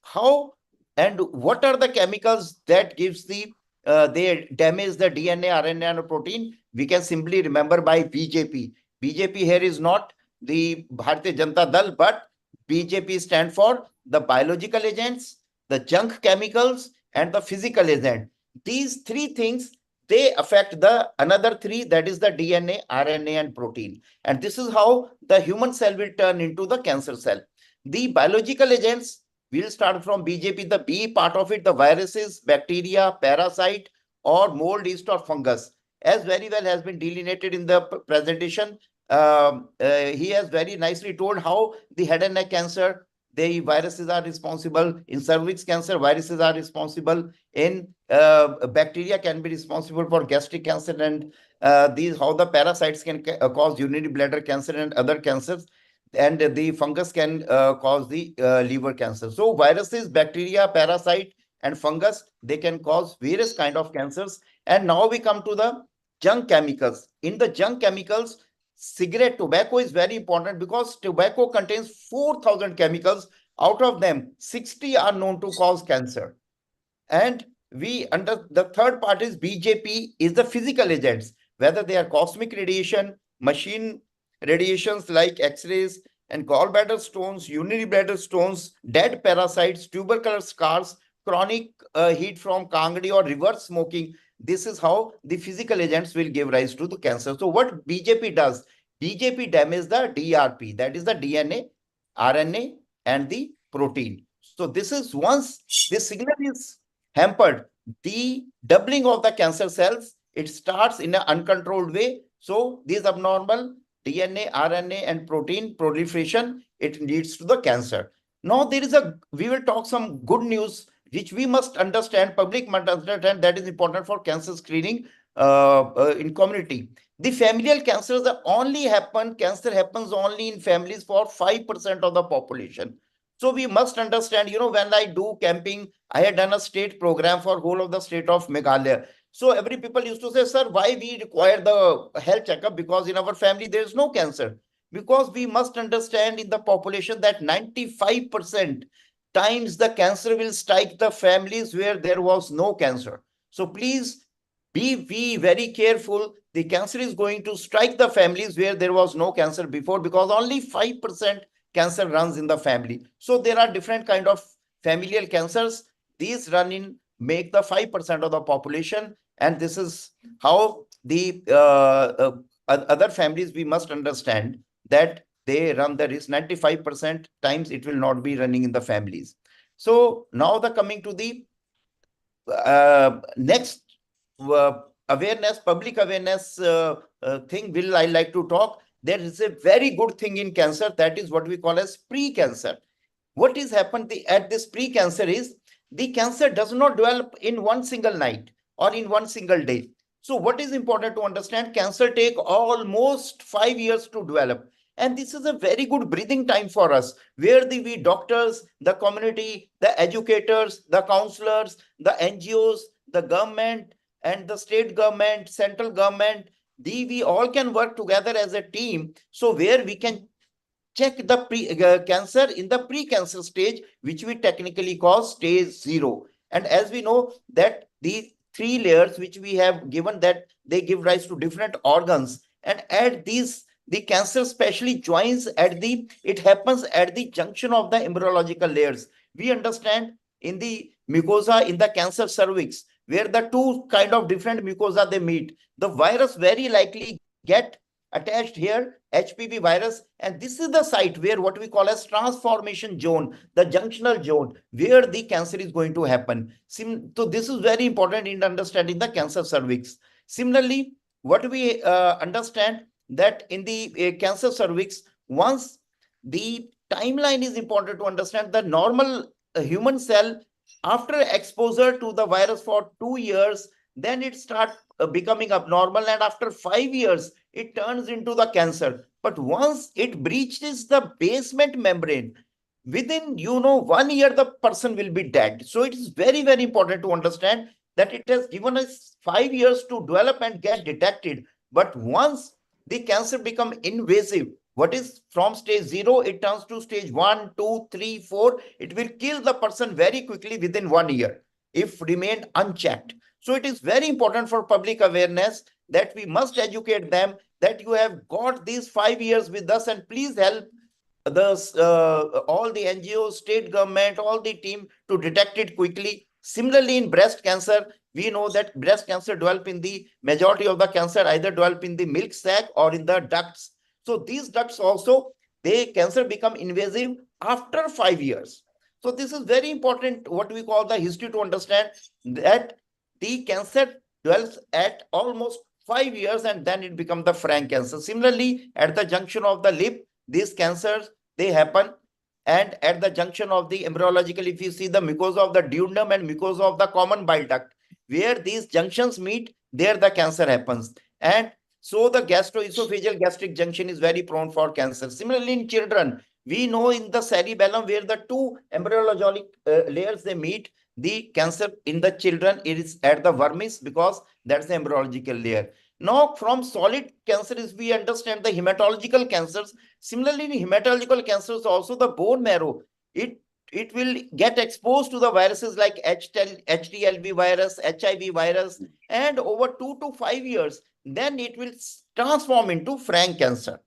How and what are the chemicals that gives the they damage the DNA, RNA, and protein? We can simply remember by BJP. BJP here is not the Bharatiya Janata Dal, but BJP stand for the biological agents, the junk chemicals, and the physical agent. These three things, they affect the another three, that is the DNA, RNA, and protein. And this is how the human cell will turn into the cancer cell. The biological agents will start from BJP, the B part of it, the viruses, bacteria, parasite, or mold, yeast, or fungus. As very well has been delineated in the presentation, he has very nicely told how the head and neck cancer, the viruses are responsible. In cervix cancer, viruses are responsible. In bacteria can be responsible for gastric cancer and these how the parasites can cause urinary bladder cancer and other cancers, and the fungus can cause the liver cancer. So viruses, bacteria, parasite, and fungus, they can cause various kind of cancers. And now we come to the junk chemicals. In the junk chemicals, cigarette, tobacco is very important because tobacco contains 4,000 chemicals. Out of them, 60 are known to cause cancer. And the third part is BJP is the physical agents, whether they are cosmic radiation, machine radiations like X-rays, and gallbladder stones, urinary bladder stones, dead parasites, tubercular scars, chronic heat from Kangdi or reverse smoking. This is how the physical agents will give rise to the cancer. So what BJP does? BJP damages the DRP, that is the DNA, RNA, and the protein. So this is once this signal is hampered, the doubling of the cancer cells, it starts in an uncontrolled way. So these abnormal DNA, RNA, and protein proliferation, it leads to the cancer. Now we will talk some good news, which we must understand, public must understand, that is important for cancer screening in community. The familial cancers cancer happens only in families for 5% of the population. So we must understand, when I do camping, I had done a state program for whole of the state of Meghalaya. So every people used to say, sir, why we require the health checkup? Because in our family, there is no cancer. Because we must understand in the population that 95% times the cancer will strike the families where there was no cancer. So please be very careful. The cancer is going to strike the families where there was no cancer before, because only 5% cancer runs in the family. So there are different kind of familial cancers. These make the 5% of the population. And this is how the other families, we must understand that they run the risk. 95% times it will not be running in the families. So now coming to the next awareness, public awareness thing I like to talk. There is a very good thing in cancer, that is what we call as pre-cancer. What is happened at this pre-cancer is the cancer does not develop in one single night or in one single day. So what is important to understand, cancer take almost 5 years to develop. And this is a very good breathing time for us, where we doctors, the community, the educators, the counselors, the NGOs, the government and the state government, central government, we all can work together as a team. So where we can check the cancer in the pre-cancer stage, which we technically call stage 0. And as we know that the 3 layers which we have given, that they give rise to different organs, and at these the cancer especially joins it happens at the junction of the embryological layers. We understand in the mucosa, in the cancer cervix, where the 2 kind of different mucosa they meet, the virus very likely get attached here, HPV virus, and this is the site where what we call as transformation zone, the junctional zone, where the cancer is going to happen. So this is very important in understanding the cancer cervix. Similarly, what we understand that in the cancer cervix, once the timeline is important to understand, the normal human cell, after exposure to the virus for 2 years, then it starts becoming abnormal, and after 5 years, it turns into the cancer. But once it breaches the basement membrane, within 1 year, the person will be dead. So it is very, very important to understand that it has given us 5 years to develop and get detected. But once the cancer become invasive, what is from stage 0, it turns to stage 1, 2, 3, 4. It will kill the person very quickly within 1 year if remained unchecked. So it is very important for public awareness that we must educate them that you have got these 5 years with us, and please help all the NGOs, state government, all the team to detect it quickly. Similarly, in breast cancer, we know that breast cancer develop in the majority of the cancer either develop in the milk sac or in the ducts. So these ducts also, cancer become invasive after 5 years. So this is very important, what we call the history, to understand that the cancer dwells at almost 5 years and then it becomes the frank cancer. Similarly, at the junction of the lip, these cancers, they happen. And at the junction of the embryological, if you see the mucosa of the duodenum and mucosa of the common bile duct, where these junctions meet, there the cancer happens. And so the gastroesophageal gastric junction is very prone for cancer. Similarly, in children, we know in the cerebellum where the two embryologic layers they meet, the cancer in the children is at the vermis because that's the embryological layer. Now, from solid cancers, we understand the hematological cancers. Similarly, in hematological cancers, also the bone marrow, it will get exposed to the viruses like HTLV virus, HIV virus, and over 2 to 5 years, then it will transform into frank cancer.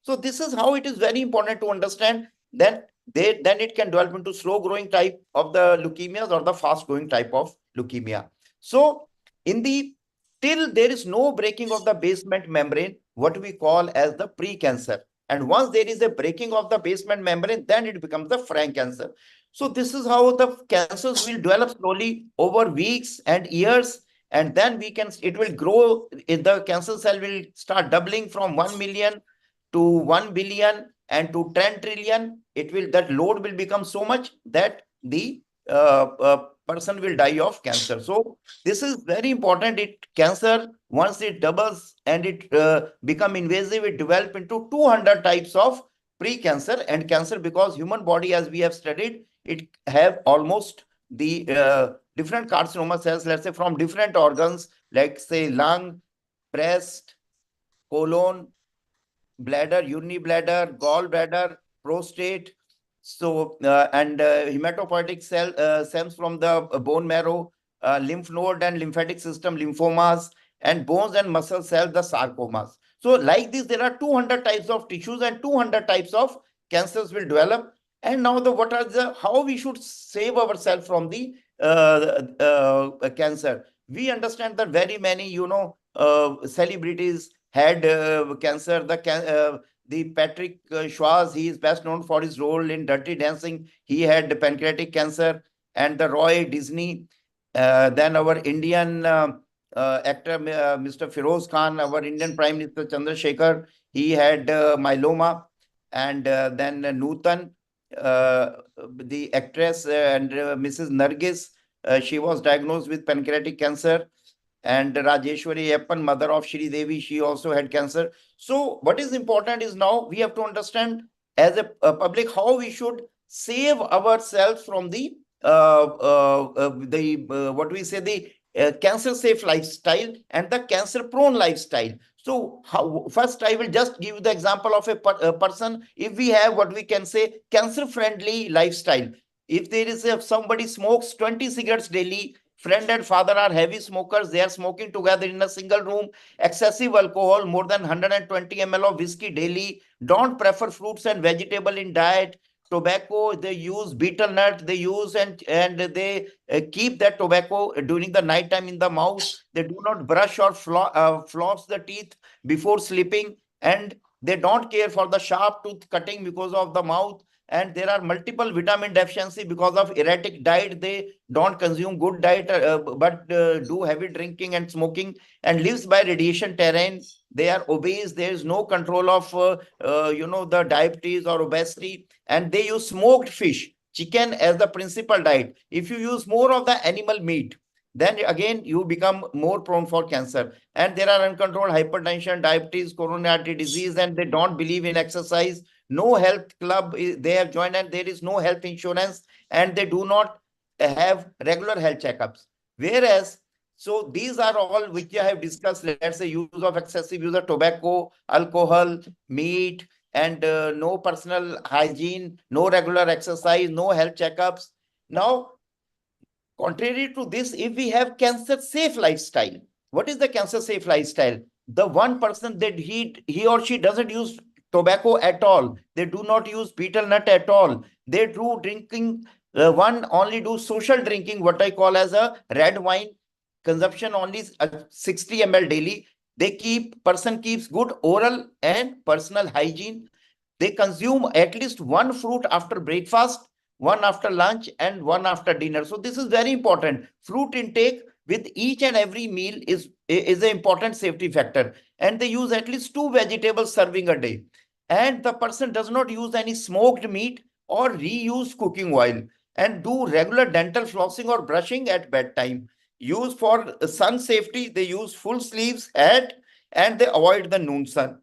So this is how it is very important to understand that then it can develop into slow growing type of the leukemias or the fast growing type of leukemia. So till there is no breaking of the basement membrane, what we call as the pre-cancer. And once there is a breaking of the basement membrane, then it becomes the frank cancer. So this is how the cancers will develop slowly over weeks and years. And then it will grow, the cancer cell will start doubling from 1 million to 1 billion and to 10 trillion. That load will become so much that the person will die of cancer. So this is very important. Cancer, once it doubles and it become invasive, it develop into 200 types of pre-cancer and cancer, because human body, as we have studied, it have almost the different carcinoma cells, let's say from different organs, like say lung, breast, colon, bladder, urinary bladder, gallbladder, prostate. So hematopoietic cells from the bone marrow, lymph node and lymphatic system, lymphomas, and bones and muscle cells, the sarcomas. So like this, there are 200 types of tissues and 200 types of cancers will develop. And now how we should save ourselves from the cancer. We understand that very many, celebrities had cancer. The Patrick Swayze, he is best known for his role in Dirty Dancing. He had pancreatic cancer. And the Roy Disney, then our Indian actor, Mr. Feroz Khan, our Indian Prime Minister Chandrasekhar, he had myeloma. And then Nutan, the actress, and Mrs. Nargis, she was diagnosed with pancreatic cancer. And Rajeshwari Appan, mother of Shri Devi, she also had cancer. So what is important is now we have to understand as a public how we should save ourselves from the cancer safe lifestyle and the cancer prone lifestyle. So first I will just give you the example of a person. If we have what we can say cancer friendly lifestyle, if there is somebody smokes 20 cigarettes daily, friend and father are heavy smokers, they are smoking together in a single room, excessive alcohol, more than 120 ml of whiskey daily, don't prefer fruits and vegetable in diet, tobacco, they use betel nut, they use and they keep that tobacco during the night time in the mouth, they do not brush or floss the teeth before sleeping, and they don't care for the sharp tooth cutting because of the mouth. And there are multiple vitamin deficiency because of erratic diet. They don't consume good diet, but do heavy drinking and smoking, and lives by radiation terrain. They are obese. There is no control of, the diabetes or obesity. And they use smoked fish, chicken as the principal diet. If you use more of the animal meat, then again, you become more prone for cancer. And there are uncontrolled hypertension, diabetes, coronary artery disease, and they don't believe in exercise. No health club they have joined, and there is no health insurance, and they do not have regular health checkups. Whereas, so these are all which I have discussed, let's say use of excessive use of tobacco, alcohol, meat, and no personal hygiene, no regular exercise, no health checkups. Now, contrary to this, if we have cancer safe lifestyle, what is the cancer safe lifestyle? The one person that he or she doesn't use tobacco at all, they do not use betel nut at all, they do drinking, one only do social drinking, what I call as a red wine consumption, only 60 ml daily. Person keeps good oral and personal hygiene. They consume at least one fruit after breakfast, one after lunch, and one after dinner. So this is very important. Fruit intake with each and every meal is an important safety factor. And they use at least 2 vegetables serving a day. And the person does not use any smoked meat or reuse cooking oil, and do regular dental flossing or brushing at bedtime. Use for sun safety, they use full sleeves hat and they avoid the noon sun.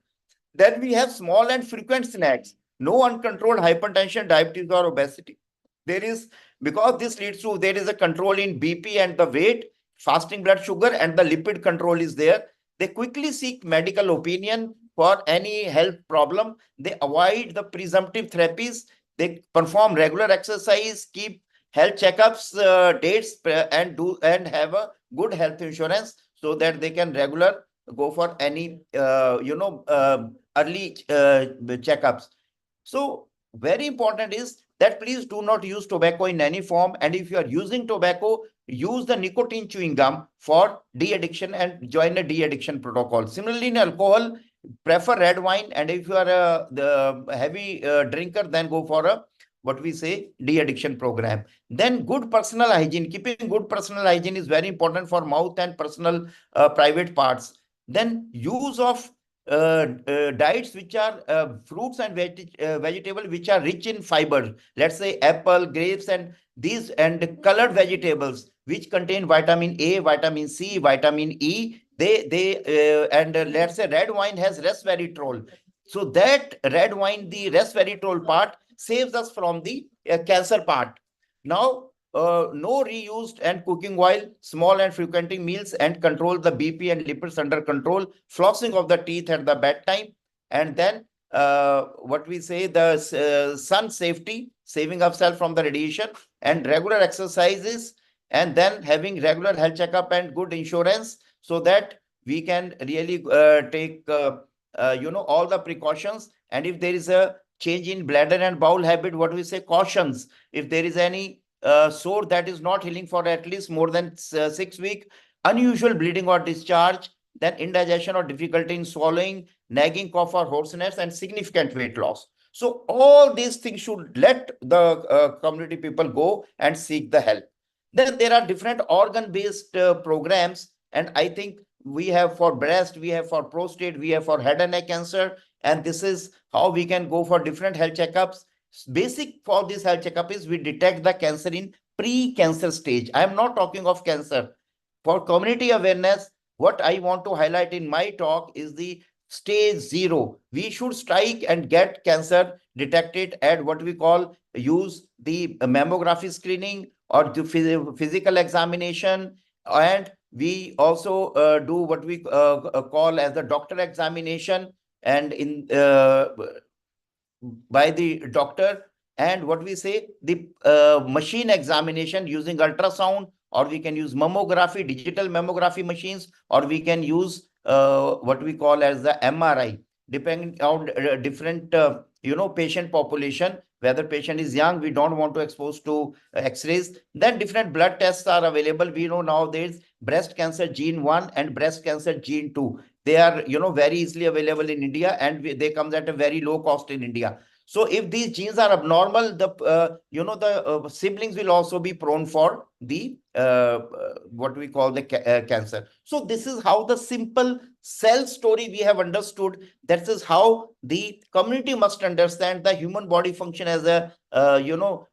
Then we have small and frequent snacks, no uncontrolled hypertension, diabetes, or obesity. There is, because this leads to, there is a control in BP and the weight, fasting blood sugar, and the lipid control is there. They quickly seek medical opinion for any health problem. They avoid the presumptive therapies. They perform regular exercise, keep health checkups, dates, and have a good health insurance so that they can regular go for any early checkups. So very important is that please do not use tobacco in any form, and if you are using tobacco, use the nicotine chewing gum for de-addiction and join a de-addiction protocol. Similarly, in alcohol, prefer red wine, and if you are the heavy drinker, then go for a what we say de-addiction program. Then good personal hygiene. Keeping good personal hygiene is very important for mouth and personal private parts. Then use of diets which are fruits and vegetable which are rich in fiber. Let's say apple, grapes, and these and colored vegetables which contain vitamin A, vitamin C, vitamin E. Let's say red wine has resveratrol. So that red wine, the resveratrol part, saves us from the cancer part. Now, no reused and cooking oil, small and frequenting meals, and control the BP and lipids under control, flossing of the teeth at the bedtime, and then what we say, the sun safety, saving ourselves from the radiation, and regular exercises, and then having regular health checkup and good insurance so that we can really take all the precautions. And if there is a change in bladder and bowel habit, what we say, cautions. If there is any sore that is not healing for at least more than 6 weeks, unusual bleeding or discharge, then indigestion or difficulty in swallowing, nagging cough or hoarseness, and significant weight loss. So all these things should let the community people go and seek the help. Then there are different organ-based programs, and I think we have for breast, we have for prostate, we have for head and neck cancer, and this is how we can go for different health checkups. Basic for this health checkup is we detect the cancer in pre-cancer stage. I am not talking of cancer. For community awareness, what I want to highlight in my talk is the stage 0. We should strike and get cancer detected at what we call use the mammography screening or the physical examination, and we also do what we call as the doctor examination, and in by the doctor, and what we say the machine examination using ultrasound, or we can use mammography, digital mammography machines, or we can use what we call as the MRI, depending on different patient population. Whether patient is young, we don't want to expose to x-rays. Then different blood tests are available. We know now there's breast cancer gene 1 and breast cancer gene 2. They are very easily available in India, and they come at a very low cost in India. So if these genes are abnormal, the siblings will also be prone for the what we call the cancer. So this is how the simple cell story we have understood. That is how the community must understand the human body function as a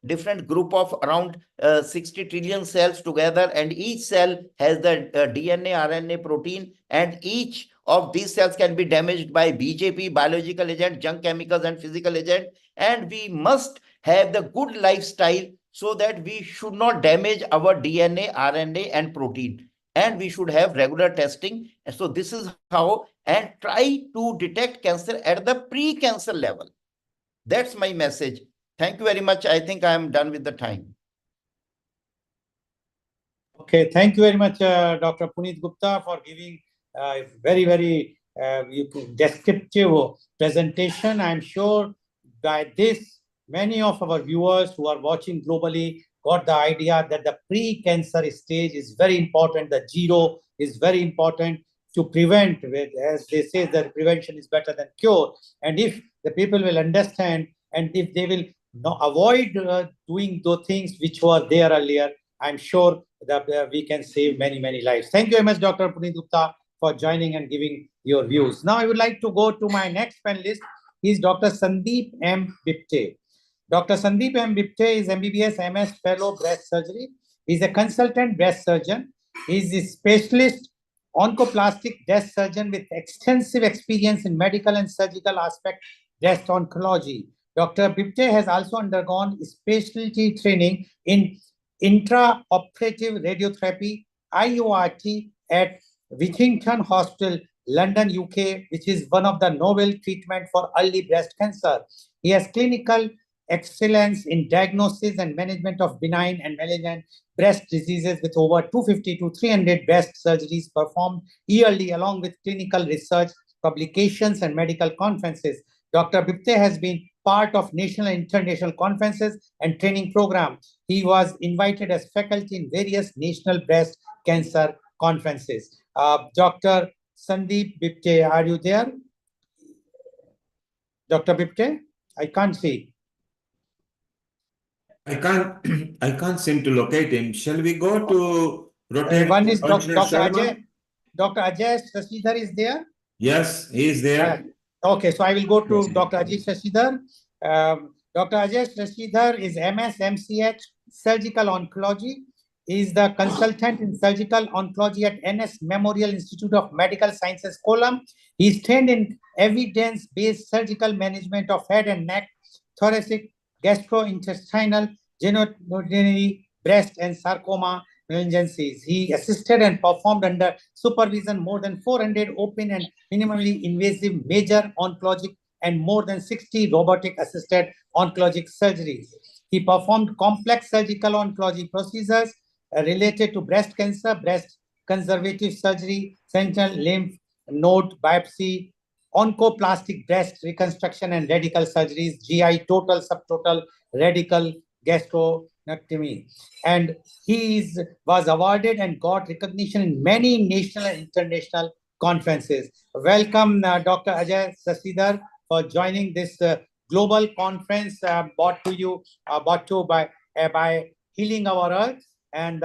different group of around 60 trillion cells together, and each cell has the DNA, RNA, protein, and each of these cells can be damaged by BJP, biological agent, junk chemicals, and physical agent. And we must have the good lifestyle so that we should not damage our DNA, RNA, and protein. And we should have regular testing. And so this is how, and try to detect cancer at the pre-cancer level. That's my message. Thank you very much. I think I am done with the time. Okay, thank you very much, Dr. Puneet Gupta, for giving very, very descriptive presentation. I'm sure by this, many of our viewers who are watching globally got the idea that the pre-cancer stage is very important. The 0 is very important to prevent, as they say, that prevention is better than cure. And if the people will understand, and if they will avoid doing those things which were there earlier, I'm sure that we can save many, many lives. Thank you very much, Dr. Puneet Gupta, for joining and giving your views. Now I would like to go to my next panelist. He is Dr. Sandeep M. Bipte. Dr. Sandeep M. Bipte is MBBS MS Fellow Breast Surgery. He is a consultant breast surgeon. He is a specialist oncoplastic breast surgeon with extensive experience in medical and surgical aspect breast oncology. Dr. Bipte has also undergone specialty training in intraoperative radiotherapy, IORT, at Whittington Hospital, London, UK, which is one of the novel treatment for early breast cancer. He has clinical excellence in diagnosis and management of benign and malignant breast diseases with over 250 to 300 breast surgeries performed yearly, along with clinical research, publications, and medical conferences. Dr. Bipte has been part of national and international conferences and training programs. He was invited as faculty in various national breast cancer conferences. Dr. Sandeep Bipte, are you there? Dr. Bipte? I can't see. I can't seem to locate him. Shall we go to rotate? One is Dr. Sharma? Ajay. Dr. Ajay Sashidhar is there? Yes, he is there. Okay, so I will go to Dr. Ajay Sashidhar. Dr. Ajay Sashidhar is MS, MCH, Surgical Oncology. He is the consultant in surgical oncology at NS Memorial Institute of Medical Sciences, Kollam. He is trained in evidence-based surgical management of head and neck, thoracic, gastrointestinal, genitourinary, breast, and sarcoma malignancies. He assisted and performed under supervision more than 400 open and minimally invasive major oncologic and more than 60 robotic-assisted oncologic surgeries. He performed complex surgical oncology procedures related to breast cancer, breast conservative surgery, sentinel lymph node biopsy, oncoplastic breast reconstruction and radical surgeries, GI total, subtotal, radical gastrectomy. And he was awarded and got recognition in many national and international conferences. Welcome, Dr. Ajay Sashidhar, for joining this global conference brought to by Healing Our Earth. And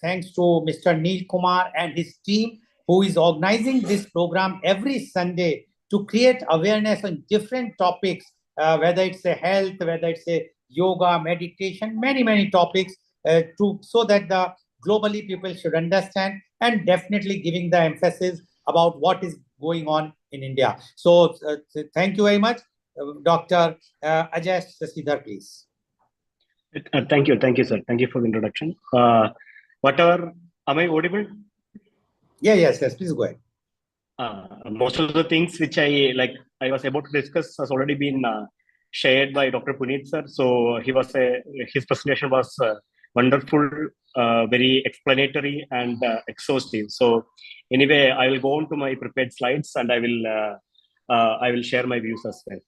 thanks to Mr. Neil Kumar and his team, who is organizing this program every Sunday to create awareness on different topics, whether it's a health, whether it's a yoga, meditation, many topics, so that the globally people should understand, and definitely giving the emphasis about what is going on in India. So thank you very much. Dr. Ajay Sashidhar, please. Thank you, sir. Thank you for the introduction. Am I audible? Yes, please go ahead. Most of the things which I was about to discuss has already been shared by Dr. Puneet, sir. So his presentation was wonderful, very explanatory and exhaustive. So anyway, I will go on to my prepared slides and I will share my views as well.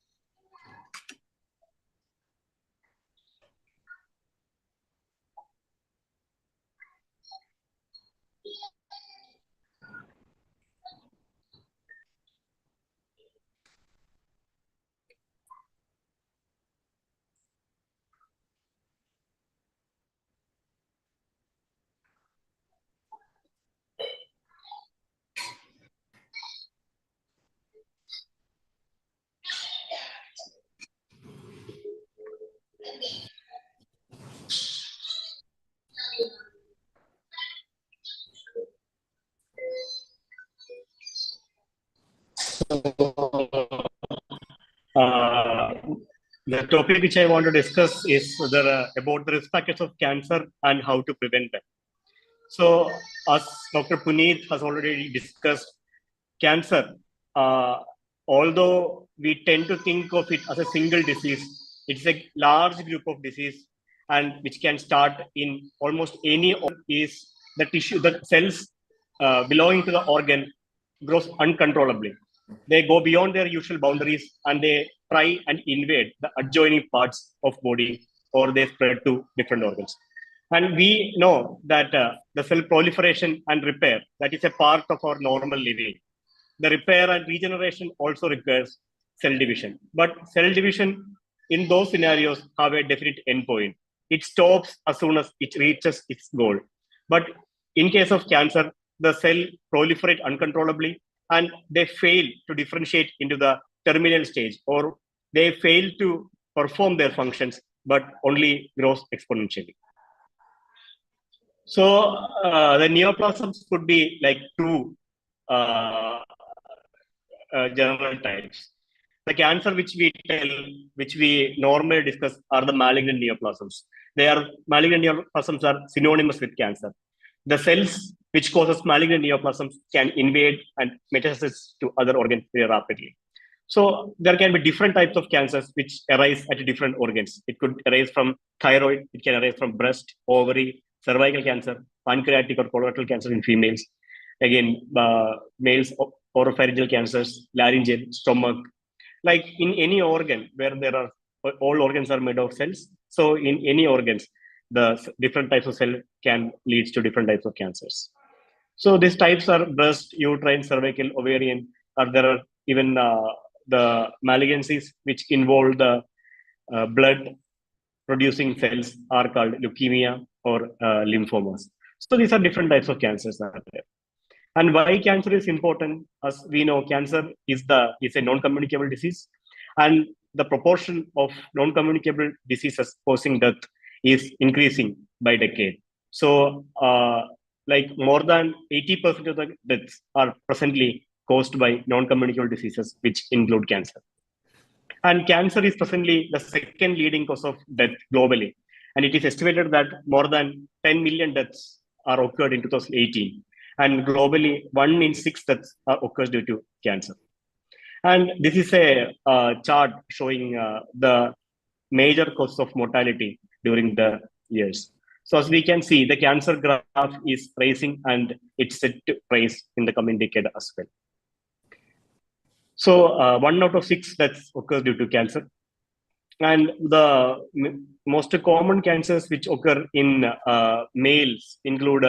The topic which I want to discuss is about the risk factors of cancer and how to prevent them. So, as Dr. Puneet has already discussed, cancer, although we tend to think of it as a single disease, it's a large group of disease, and which can start in almost any organ. Is the tissue, the cells belonging to the organ grows uncontrollably. They go beyond their usual boundaries and they try and invade the adjoining parts of body, or they spread to different organs. And we know that the cell proliferation and repair, that is a part of our normal living. The repair and regeneration also requires cell division. But cell division in those scenarios have a definite endpoint. It stops as soon as it reaches its goal. But in case of cancer, the cell proliferate uncontrollably and they fail to differentiate into the terminal stage, or they fail to perform their functions, but only grows exponentially. So the neoplasms could be like two general types. The cancer which we normally discuss are the malignant neoplasms. Malignant neoplasms are synonymous with cancer. The cells which causes malignant neoplasms can invade and metastasize to other organs very rapidly. So there can be different types of cancers which arise at different organs. It could arise from thyroid, it can arise from breast, ovary, cervical cancer, pancreatic or colorectal cancer in females. Again, males, oropharyngeal cancers, laryngeal, stomach. Like in any organ where all organs are made of cells. So in any organs, the different types of cell can lead to different types of cancers. So these types are breast, uterine, cervical, ovarian, or there are even the malignancies which involve the blood producing cells are called leukemia or lymphomas. So these are different types of cancers that are there. And why cancer is important? As we know, cancer is a non-communicable disease, and the proportion of non-communicable diseases causing death is increasing by decade. So, like more than 80% of the deaths are presently caused by non-communicable diseases, which include cancer. And cancer is presently the second leading cause of death globally, and it is estimated that more than 10 million deaths are occurred in 2018. And globally, 1 in 6 deaths occurs due to cancer. And this is a chart showing the major causes of mortality during the years. So as we can see, the cancer graph is rising and it's set to rise in the coming decade as well. So 1 out of 6 deaths occurs due to cancer. And the most common cancers which occur in males include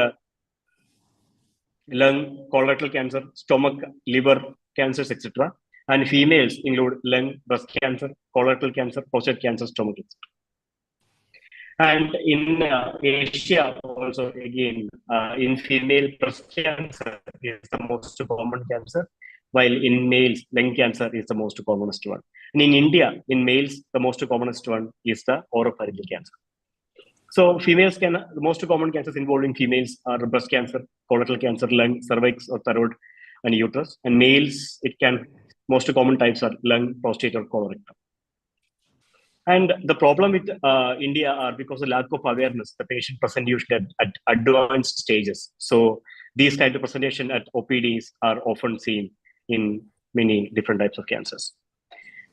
lung, colorectal cancer, stomach, liver cancers, etc. And females include lung, breast cancer, colorectal cancer, prostate cancer, stomach cancer. And in Asia also, again, in female, breast cancer is the most common cancer, while in males, lung cancer is the most commonest one. And in India, in males, the most commonest one is the oropharyngeal cancer. So females the most common cancers involving females are breast cancer, colorectal cancer, lung, cervix or thyroid, and uterus. And males, most common types are lung, prostate or colorectal. And the problem with India are because of lack of awareness, the patient present usually at advanced stages. So these kind of presentation at OPDs are often seen in many different types of cancers.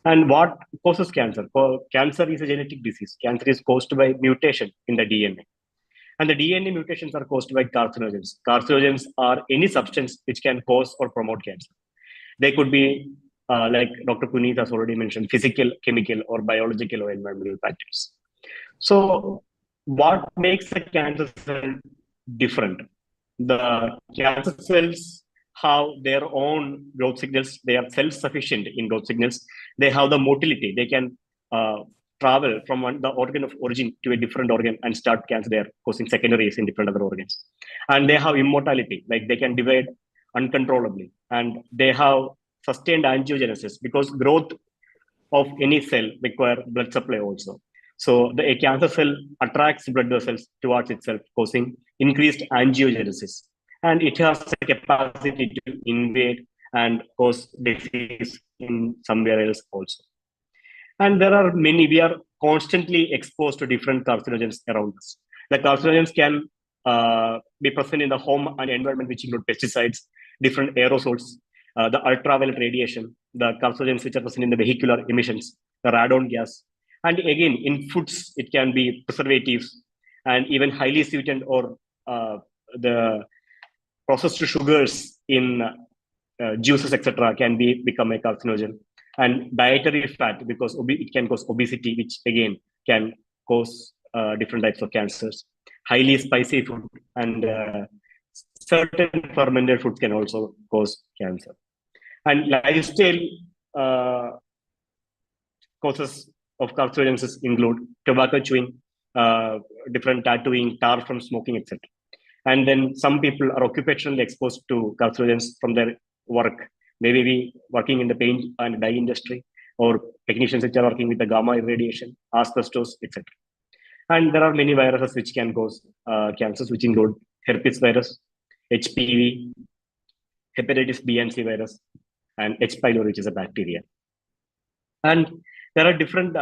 And what causes cancer? Cancer is a genetic disease. Cancer is caused by mutation in the DNA. And the DNA mutations are caused by carcinogens. Carcinogens are any substance which can cause or promote cancer. They could be, like Dr. Puneet has already mentioned, physical, chemical, or biological or environmental factors. So what makes a cancer cell different? The cancer cells have their own growth signals. They are self-sufficient in growth signals. They have the motility. They can travel from the organ of origin to a different organ and start cancer there, causing secondaries in different other organs. And they have immortality, like they can divide uncontrollably. And they have sustained angiogenesis because growth of any cell require blood supply also. So a cancer cell attracts blood vessels towards itself, causing increased angiogenesis. And it has the capacity to invade and cause disease in somewhere else also. And there are many, we are constantly exposed to different carcinogens around us. The carcinogens can be present in the home and environment, which include pesticides, different aerosols, the ultraviolet radiation, the carcinogens which are present in the vehicular emissions, the radon gas. And again, in foods, it can be preservatives and even highly sweetened or the processed sugars in juices, etc., can become a carcinogen. And dietary fat, because it can cause obesity, which again can cause different types of cancers. Highly spicy food and certain fermented foods can also cause cancer. And lifestyle causes of carcinogens include tobacco chewing, different tattooing, tar from smoking, etc. And then some people are occupationally exposed to carcinogens from their work. Maybe we working in the paint and dye industry, or technicians which are working with the gamma irradiation, asbestos, etc. And there are many viruses which can cause cancers, which include herpes virus, HPV, hepatitis B and C virus, and H. pylori, which is a bacteria. And there are different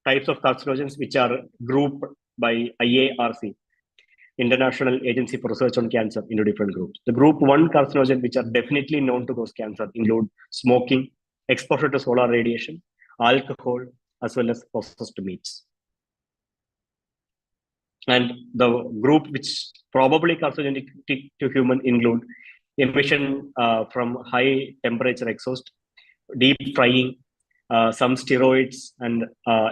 types of carcinogens which are grouped by IARC, International Agency for Research on Cancer, into different groups. The group 1 carcinogen, which are definitely known to cause cancer, include smoking, exposure to solar radiation, alcohol, as well as processed meats. And the group which probably carcinogenic to human include emission from high temperature exhaust, deep frying, some steroids, and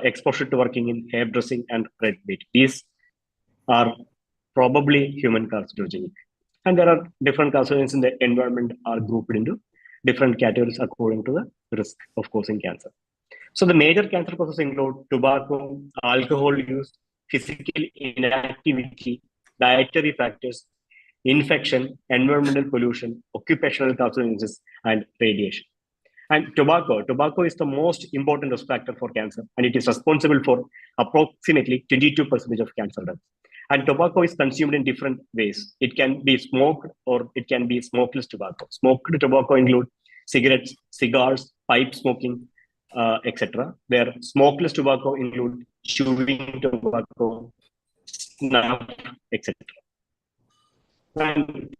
exposure to working in hairdressing and red meat. These are probably human carcinogenic. And there are different carcinogens in the environment are grouped into different categories according to the risk of causing cancer. So the major cancer causes include tobacco, alcohol use, physical inactivity, dietary factors, infection, environmental pollution, occupational carcinogens, and radiation. And tobacco is the most important risk factor for cancer, and it is responsible for approximately 22% of cancer deaths. And tobacco is consumed in different ways. It can be smoked or it can be smokeless tobacco. Smoked tobacco include cigarettes, cigars, pipe smoking, etc. Where smokeless tobacco include chewing tobacco, snuff, etc. And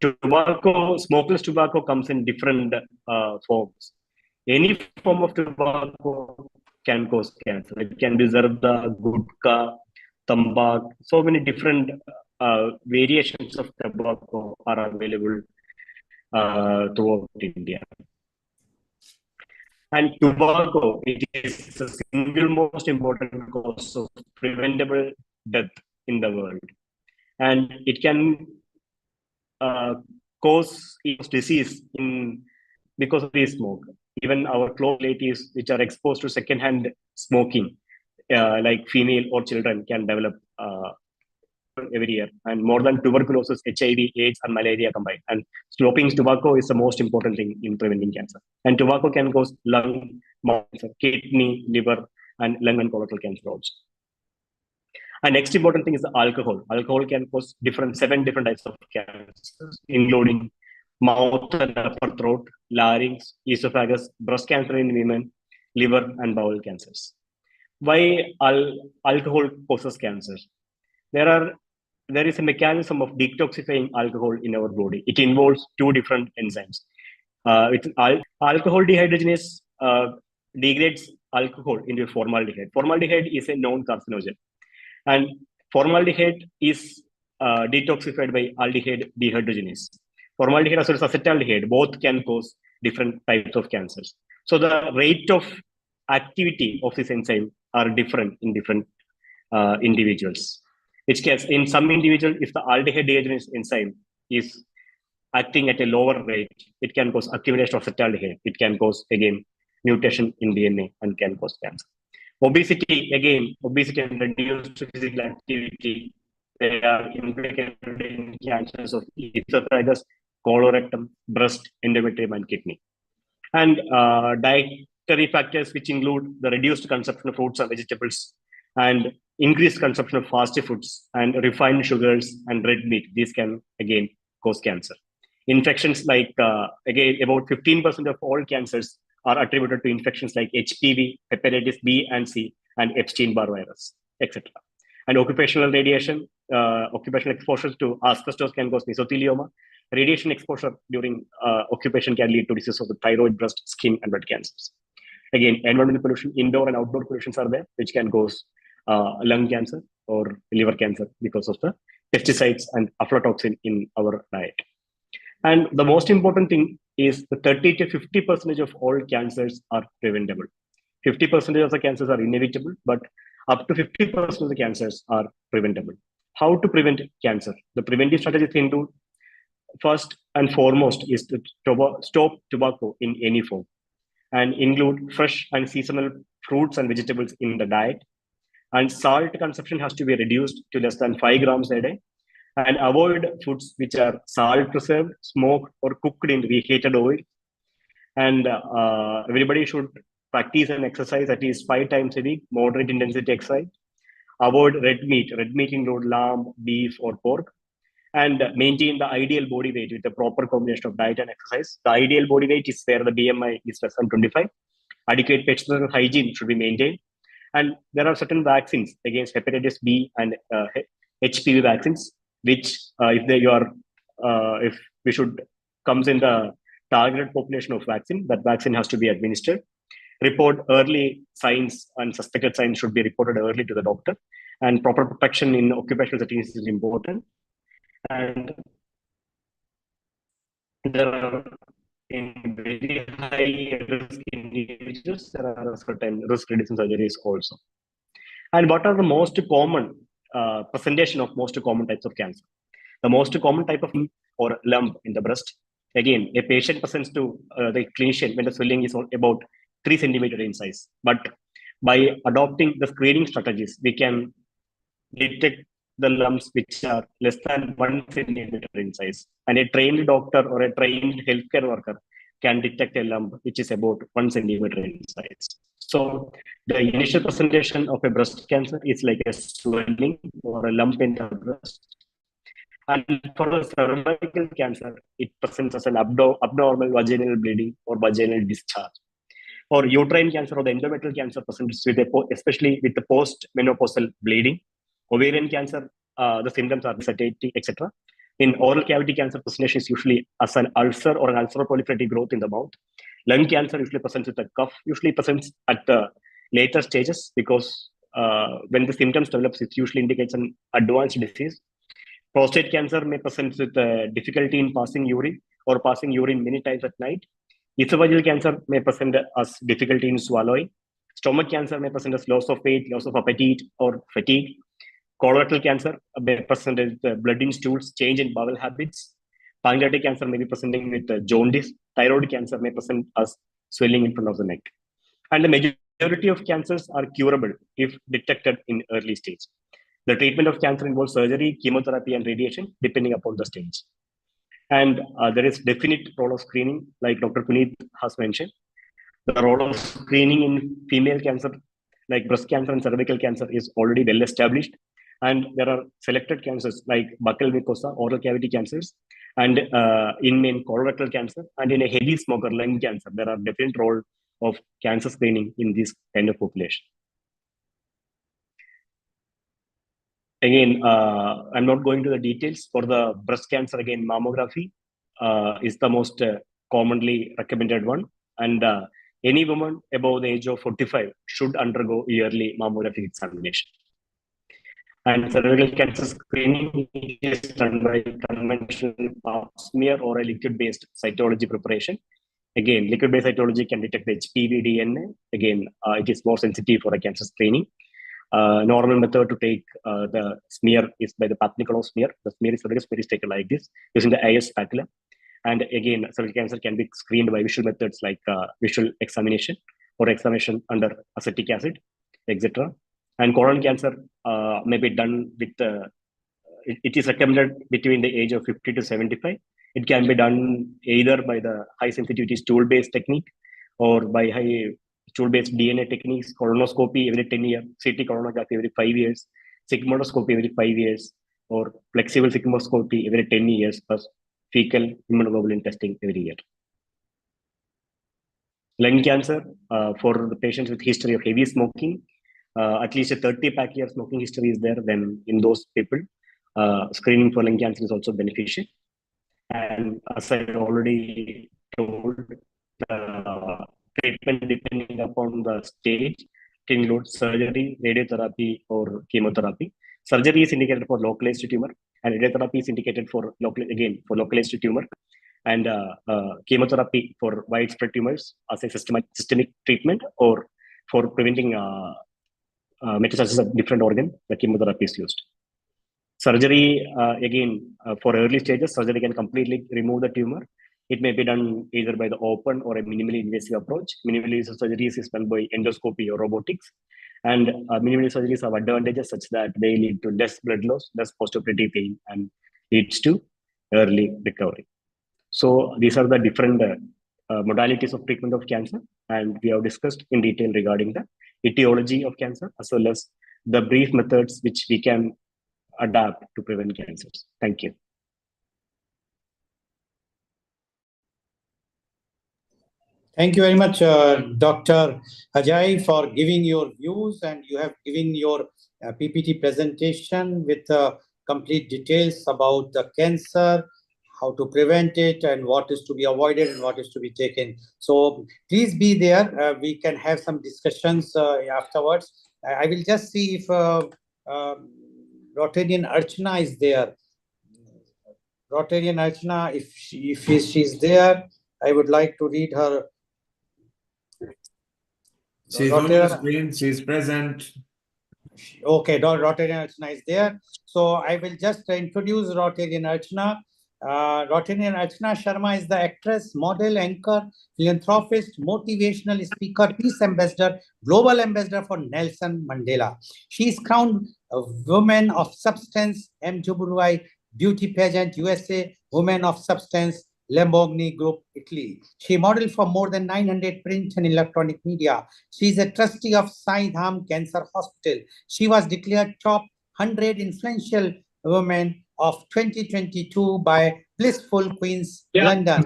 smokeless tobacco comes in different forms. Any form of tobacco can cause cancer. It can be zarda, gutka, tambak. So many different variations of tobacco are available throughout India. And tobacco, it is the single most important cause of preventable death in the world. And it can cause disease because of the smoke. Even our close relatives which are exposed to secondhand smoking, like female or children, can develop every year, and more than tuberculosis, HIV, AIDS, and malaria combined. And stopping tobacco is the most important thing in preventing cancer. And tobacco can cause lung, cancer, kidney, liver, and lung and colorectal cancer also. And next important thing is the alcohol. Alcohol can cause 7 different types of cancers, including mouth and upper throat, larynx, esophagus, breast cancer in women, liver, and bowel cancers. Why alcohol causes cancer? There is a mechanism of detoxifying alcohol in our body. It involves 2 different enzymes. Alcohol dehydrogenase degrades alcohol into formaldehyde. Formaldehyde is a known carcinogen. And formaldehyde is detoxified by aldehyde dehydrogenase. Formaldehyde as well as acetaldehyde, both can cause different types of cancers. So the rate of activity of this enzyme are different in different individuals. Which case, in some individual, if the aldehyde dehydrogenase enzyme is acting at a lower rate, it can cause accumulation of acetaldehyde. It can cause, again, mutation in DNA and can cause cancer. Obesity and reduced physical activity, they are implicated in cancers of esophagus, colorectal, breast, endometrium, and kidney. And dietary factors, which include the reduced consumption of fruits and vegetables, and increased consumption of fast foods and refined sugars and red meat. These can, again, cause cancer. Infections like, again, about 15% of all cancers are attributed to infections like HPV, hepatitis B and C, and Epstein-Barr virus, etc. And occupational radiation, occupational exposure to asbestos can cause mesothelioma. Radiation exposure during occupation can lead to disease of the thyroid, breast, skin, and blood cancers. Again, environmental pollution, indoor and outdoor pollutions are there, which can cause lung cancer or liver cancer because of the pesticides and aflatoxin in our diet. And the most important thing is the 30 to 50% of all cancers are preventable. 50% of the cancers are inevitable, but up to 50% of the cancers are preventable. How to prevent cancer? The preventive strategies include, first and foremost, is to stop tobacco in any form, and include fresh and seasonal fruits and vegetables in the diet. And salt consumption has to be reduced to less than 5 grams a day, and avoid foods which are salt preserved, smoked, or cooked in reheated oil. And everybody should practice and exercise at least 5 times a week, moderate intensity exercise. Avoid red meat. Red meat include lamb, beef, or pork. and maintain the ideal body weight with a proper combination of diet and exercise. The ideal body weight is where the BMI is less than 25. Adequate personal hygiene should be maintained. And there are certain vaccines against hepatitis B and HPV vaccines, which if we should comes in the targeted population of vaccine, that vaccine has to be administered. Report early signs and suspected signs should be reported early to the doctor, and proper protection in occupational settings is important. And there are in very high risk individuals, there are certain risk reducing surgeries also. And what are the most common presentation of most common types of cancer? The most common type of or lump in the breast. Again, a patient presents to the clinician when the swelling is about 3 centimeters in size. But by adopting the screening strategies, we can detect the lumps which are less than 1 centimeter in size. And a trained doctor or a trained healthcare worker can detect a lump which is about 1 centimeter in size. So the initial presentation of a breast cancer is like a swelling or a lump in the breast. And for the cervical cancer, it presents as an abnormal vaginal bleeding or vaginal discharge. For uterine cancer or the endometrial cancer presents with especially with the post-menopausal bleeding. Ovarian cancer, the symptoms are satiety, etc. In oral cavity cancer, presentation is usually as an ulcer or an ulcer-proliferative growth in the mouth. Lung cancer usually presents with a cough, usually presents at the later stages because when the symptoms develops, it usually indicates an advanced disease. Prostate cancer may present with difficulty in passing urine or passing urine many times at night. Esophageal cancer may present as difficulty in swallowing. Stomach cancer may present as loss of weight, loss of appetite, or fatigue. Colorectal cancer may present with blood in stools, change in bowel habits. Pancreatic cancer may be presenting with jaundice. Thyroid cancer may present as swelling in front of the neck. And the majority of cancers are curable if detected in early stage. The treatment of cancer involves surgery, chemotherapy, and radiation, depending upon the stage. And there is definite role of screening, like Dr. Puneet has mentioned. The role of screening in female cancer, like breast cancer and cervical cancer, is already well established. And there are selected cancers like buccal mucosa, oral cavity cancers, and in colorectal cancer, and in a heavy smoker, lung cancer. There are different role of cancer screening in this kind of population. Again, I'm not going to the details. For the breast cancer, again, mammography is the most commonly recommended one. And any woman above the age of 45 should undergo yearly mammography examination. And cervical cancer screening is done by conventional pap smear or a liquid-based cytology preparation. Again, liquid-based cytology can detect the HPV DNA. Again, it is more sensitive for a cancer screening. Normal method to take the smear is by the Patnikolov smear. The smear is taken like this using the IS spatula. And again, cervical cancer can be screened by visual methods like visual examination or examination under acetic acid, etc. And colon cancer may be done with, it is recommended between the age of 50 to 75. It can be done either by the high sensitivity stool-based technique or by high stool-based DNA techniques, colonoscopy every 10 years, CT colonoscopy every 5 years, sigmoidoscopy every 5 years, or flexible sigmoidoscopy every 10 years, plus fecal immunoglobulin testing every year. Lung cancer, for the patients with history of heavy smoking, at least a 30-pack year smoking history is there, then in those people, screening for lung cancer is also beneficial. And as I already told, the treatment depending upon the stage can include surgery, radiotherapy, or chemotherapy. Surgery is indicated for localized tumor, and radiotherapy is indicated for localized tumor, and chemotherapy for widespread tumors as a systemic treatment, or for preventing metastasis of different organ, the chemotherapy is used. Surgery, for early stages, surgery can completely remove the tumor. It may be done either by the open or a minimally invasive approach. Minimally invasive surgeries is done by endoscopy or robotics. And minimally surgeries have advantages such that they lead to less blood loss, less postoperative pain, and leads to early recovery. So these are the different modalities of treatment of cancer. And we have discussed in detail regarding the etiology of cancer, as well as the brief methods which we can adapt to prevent cancers. Thank you. Thank you very much, Dr. HealTHY, for giving your views, and you have given your PPT presentation with complete details about the cancer, how to prevent it, and what is to be avoided and what is to be taken. So please be there. We can have some discussions afterwards. I will just see if Rotarian Archana is there. Rotarian Archana, if she's there, I would like to read her. She's on the screen. She's present. Okay, Rotarian Archana is there. So I will just introduce Rotarian Archana. Rotarian Archana Sharma is the actress, model, anchor, philanthropist, motivational speaker, peace ambassador, global ambassador for Nelson Mandela. She is crowned a Woman of Substance, MWI, Beauty Pageant, USA, Women of Substance, Lamborghini Group, Italy. She modeled for more than 900 print and electronic media. She is a trustee of Sai Dham Cancer Hospital. She was declared top 100 influential women of 2022 by Blissful Queens, London.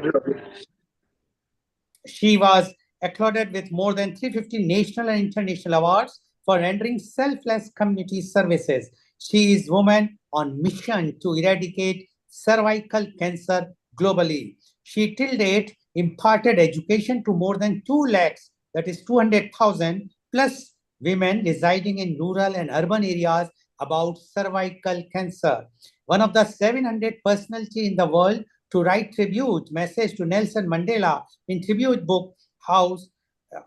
She was acclaimed with more than 350 national and international awards for rendering selfless community services. She is woman on mission to eradicate cervical cancer globally. She till date imparted education to more than 2 lakhs, that is 200,000 plus women residing in rural and urban areas about cervical cancer. One of the 700 personalities in the world to write tribute message to Nelson Mandela in tribute book House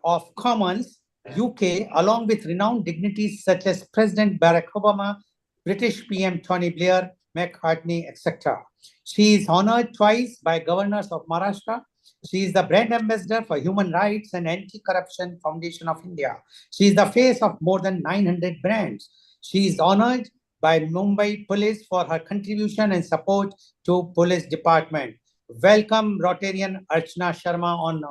of Commons, UK, along with renowned dignitaries such as President Barack Obama, British PM Tony Blair, McCartney, etc. She is honored twice by governors of Maharashtra. She is the brand ambassador for Human Rights and Anti-Corruption Foundation of India. She is the face of more than 900 brands. She is honored by Mumbai Police for her contribution and support to police department. Welcome, Rotarian Archana Sharma, on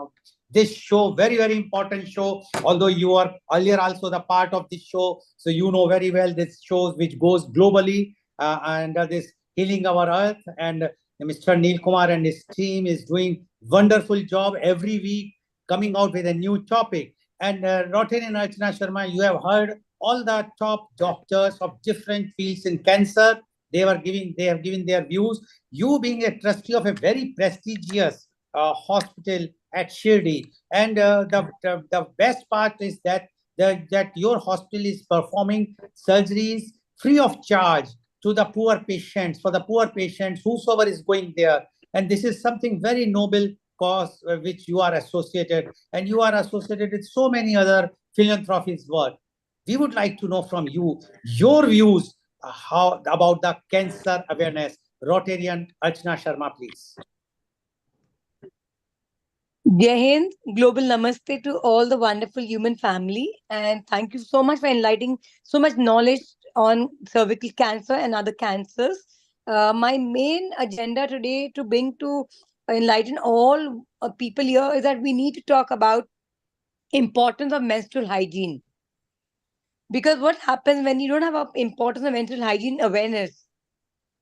this show, very, very important show, although you are earlier also the part of this show, so you know very well this shows which goes globally under this Healing Our Earth, and Mr. Neil Kumar and his team is doing wonderful job every week, coming out with a new topic. And Rotarian Archana Sharma, you have heard all the top doctors of different fields in cancer. They have given their views. You being a trustee of a very prestigious hospital at Shirdi, and the best part is that your hospital is performing surgeries free of charge to the poor patients, for the poor patients, whosoever is going there. And this is something very noble cause which you are associated, and you are associated with so many other philanthropies work. We would like to know from you your views about the cancer awareness. Rotarian Archana Sharma, please. Jai Hind, global namaste to all the wonderful human family, and thank you so much for enlightening so much knowledge on cervical cancer and other cancers. My main agenda today to bring to enlighten all people here is that we need to talk about importance of menstrual hygiene. Because what happens when you don't have importance of menstrual hygiene awareness,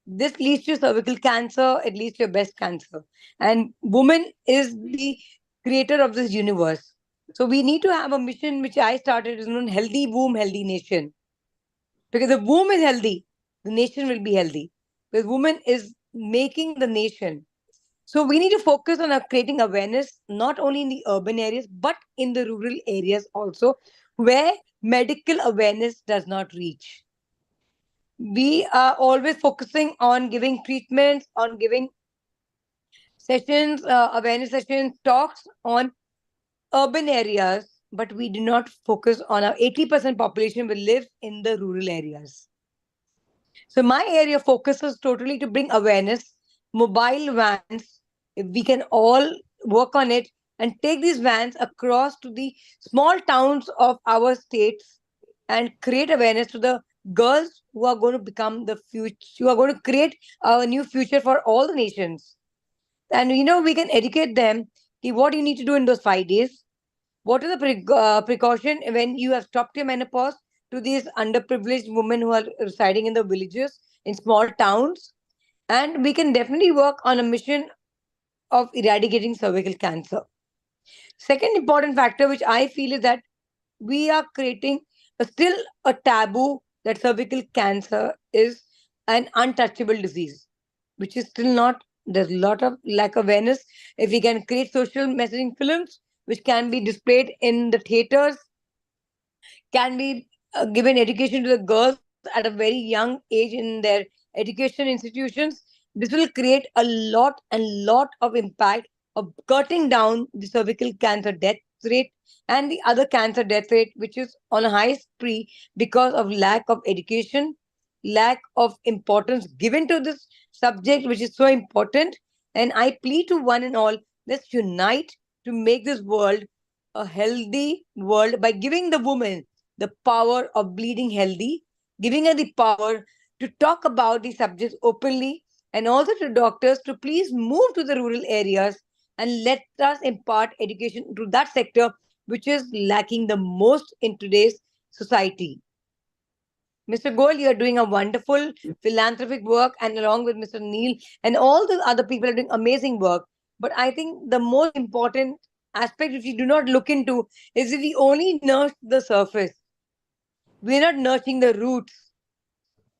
this leads to cervical cancer, it leads to your breast cancer. And woman is the creator of this universe. So we need to have a mission which I started, is known Healthy Womb, Healthy Nation. Because the womb is healthy, the nation will be healthy. Because woman is making the nation. So we need to focus on creating awareness, not only in the urban areas, but in the rural areas also, where medical awareness does not reach. We are always focusing on giving treatments, on giving sessions, awareness sessions, talks on urban areas, but we do not focus on our 80% population will live in the rural areas. So my area focuses totally to bring awareness, mobile vans, if we can all work on it and take these vans across to the small towns of our states and create awareness to the girls who are going to become the future, who are going to create a new future for all the nations. And we can educate them what you need to do in those 5 days. What are the precaution when you have stopped your menopause to these underprivileged women who are residing in the villages, in small towns. And we can definitely work on a mission of eradicating cervical cancer. Second important factor, which I feel, is that we are creating still a taboo that cervical cancer is an untouchable disease, which is still not. There's a lot of lack of awareness. If we can create social messaging films, which can be displayed in the theaters, can be given education to the girls at a very young age in their education institutions, this will create a lot of impact of cutting down the cervical cancer death rate and the other cancer death rate, which is on a high spree because of lack of education, lack of importance given to this subject, which is so important. And I plead to one and all, let's unite to make this world a healthy world by giving the woman the power of bleeding healthy, giving her the power to talk about the subjects openly, and also to doctors to please move to the rural areas and let us impart education to that sector which is lacking the most in today's society. Mr. Goel, you are doing a wonderful philanthropic work, and along with Mr. Neil and all the other people are doing amazing work. But I think the most important aspect which we do not look into is if we only nurse the surface, we're not nurturing the roots.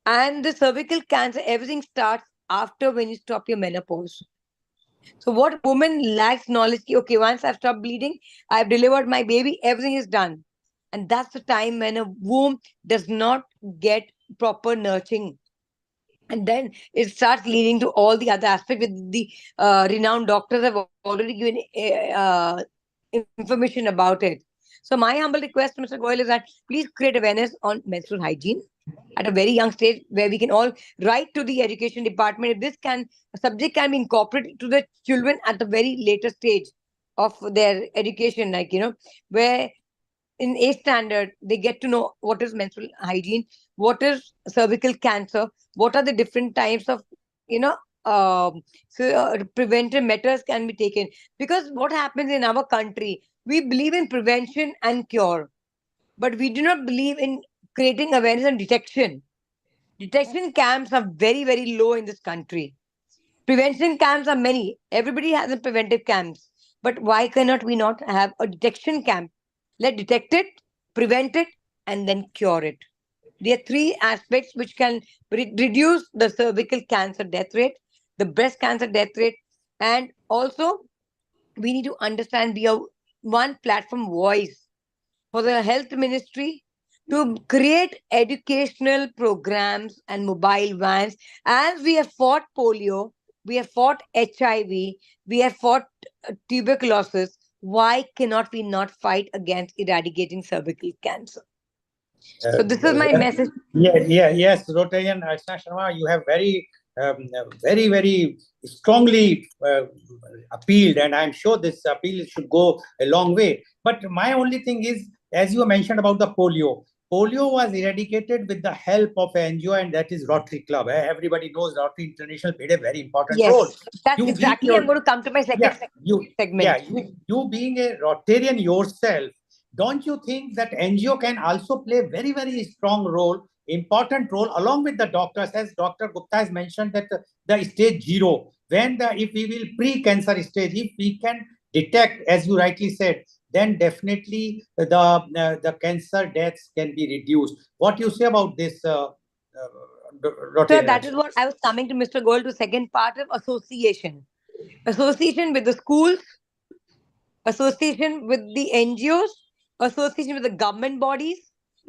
And the cervical cancer, everything starts after when you stop your menopause. So what woman lacks knowledge? Okay, once I've stopped bleeding, I've delivered my baby, everything is done. And that's the time when a womb does not get proper nurturing. And then it starts leading to all the other aspects with the renowned doctors have already given information about it. So my humble request to Mr. Goel is that please create awareness on menstrual hygiene at a very young stage, where we can all write to the education department. If this subject can be incorporated to the children at the very later stage of their education, like, where in A standard, they get to know what is menstrual hygiene, what is cervical cancer, what are the different types of, preventive measures can be taken. Because what happens in our country, we believe in prevention and cure, but we do not believe in creating awareness and detection. Detection camps are very, very low in this country. Prevention camps are many. Everybody has a preventive camps. But why cannot we not have a detection camp? Let's detect it, prevent it, and then cure it. There are three aspects which can reduce the cervical cancer death rate, the breast cancer death rate, and also we need to understand we are one platform voice for the health ministry to create educational programs and mobile vans. As we have fought polio, we have fought HIV, we have fought tuberculosis, why cannot we not fight against eradicating cervical cancer? So this is my message. Yes, Rotarian Archana Sharma, you have very strongly appealed, and I'm sure this appeal should go a long way. But my only thing is, as you mentioned about the polio was eradicated with the help of an NGO, and that is Rotary Club. Everybody knows Rotary International played a very important role. That's exactly, I'm going to come to my second segment. Yeah, you being a Rotarian yourself, don't you think that NGO can also play very, very strong role, important role, along with the doctors, as Dr. Gupta has mentioned, that the stage 0, when if we will pre-cancer stage, if we can detect, as you rightly said, then definitely the cancer deaths can be reduced. What do you say about this, So that is what I was coming to, Mr. Goel, to second part of association. Association with the schools, association with the NGOs, association with the government bodies,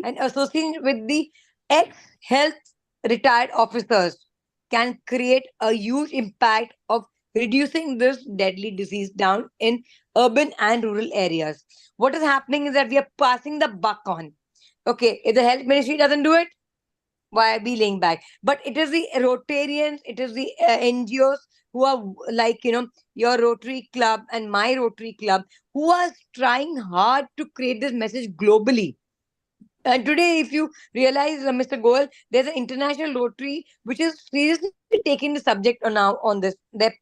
and association with the ex-health retired officers can create a huge impact of reducing this deadly disease down in urban and rural areas. What is happening is that we are passing the buck on. Okay, if the health ministry doesn't do it, why are we laying back? But it is the Rotarians, it is the NGOs who are like, your Rotary Club and my Rotary Club, who are trying hard to create this message globally. And today, if you realize, Mr. Goel, there's an international Rotary which is seriously taking the subject now on their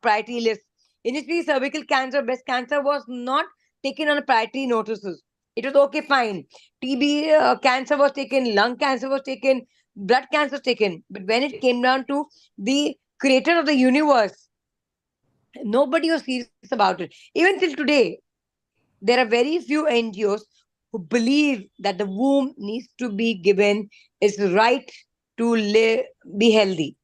priority list. Initially, cervical cancer, breast cancer was not taken on a priority notices. It was okay, fine. TB cancer was taken, lung cancer was taken, blood cancer was taken. But when it came down to the creator of the universe, nobody was serious about it. Even till today, there are very few NGOs who believe that the womb needs to be given its right to live, be healthy.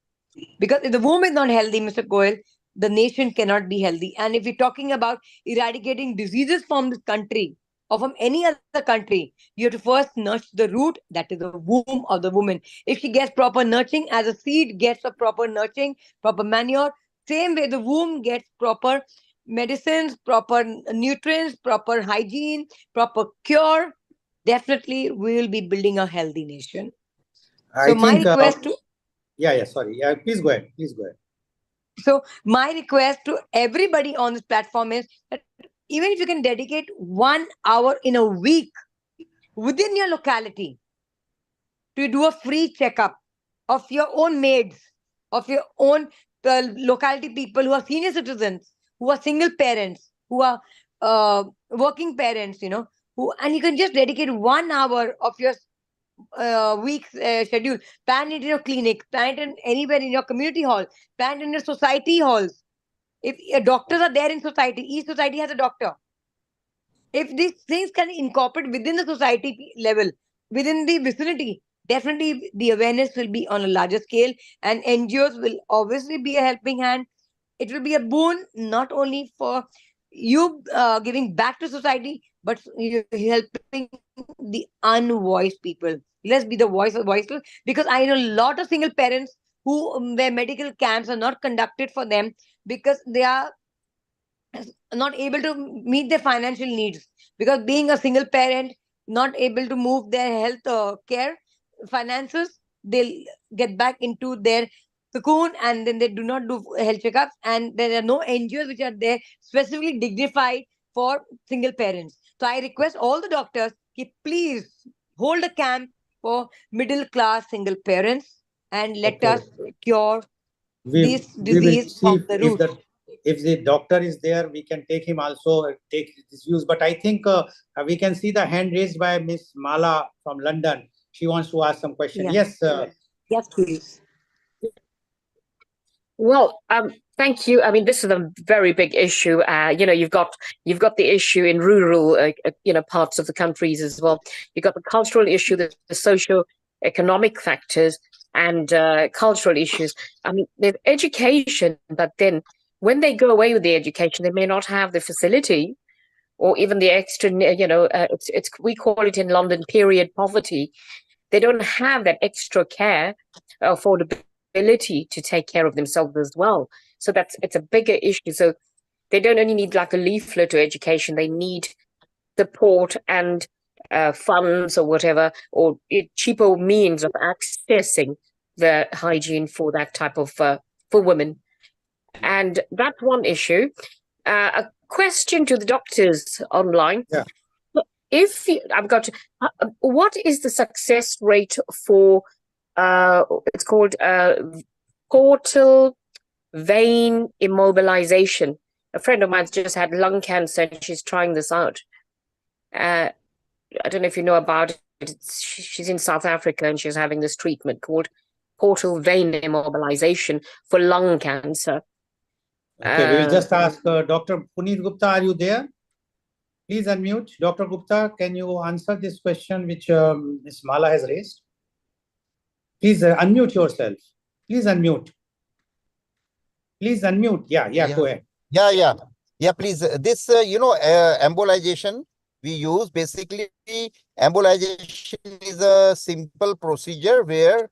Because if the womb is not healthy, Mr. Goel, the nation cannot be healthy. And if we're talking about eradicating diseases from this country or from any other country, you have to first nurture the root, that is the womb of the woman. If she gets proper nurturing, as a seed gets a proper nurturing, proper manure, same way the womb gets proper medicines, proper nutrients, proper hygiene, proper cure, definitely we will be building a healthy nation. So my request to Sorry. Please go ahead. Please go ahead. So my request to everybody on this platform is that even if you can dedicate 1 hour in a week within your locality to do a free checkup of your own maids, of your own locality people who are senior citizens, who are single parents, who are working parents, and you can just dedicate 1 hour of your week's schedule, plan it in your clinic, plan it in anywhere in your community hall, plan it in your society halls. If doctors are there in society, each society has a doctor. If these things can incorporate within the society level, within the vicinity, definitely the awareness will be on a larger scale, and NGOs will obviously be a helping hand. It will be a boon not only for you giving back to society, but you helping the unvoiced people. Let's be the voice of voiceless, because I know a lot of single parents where medical camps are not conducted for them because they are not able to meet their financial needs, because being a single parent, not able to move their health care finances, they'll get back into their cocoon and then they do not do health checkups, and there are no NGOs which are there specifically dignified for single parents. So I request all the doctors, please hold a camp for middle class single parents and let us cure this We will disease see from the root. if the doctor is there, we can take him also, take his views. But I think we can see the hand raised by Miss Mala from London. She wants to ask some question. Yeah. Yes. Yes, please. Well, thank you. I mean, this is a very big issue. You've got the issue in rural, parts of the countries as well. You've got the cultural issue, the socio-economic factors, and cultural issues. I mean, there's education, but then when they go away with the education, they may not have the facility or even the extra. We call it in London period poverty. They don't have that extra care, affordability to take care of themselves as well. So it's a bigger issue. So they don't only need like a leaflet to education, they need support and funds or whatever, or cheaper means of accessing the hygiene for that type of, for women. And that's one issue. A question to the doctors online. Yeah. What is the success rate for it's called portal vein immobilization? A friend of mine's just had lung cancer and she's trying this out. I don't know if you know about it. She's in South Africa and she's having this treatment called portal vein immobilization for lung cancer. Okay, we will just ask Dr. Puneet Gupta, are you there? Please unmute. Dr. Gupta, can you answer this question which Ms. Mala has raised? Please unmute yourself. Please unmute. Please unmute. Yeah, go ahead. Yeah, please. This, embolization we use, basically, embolization is a simple procedure where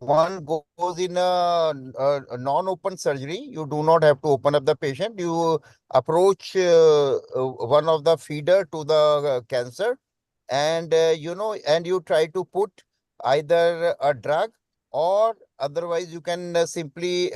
one goes in a non-open surgery. You do not have to open up the patient. You approach one of the feeder to the cancer, and and you try to put either a drug, or otherwise you can simply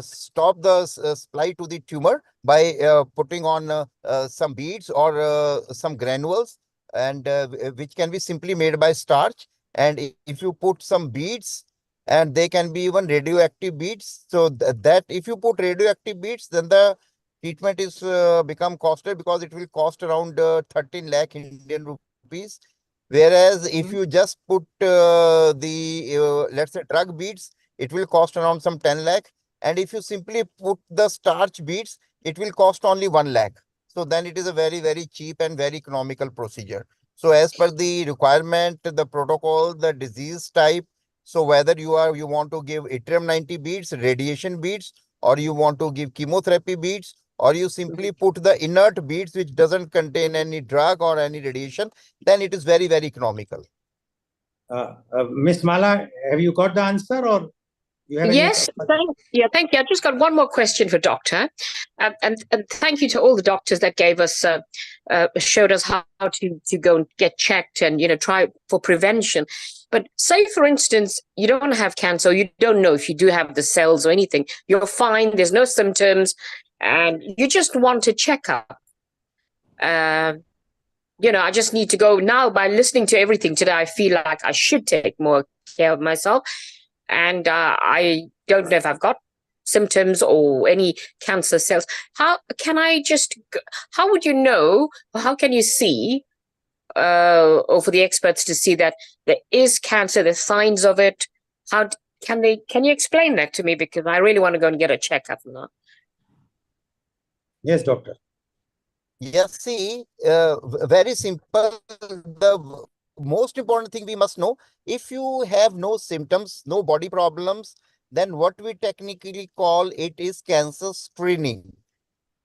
stop the supply to the tumor by putting on some beads or some granules, and which can be simply made by starch. And if you put some beads, and they can be even radioactive beads, so that if you put radioactive beads, then the treatment is become costly, because it will cost around 13 lakh Indian rupees. Whereas if you just put let's say drug beads, it will cost around some 10 lakh. And if you simply put the starch beads, it will cost only 1 lakh. So then it is a very, very cheap and very economical procedure. So as per the requirement, the protocol, the disease type, so whether you want to give yttrium 90 beads, radiation beads, or you want to give chemotherapy beads, or you simply put the inert beads which doesn't contain any drug or any radiation, then it is very, very economical. Miss Mala, have you got the answer, or you have Yes, thank you. I've just got one more question for Doctor, and thank you to all the doctors that gave us showed us how to go and get checked and try for prevention. But say, for instance, you don't have cancer, or you don't know if you do have the cells or anything. You're fine. There's no symptoms, and you just want a checkup. I just need to go now. By listening to everything today, I feel like I should take more care of myself. And I don't know if I've got symptoms or any cancer cells. How would you know, or how can you see, or for the experts to see that there is cancer, there's signs of it? Can you explain that to me? Because I really want to go and get a checkup now. Yes, doctor. Yes, see, very simple. The most important thing we must know, if you have no symptoms, no body problems, then what we technically call it is cancer screening.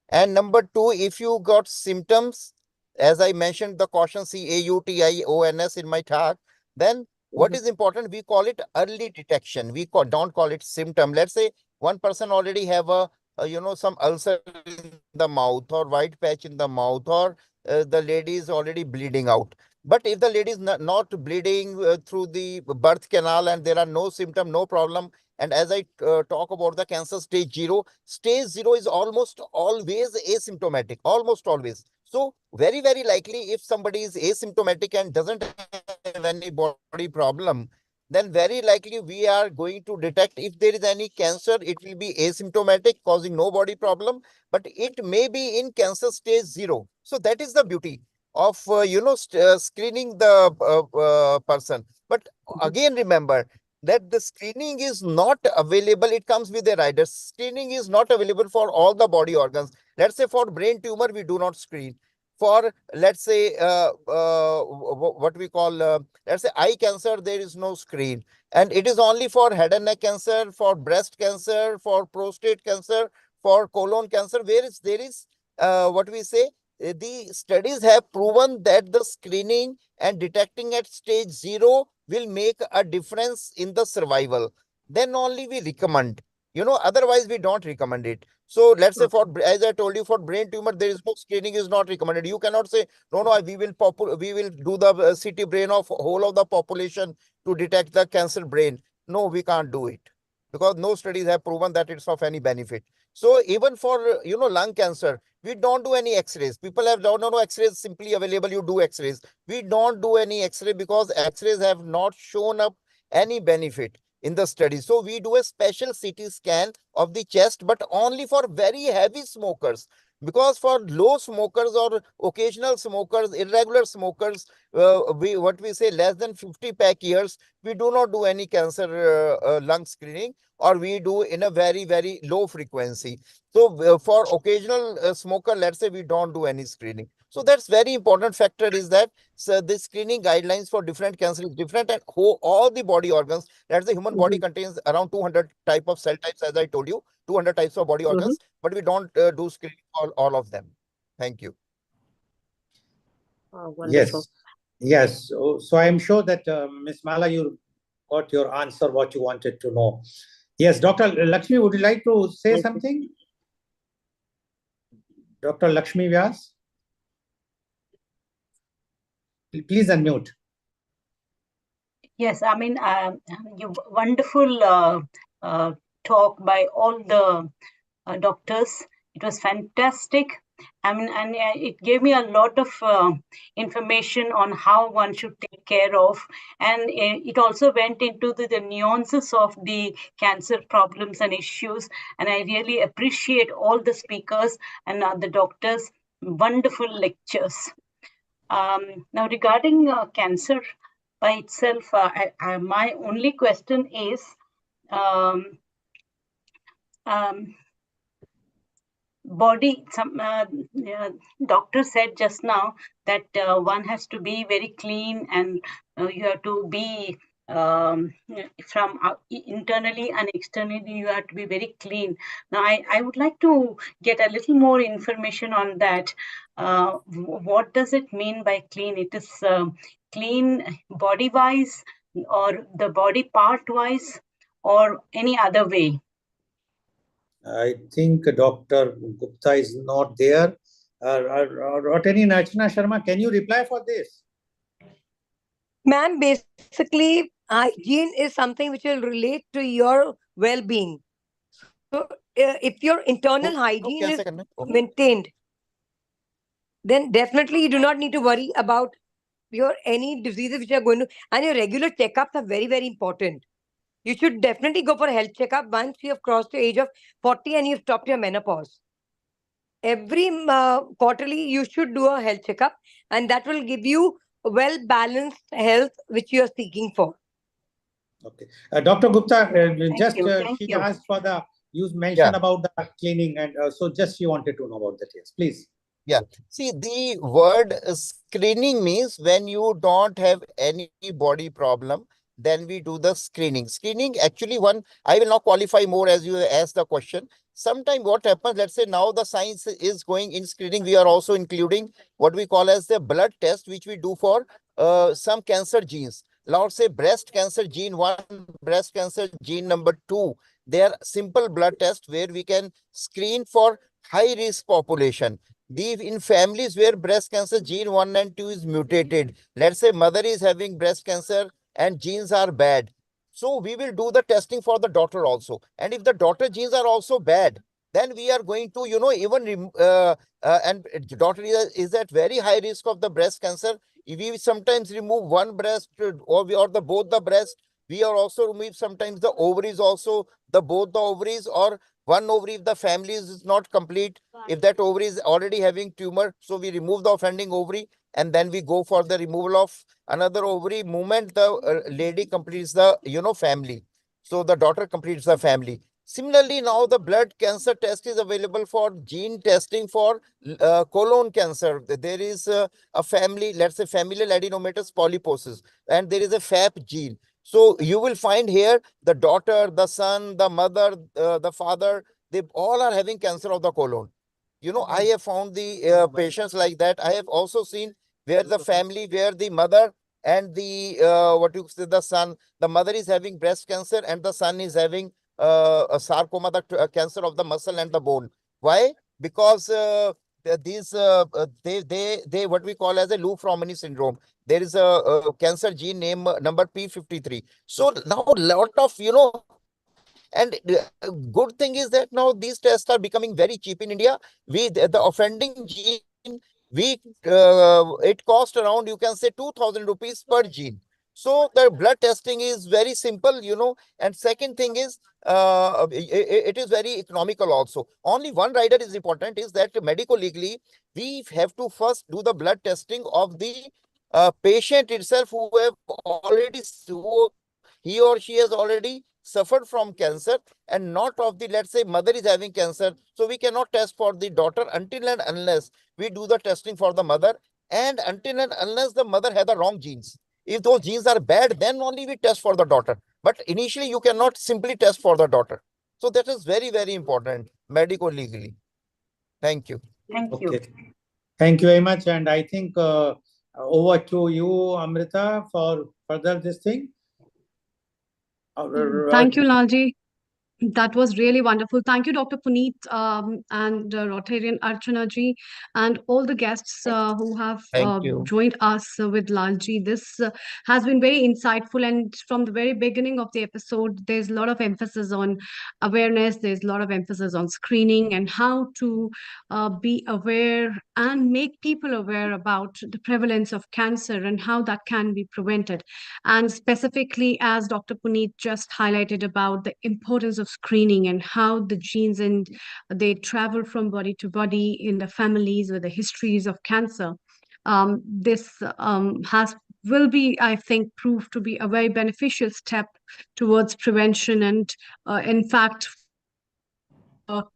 And number two, if you got symptoms, as I mentioned, the caution CAUTIONS in my talk, then what is important, we call it early detection. We don't call it symptom. Let's say one person already have some ulcer in the mouth or white patch in the mouth, or the lady is already bleeding out. But if the lady is not bleeding through the birth canal and there are no symptom, no problem, and as I talk about the cancer stage 0 is almost always asymptomatic, almost always. So very, very likely if somebody is asymptomatic and doesn't have any body problem, then very likely we are going to detect if there is any cancer. It will be asymptomatic, causing no body problem, but it may be in cancer stage 0. So that is the beauty of screening the person. But again, remember that the screening is not available. It comes with a rider. Screening is not available for all the body organs. Let's say for brain tumor, we do not screen. For, let's say, what we call, let's say eye cancer, there is no screen. And it is only for head and neck cancer, for breast cancer, for prostate cancer, for colon cancer, where there is, what we say, the studies have proven that the screening and detecting at stage 0 will make a difference in the survival. Then only we recommend, otherwise we don't recommend it. So let's say as I told you, for brain tumor, there is no screening is not recommended. You cannot say, no, we will do the CT brain of whole of the population to detect the cancer brain. No, we can't do it because no studies have proven that it's of any benefit. So even for, lung cancer, we don't do any x-rays. People have no x-rays simply available. You do x-rays. We don't do any x-ray because x-rays have not shown up any benefit in the study. So we do a special CT scan of the chest, but only for very heavy smokers. Because for low smokers or occasional smokers, irregular smokers, what we say less than 50 pack years, we do not do any cancer lung screening, or we do in a very, very low frequency. So for occasional smoker, let's say we don't do any screening. So that's very important factor is that the screening guidelines for different cancer is different, and all the body organs, that's the human body contains around 200 type of cell types, as I told you, 200 types of body organs, but we don't do screening for all of them. Thank you. Oh, wonderful. Yes. So I'm sure that Ms. Mala, you got your answer, what you wanted to know. Yes, Dr. Lakshmi, would you like to say something? Dr. Lakshmi Vyas? Please unmute. Yes, I mean, you wonderful talk by all the doctors. It was fantastic. I mean, and it gave me a lot of information on how one should take care of. And it also went into the nuances of the cancer problems and issues. And I really appreciate all the speakers and the doctors. Wonderful lectures. Now, regarding cancer by itself, my only question is, body, some doctor said just now that one has to be very clean, and you have to be from internally and externally, you have to be very clean. Now, I would like to get a little more information on that. What does it mean by clean? It is clean body wise, or the body part wise, or any other way? I think Dr. Gupta is not there. Rotary Nachna Sharma, can you reply for this? Ma'am, basically, hygiene is something which will relate to your well-being. So, if your internal hygiene is maintained, then definitely you do not need to worry about your any diseases which are going to, and your regular checkups are very, very important. You should definitely go for a health checkup once you have crossed the age of 40 and you've stopped your menopause. Every quarterly, you should do a health checkup, and that will give you a well-balanced health which you are seeking for. Okay. Dr. Gupta, Thank she you. asked for the, you mentioned about the cleaning, and so just she wanted to know about that. Yes, please. Yeah. See, the word screening means when you don't have any body problem, then we do the screening. Screening, actually, I will not qualify more as you asked the question. Sometimes what happens, let's say now the science is going in screening, we are also including what we call as the blood test, which we do for some cancer genes. Let's say breast cancer gene 1, breast cancer gene number 2. They are simple blood tests where we can screen for high risk population. In families where breast cancer gene 1 and 2 is mutated, let's say mother is having breast cancer and genes are bad. So we will do the testing for the daughter also. And if the daughter genes are also bad, then we are going to, even, and daughter is at very high risk of the breast cancer. If we sometimes remove one breast or both the breast, we are also remove sometimes the ovaries also, both the ovaries, or one ovary if the family is not complete. If that ovary is already having tumor, so we remove the offending ovary and then we go for the removal of another ovary. Moment the lady completes the family, so the daughter completes the family. Similarly, now the blood cancer test is available for gene testing for colon cancer. There is a family, let's say familial adenomatous polyposis, and there is a FAP gene. So you will find here the daughter, the son, the mother, the father, they all are having cancer of the colon. I have found the patients like that. I have also seen where the family, where the mother and the the son, the mother is having breast cancer and the son is having a sarcoma, the cancer of the muscle and the bone. Why? Because they what we call as a Lou-Fromeny syndrome. There is a cancer gene name number P53. So now a lot of and good thing is that now these tests are becoming very cheap in India. The offending gene, it costs around, you can say, 2,000 rupees per gene. So the blood testing is very simple, and second thing is, it is very economical also. Only one rider is important, is that medico-legally, we have to first do the blood testing of the patient itself who he or she has already suffered from cancer, and not of the, let's say, mother is having cancer. So we cannot test for the daughter until and unless we do the testing for the mother, and until and unless the mother has the wrong genes. If those genes are bad, then only we test for the daughter. But initially, you cannot simply test for the daughter. So that is very, very important, medico-legally. Thank you. Thank you. Okay. Thank you very much. And I think over to you, Amrita, for further this thing. Thank you, Lalji. That was really wonderful. Thank you, Dr. Puneet and Rotarian Archana ji, and all the guests who have joined us with Lalji. This has been very insightful, and from the very beginning of the episode, there's a lot of emphasis on awareness. There's a lot of emphasis on screening and how to be aware and make people aware about the prevalence of cancer and how that can be prevented. And specifically, as Dr. Puneet just highlighted about the importance of screening and how the genes and they travel from body to body in the families with the histories of cancer. This will be, I think, proved to be a very beneficial step towards prevention, and in fact,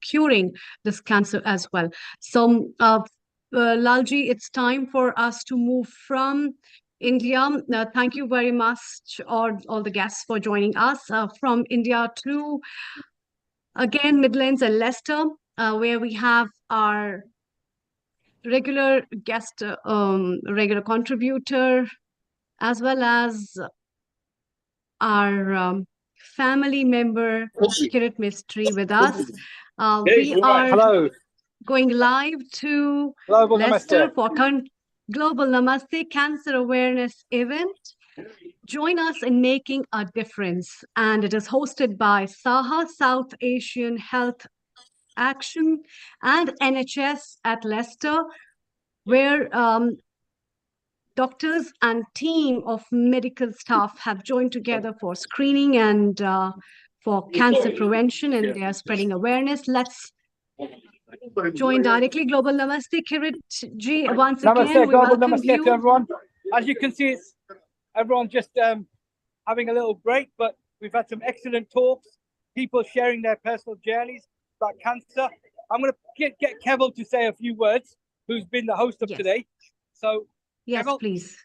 curing this cancer as well. So, Lalji, it's time for us to move from India. Thank you very much, all the guests, for joining us from India to, again, Midlands and Leicester, where we have our regular guest, regular contributor, as well as our family member, Kirit Mistry, with us. We are going live to Global Leicester Namaste. for Global Namaste Cancer Awareness event. Join us in making a difference. And it is hosted by SAHA, South Asian Health Action, and NHS at Leicester, where doctors and team of medical staff have joined together for screening and for cancer prevention, and they are spreading awareness. Let's join directly. Global Namaste, Kirit ji. Once again, Namaste, we global welcome namaste you. to everyone. As you can see, it's everyone just having a little break, but we've had some excellent talks, people sharing their personal journeys about cancer. I'm going to get Keval to say a few words, who's been the host of today. So, yes, Keval, please.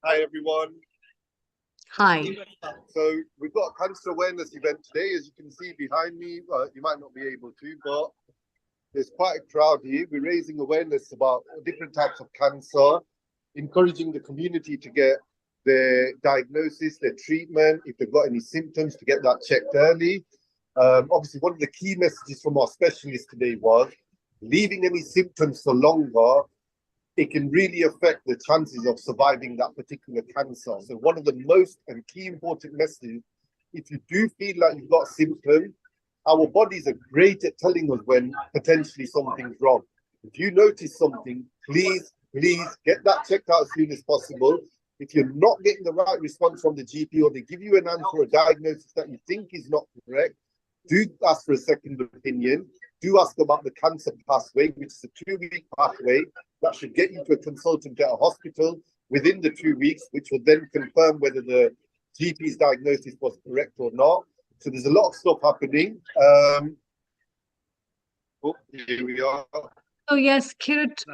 Hi, everyone. Hi. So we've got a cancer awareness event today, as you can see behind me. You might not be able to, but there's quite a crowd here. We're raising awareness about different types of cancer, encouraging the community to get their diagnosis, their treatment, if they've got any symptoms, to get that checked early. Obviously, one of the key messages from our specialist today was leaving any symptoms for longer, it can really affect the chances of surviving that particular cancer. So one of the most and key important messages, if you do feel like you've got symptoms, our bodies are great at telling us when potentially something's wrong. If you notice something, please get that checked out as soon as possible. If you're not getting the right response from the GP, or they give you an answer or a diagnosis that you think is not correct, do ask for a second opinion. Do ask about the cancer pathway, which is a 2-week pathway that should get you to a consultant at a hospital within the 2 weeks, which will then confirm whether the GP's diagnosis was correct or not. So there's a lot of stuff happening. Here we are. Oh yes, Kirit.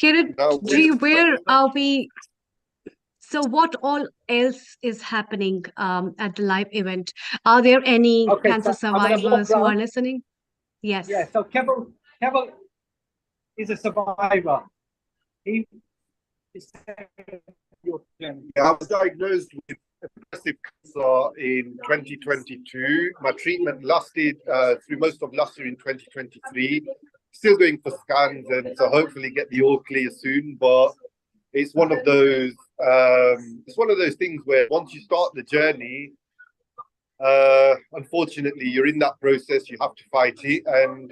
Kirit ji, where are we? So what all else is happening at the live event? Are there any cancer survivors who are listening? Yes. Yeah, so Keval is a survivor. He is I was diagnosed with aggressive cancer in 2022. My treatment lasted through most of last year in 2023. Still going for scans, and so hopefully get the all clear soon. But it's one of those things where once you start the journey, unfortunately, you're in that process. You have to fight it, and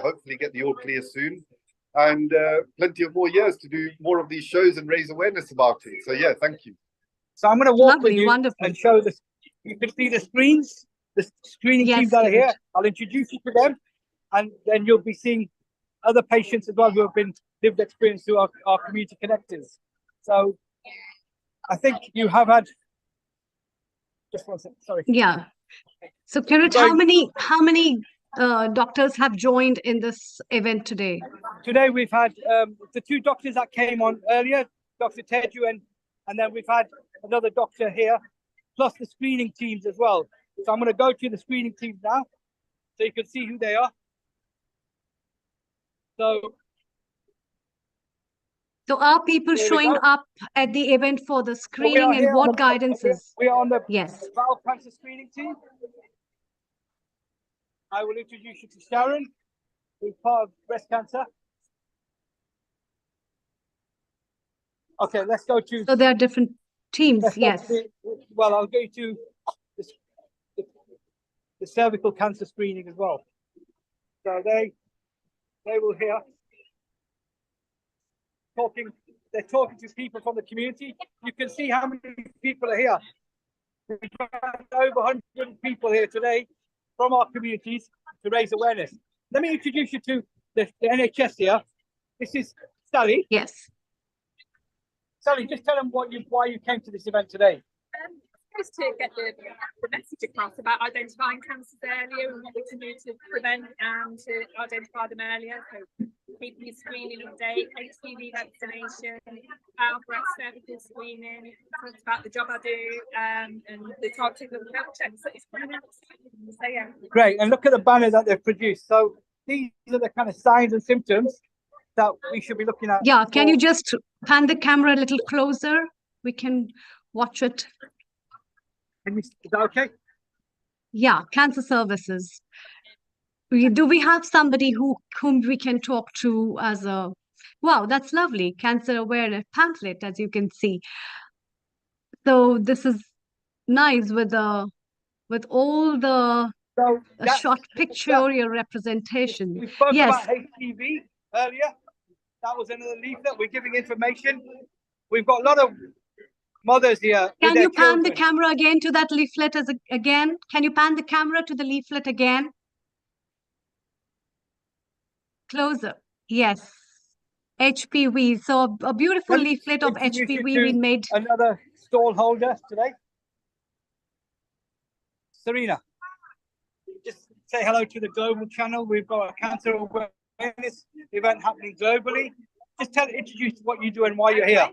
hopefully get the all clear soon, and plenty of more years to do more of these shows and raise awareness about it. So yeah, thank you. So I'm going to walk with you and show this. You can see the screens, the screening teams that are here. I'll introduce you to them, and then you'll be seeing other patients as well who have been lived experience through our community connectors. So I think you have had. Just one second, sorry. Yeah. So Kirit, how many doctors have joined in this event today? Today we've had the 2 doctors that came on earlier, Dr. Teju, and then we've had another doctor here, plus the screening teams as well. So I'm going to go to the screening teams now, so you can see who they are. So are people showing up at the event for the screening, and what guidances? We are on the yes. bowel cancer screening team. I will introduce you to Sharon, who's part of breast cancer. Okay, let's go to. So there are different teams, yes. Well, I'll go to the cervical cancer screening as well. So they will hear they're talking to people from the community. You can see how many people are here. We've got over 100 people here today from our communities to raise awareness. Let me introduce you to the NHS here. This is Sally. Yes. Sally, just tell them why you came to this event today. just to get the message across about identifying cancers earlier and what we can do to prevent and to identify them earlier. So keeping your screening update, HPV vaccination, breast cervical screening, talked about the job I do, and the targeted health checks. So it's really exciting. So yeah. Great, and look at the banner that they've produced. So these are the kind of signs and symptoms that we should be looking at. Yeah, can you just pan the camera a little closer? We can watch it. Is that okay? Yeah, cancer services. Do we have somebody whom we can talk to as a, wow, that's lovely, cancer awareness pamphlet, as you can see. So this is nice with all the short pictorial representation. We spoke Yes. about HPV earlier. That was another leaflet. We're giving information. We've got a lot of mothers here. Can you pan the camera again to that leaflet again? Can you pan the camera to the leaflet again? Closer. Yes. HPV. So a beautiful leaflet of HPV we made. Another stall holder today. Serena, just say hello to the global channel. We've got a cancer awareness event happening globally. Just introduce what you do and why you're here.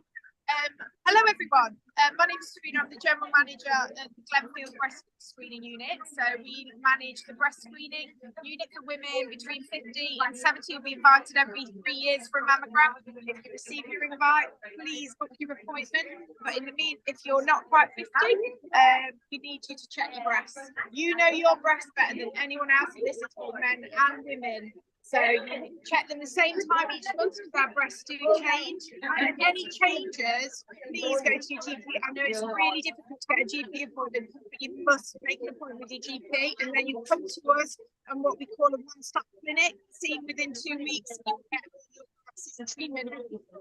Hello everyone, my name is Serena. I'm the General Manager at the Glenfield Breast Screening Unit. So we manage the breast screening unit for women between 50 and 70. Will be invited every 3 years for a mammogram. If you receive your invite, please book your appointment. But in the meantime, if you're not quite 50, we need you to check your breasts. You know your breasts better than anyone else, and this is for men and women. So you check them the same time each month because our breasts do change. And any changes, please go to your GP. I know it's really difficult to get a GP appointment, but you must make an appointment with your GP, and then you come to us and what we call a one-stop clinic. See, within 2 weeks, you get your treatment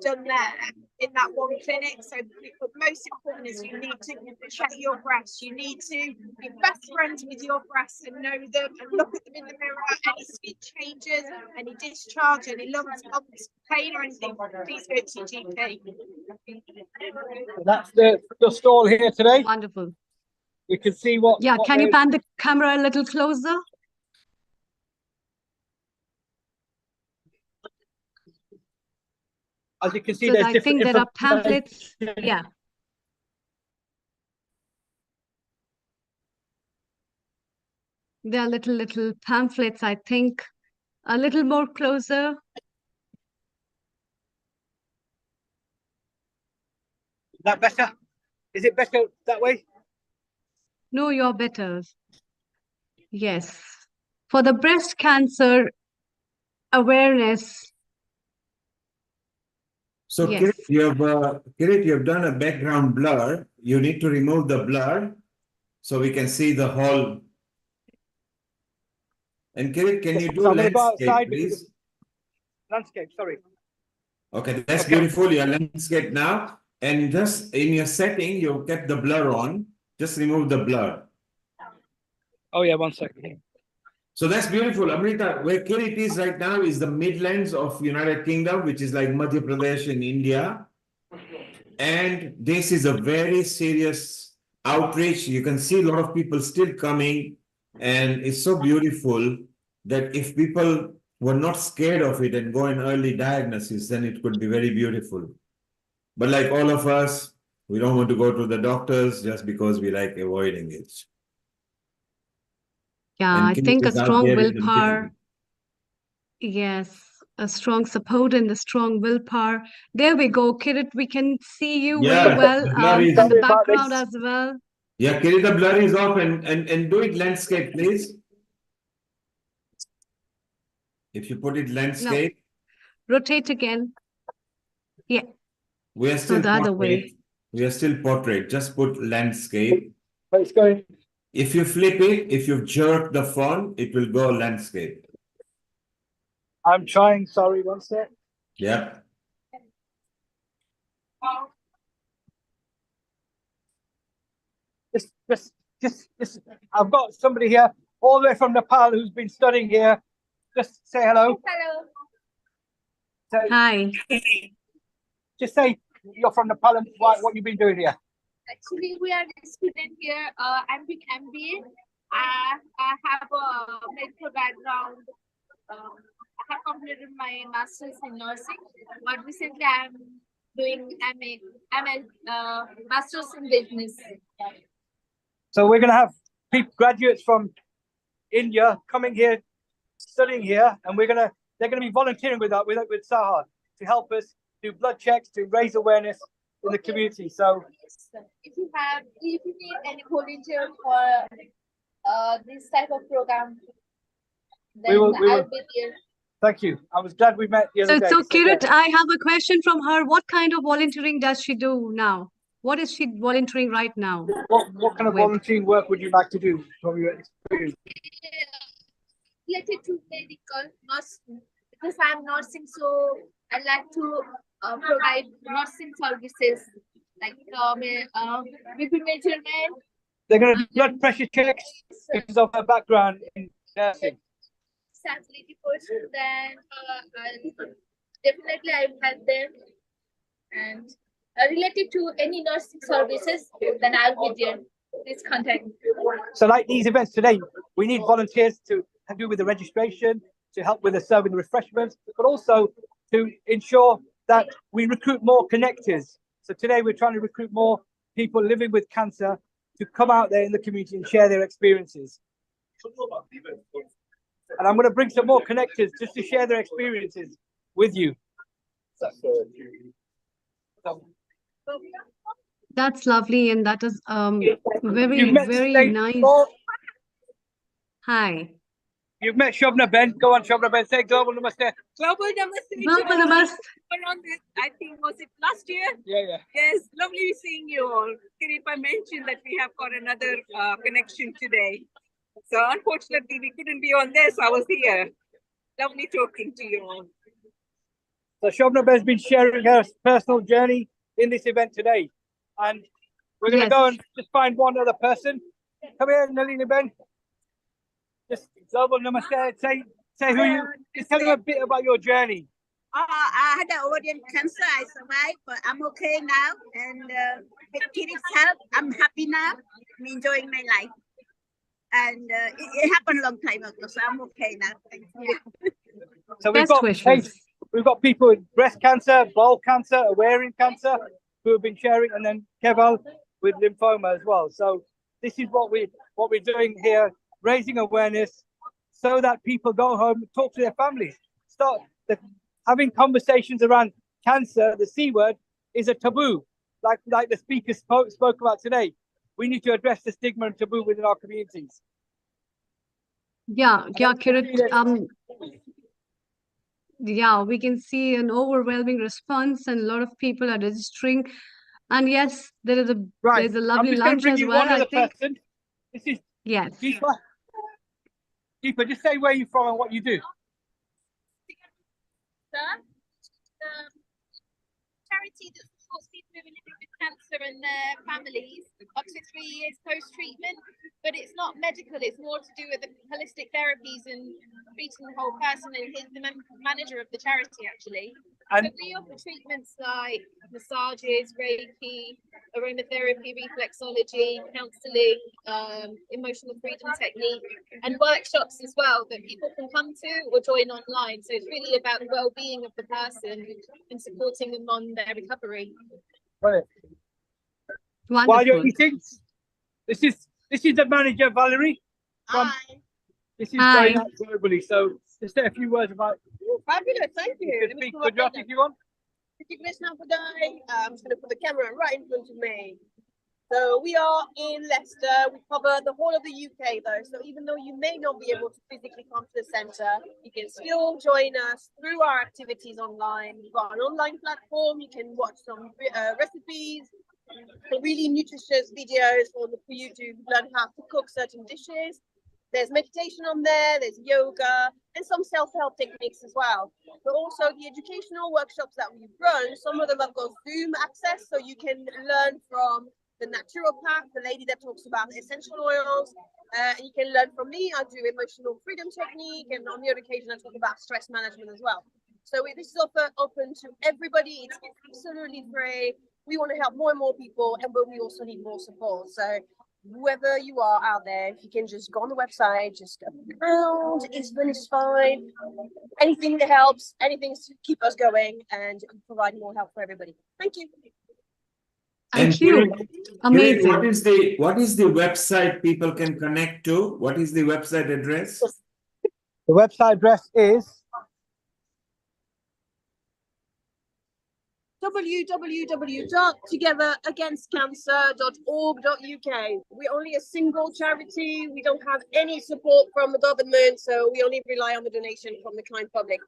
done there in that one clinic. So but most important is you need to check your breasts. You need to be best friends with your breasts and know them and look at them in the mirror. Any skin changes, any discharge, any lumps, pain or anything, please go to your GP. That's the stall here today. Wonderful. You can see what. Yeah, can you pan the camera a little closer? As you can see, So there's I think there are pamphlets. information. Yeah. There are little pamphlets, I think. A little more closer. Is that better? Is it better that way? No, you're better. Yes. For the breast cancer awareness. So, Yes. Kirit, you have done a background blur. You need to remove the blur so we can see the whole. And Kirit, can you do So I'm gonna go landscape, outside please? Landscape, sorry. Okay, that's beautiful. Your landscape now. And just in your setting, you kept the blur on. Just remove the blur. Oh yeah, 1 second. So that's beautiful. Amrita, where Kirit is right now is the Midlands of United Kingdom, which is like Madhya Pradesh in India. And this is a very serious outreach. You can see a lot of people still coming. And it's so beautiful that if people were not scared of it and go in early diagnosis, then it could be very beautiful. But like all of us, we don't want to go to the doctors just because we like avoiding it. Yeah, And I Kirit think a is out strong there in the willpower. middle. Yes, a strong support and the strong willpower. There we go, Kirit. We can see you very Yeah, well the blur is and the off. background as well. Yeah, Kirit, the blur is off and do it landscape, please. If you put it landscape, Rotate again. Yeah. we are So still the other portrait. way. We are still portrait. Just put landscape. It's going. If you flip it, if you jerk the font, it will go landscape. I'm trying, sorry, 1 sec. Yeah. Just, I've got somebody here all the way from Nepal who's been studying here. Just say hello. Hello. Hi. Just say you're from Nepal and what you've been doing here. Actually, we are a student here. I'm doing MBA. I have a medical background. I have completed my master's in nursing, but recently I'm doing master's in business. So we're going to have graduates from India coming here, studying here, and they're going to be volunteering with Saha to help us do blood checks to raise awareness in the community. So if you need any volunteer for this type of program, then we will. I'll be here. Thank you. I was glad we met the other day. So Kirit, yeah. I have a question from her. What kind of volunteering does she do now? What is she volunteering right now? What kind of volunteering work would you like to do from your experience? Related to medical nursing, because I'm nursing, so I like to provide nursing services like BP measurement. They're going to do blood pressure checks because of her background in nursing. Sanity person, then definitely I will help them. And related to any nursing services, then I'll be there. Please contact me. So like these events today, we need volunteers to do with the registration, to help with the serving the refreshments, but also to ensure that we recruit more connectors. So today we're trying to recruit more people living with cancer to come out there in the community and share their experiences. And I'm going to bring some more connectors just to share their experiences with you. That's lovely, and that is very nice. Hi. You've met Shobna Ben. Go on, Shobna Ben. Say global namaste. Global namaste. Global namaste. On this, I think, was it last year? Yeah. Yes, lovely seeing you all. Kiripa mentioned that we have got another connection today. So unfortunately, we couldn't be on this. I was here. Lovely talking to you all. So Shobna Ben has been sharing her personal journey in this event today. And we're going to go and just find one other person. Come here, Nalini Ben. Just global namaste. Say who you. Just tell me a bit about your journey. I had an ovarian cancer. I survived, but I'm okay now. And with Kirit's help, I'm happy now. I'm enjoying my life. And it happened a long time ago, so I'm okay now. Thank you. So we've got people with breast cancer, bowel cancer, ovarian cancer who have been sharing, and then Keval with lymphoma as well. So this is what we're doing here, raising awareness so that people go home and talk to their families. Start having conversations around cancer. The C word is a taboo, like the speaker spoke about today. We need to address the stigma and taboo within our communities. Yeah, Kirit. Yeah, we can see an overwhelming response, and a lot of people are registering. And yes, there's a lovely lunch as well. I think. This is Deepa. Deepa, just say where you're from and what you do. Charity that supports people living with cancer and their families up to 3 years post-treatment, but it's not medical, it's more to do with the holistic therapies and treating the whole person, and he's the manager of the charity actually. So we offer treatments like massages, Reiki, aromatherapy, reflexology, counselling, emotional freedom technique, and workshops as well that people can come to or join online. So it's really about the well-being of the person and supporting them on their recovery. Right. While you're eating, this is the manager, Valerie. This is going out globally. So just say a few words about. Fabulous, thank you. You can speak Gujarati if you want. I'm just going to put the camera right in front of me. So we are in Leicester. We cover the whole of the UK though. So even though you may not be able to physically come to the centre, you can still join us through our activities online. We've got an online platform. You can watch some recipes, some really nutritious videos for you to learn how to cook certain dishes. There's meditation on there, there's yoga, and some self-help techniques as well. But also the educational workshops that we've run, some of them have got Zoom access, so you can learn from the naturopath, the lady that talks about essential oils, and you can learn from me. I do emotional freedom technique, and on the other occasion I talk about stress management as well. So this is open to everybody. It's absolutely free. we want to help more and more people, and but we also need more support. So whoever you are out there, if you can just go on the website, just go around, Isbn is fine. Anything that helps, anything to keep us going and provide more help for everybody. Thank you. Thank you. Amazing. What is the website people can connect to? What is the website address? The website address is www.togetheragainstcancer.org.uk. We're only a single charity. We don't have any support from the government, so we only rely on the donation from the kind public.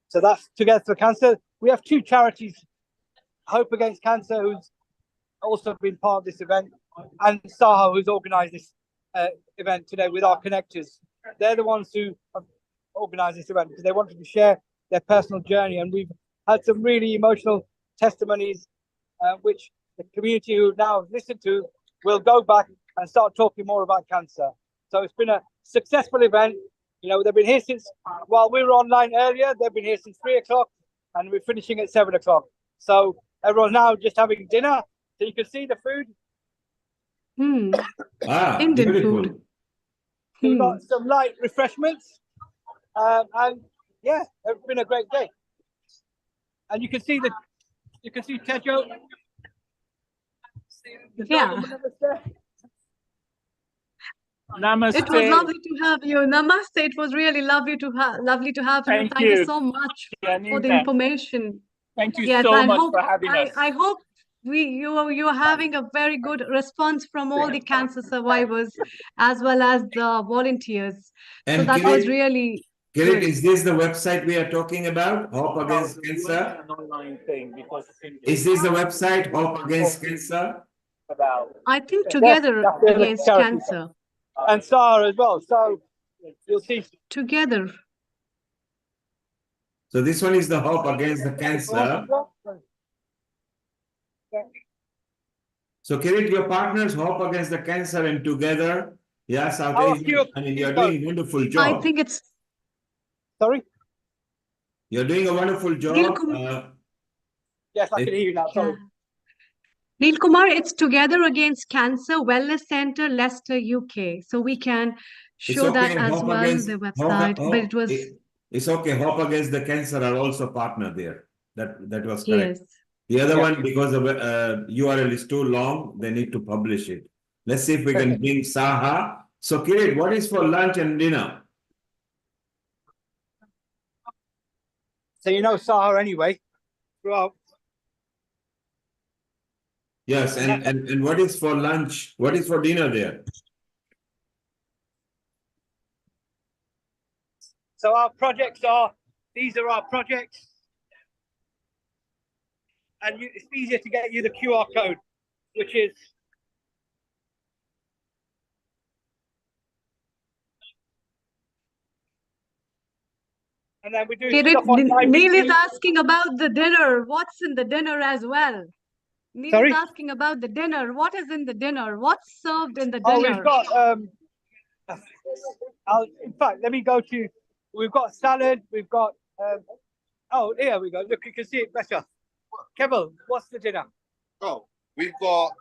So that's Together for Cancer. We have two charities, Hope Against Cancer, who's also been part of this event, and SAHA, who's organised this event today with our connectors. They're the ones who have organised this event because they wanted to share their personal journey, and we've had some really emotional testimonies, which the community who now listened to will go back and start talking more about cancer. So it's been a successful event. You know, they've been here since, while we were online earlier, they've been here since 3 o'clock, and we're finishing at 7 o'clock. So everyone's now just having dinner, so you can see the food. Indian food. So we've got some light refreshments, and yeah, it's been a great day. And you can see Tejo. Yeah. Namaste. It was lovely to have you. Namaste. It was really lovely to have you. Thank you so much for the information. Thank you so much for having us. I hope you're having a very good response from all the cancer survivors as well as the volunteers. And so that Kirit, was really Kirit, is this the website we are talking about? Hope Against Cancer? An online thing because Is this the website, Hope Against Cancer? I think Together Against Cancer. And SAHA as well. So you'll see. Together. So this one is the Hope Against the Cancer. So Kirit, your partners, Hope Against the Cancer and Together. Yeah, South Asia. I mean, you're doing a wonderful job. I think it's... Sorry? You're doing a wonderful job. Yes, I can hear you now. Sorry. Neil Kumar, it's Together Against Cancer Wellness Center, Leicester, UK. So we can show that as well on the website. But it was... It's okay. Hope Against the Cancer are also partner there. That was correct. Yes. The other one, because the URL is too long, they need to publish it. Let's see if we can bring SAHA. So Kirit, what is for lunch and dinner? So you know SAHA anyway. Well, yes, and what is for lunch? What is for dinner there? So our projects are, these are our projects. And it's easier to get you the QR code, which is and then we do stuff on Neil is asking about the dinner. What's in the dinner as well? Neil is asking about the dinner. What is in the dinner? What's served in the dinner? Oh, we've got in fact, let me go to, we've got salad, we've got oh, here we go. Look, you can see it better. Keval, what's the dinner? Oh, we've got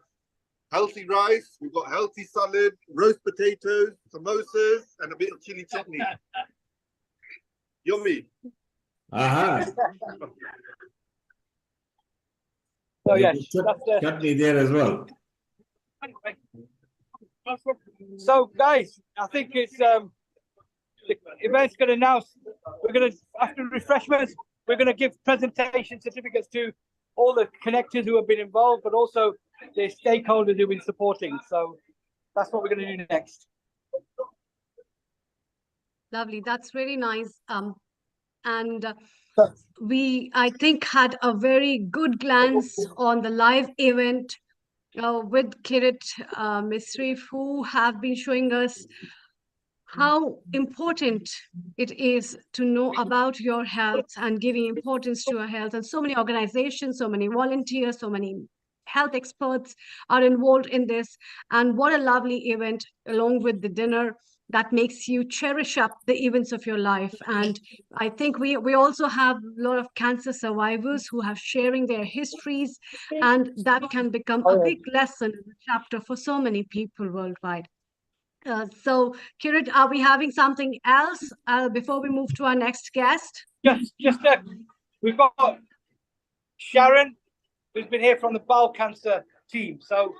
healthy rice, we've got healthy salad, roast potatoes, samosas, and a bit of chili chutney. Yummy. So yes, chutney there as well. So guys, I think it's the event's going to now. We're going to, after refreshments, we're going to give presentation certificates to all the connectors who have been involved, but also the stakeholders who've been supporting. So that's what we're going to do next. Lovely. That's really nice. And we, I think, had a very good glance on the live event with Kirit Misri, who have been showing us how important it is to know about your health and giving importance to your health. And so many organizations, so many volunteers, so many health experts are involved in this. And what a lovely event along with the dinner. that makes you cherish up the events of your life. And I think we also have a lot of cancer survivors who have sharing their histories, and that can become a big lesson in the chapter for so many people worldwide. So, Kirit, are we having something else before we move to our next guest? We've got Sharon, who's been here from the bowel cancer team. So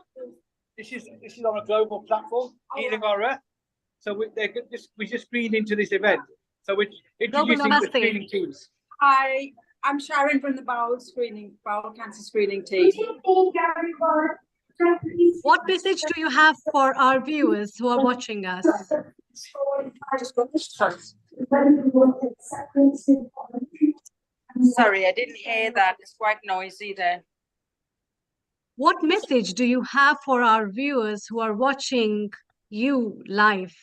this is on a global platform, Healing Our Earth. So we just screened into this event. So we're introducing the screening teams. Hi, I'm Sharon from the bowel cancer screening team. What message do you have for our viewers who are watching us? Sorry, I didn't hear that. It's quite noisy there. What message do you have for our viewers who are watching you live?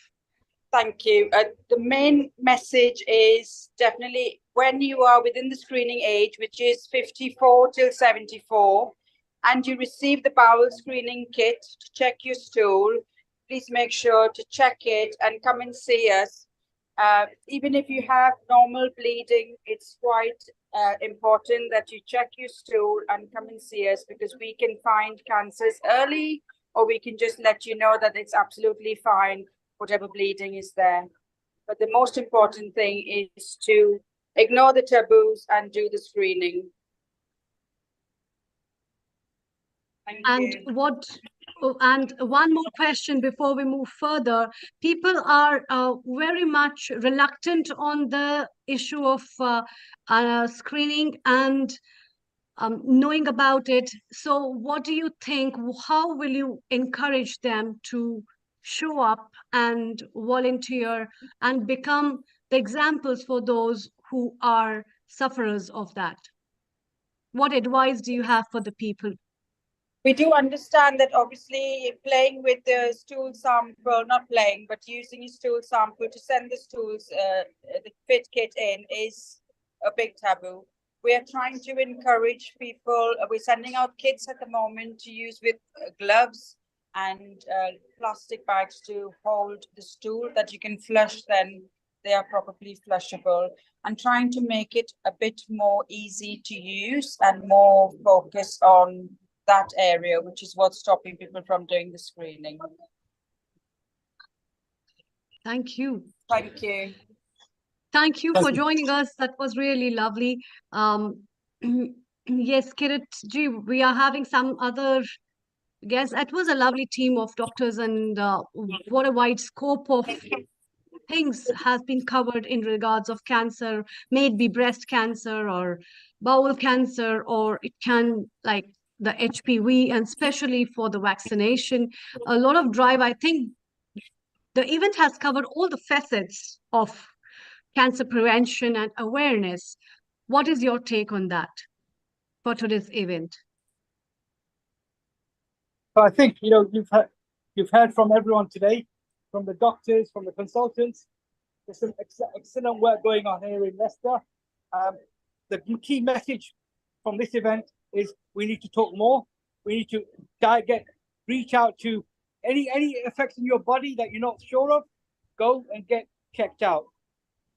Thank you. The main message is definitely when you are within the screening age, which is 54 till 74, and you receive the bowel screening kit to check your stool, please make sure to check it and come and see us. Even if you have normal bleeding, it's quite important that you check your stool and come and see us, because we can find cancers early, or we can just let you know that it's absolutely fine, whatever bleeding is there. But the most important thing is to ignore the taboos and do the screening. And one more question before we move further. People are very much reluctant on the issue of screening and knowing about it. So what do you think? How will you encourage them to show up and volunteer and become the examples for those who are sufferers of that? What advice do you have for the people? We do understand that obviously playing with the stool sample, not playing, but using a stool sample to send the stools, the fit kit in is a big taboo. We are trying to encourage people. We're sending out kits at the moment to use with gloves and plastic bags to hold the stool that you can flush, then they are properly flushable, and trying to make it a bit more easy to use and more focused on that area, which is what's stopping people from doing the screening. Thank you. Thank you. Thank you for joining us. That was really lovely. Yes, Kirit ji, we are having some other guests. It was a lovely team of doctors, and what a wide scope of things has been covered in regards of cancer, may it be breast cancer or bowel cancer, or it can like the HPV, and especially for the vaccination, a lot of drive. I think the event has covered all the facets of cancer prevention and awareness. What is your take on that for today's event? So I think you've heard from everyone today, from the doctors, from the consultants. There's some excellent work going on here in Leicester. The key message from this event is we need to talk more. We need to reach out to any effects in your body that you're not sure of. Go and get checked out.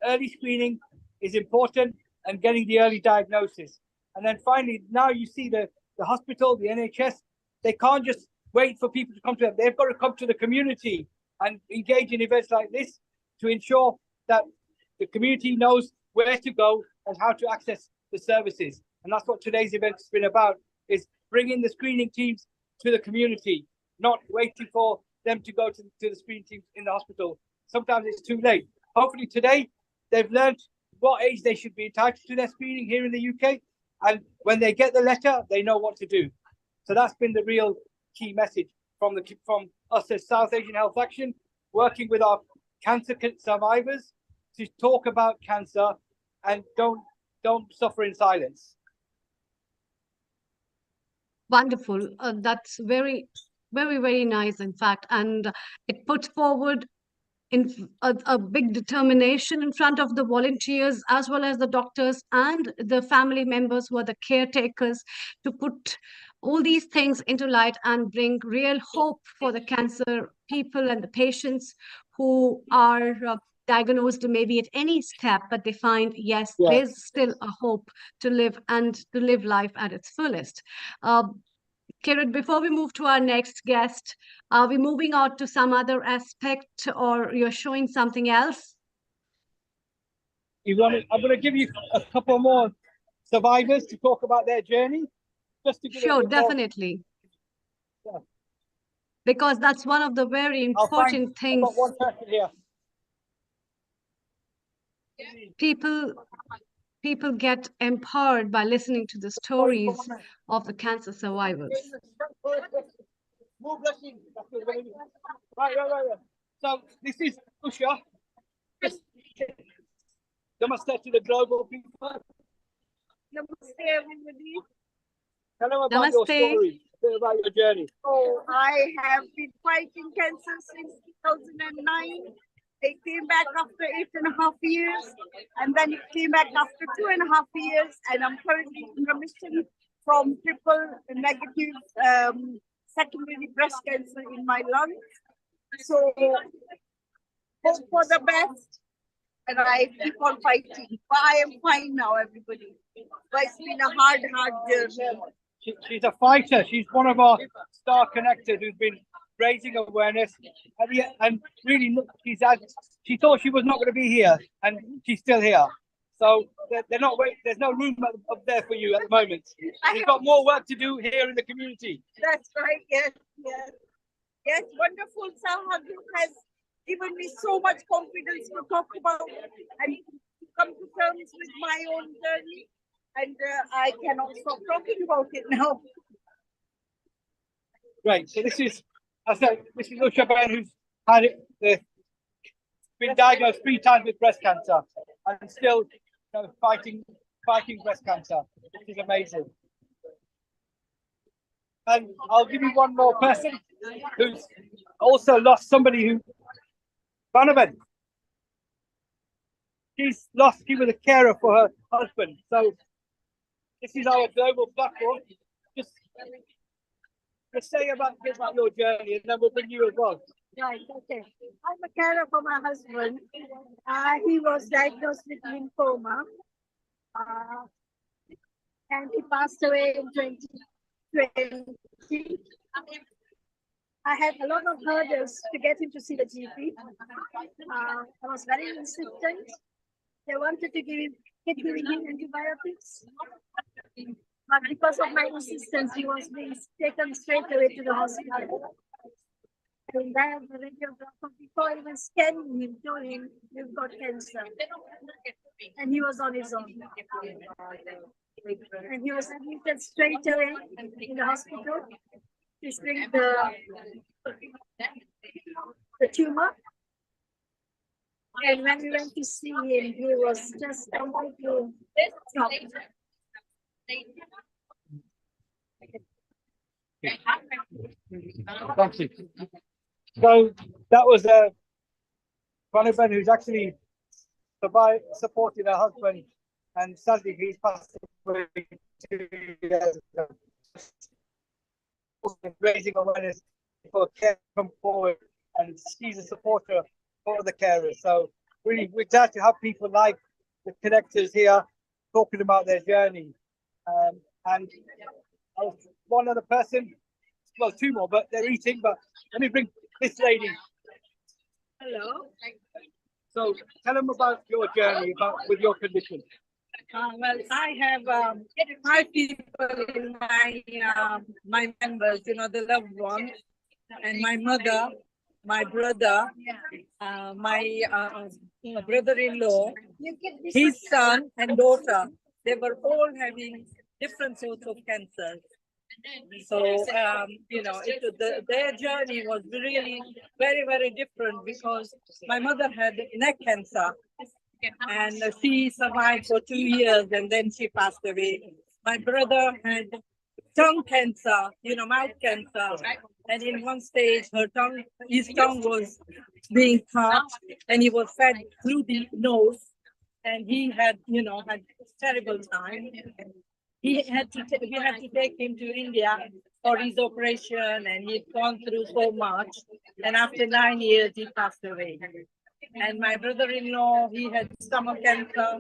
Early screening is important, and getting the early diagnosis. And then finally, now you see the hospital, the NHS, they can't just wait for people to come to them. They've got to come to the community and engage in events like this to ensure that the community knows where to go and how to access the services. And that's what today's event has been about, is bringing the screening teams to the community, not waiting for them to go to the screening teams in the hospital. Sometimes it's too late. Hopefully today, they've learned what age they should be entitled to their screening here in the UK. And when they get the letter, they know what to do. So that's been the real key message from us as South Asian Health Action, working with our cancer survivors to talk about cancer and don't suffer in silence. Wonderful. That's very, very, very nice, in fact. And it puts forward in a big determination in front of the volunteers, as well as the doctors and the family members who are the caretakers, to put all these things into light and bring real hope for the cancer people and the patients who are diagnosed maybe at any step, but they find, yes, there's still a hope to live and to live life at its fullest. Kirit, before we move to our next guest, are we moving out to some other aspect, or you're showing something else? I'm going to give you a couple more survivors to talk about their journey. Just to give sure, definitely. Yeah. Because that's one of the very important things. I've got one person here. People get empowered by listening to the stories of the cancer survivors. Right. So this is Usha. Namaste to the global people. Namaste, everybody. Tell them about your story, about your journey. Oh, I have been fighting cancer since 2009. I came back after 8.5 years, and then it came back after 2.5 years, and I'm currently in remission from triple negative secondary breast cancer in my lungs. So hope for the best, and I keep on fighting. But I am fine now, everybody. But it's been a hard journey. She's a fighter. She's one of our star connectors who's been raising awareness, and really, she thought she was not going to be here, and she's still here. So they're not. There's no room up there for you at the moment. You've got more work to do here in the community. That's right. Yes. Wonderful. Sahadu has given me so much confidence to talk about and to come to terms with my own journey, and I cannot stop talking about it now. Right. So this is Usha Ben, who's had been diagnosed 3 times with breast cancer and still fighting breast cancer, which is amazing. And I'll give you one more person who's also lost somebody who, Vanavan. She was a carer for her husband. So this is our global platform. Just say about your journey, and then we'll bring you as well. Right, okay. I'm a carer for my husband. He was diagnosed with lymphoma, and he passed away in 2020. I had a lot of hurdles to get him to see the GP. I was very insistent. They wanted to keep giving him antibiotics. But because of my insistence, he was being taken straight away to the hospital. And then the radiographer, before even scanning him, told him, "You've got cancer." And he was on his own. And he was admitted straight away in the hospital to shrink the tumor. And when we went to see him, he was just completely shocked. Thank you. So that was Vanavan, who's actually supporting her husband, and sadly he's passed away 2 years ago. Raising awareness for care come forward, and she's a supporter for the carers. So really, we're glad to have people like the connectors here talking about their journey. And one other person, well, 2 more, but they're eating. But let me bring this lady. Hello. So tell them about your journey with your condition. Well, I have 5 people in my members, the loved ones, and my mother, my brother, my brother-in-law, his son and daughter. They were all having different sorts of cancers. So, their journey was really very, very different, because my mother had neck cancer and she survived for 2 years and then she passed away. My brother had tongue cancer, mouth cancer. And in one stage, his tongue was being cut and he was fed through the nose. And he had, had terrible time. we had to take him to India for his operation, and he'd gone through so much. And after 9 years, he passed away. And my brother-in-law, he had stomach cancer.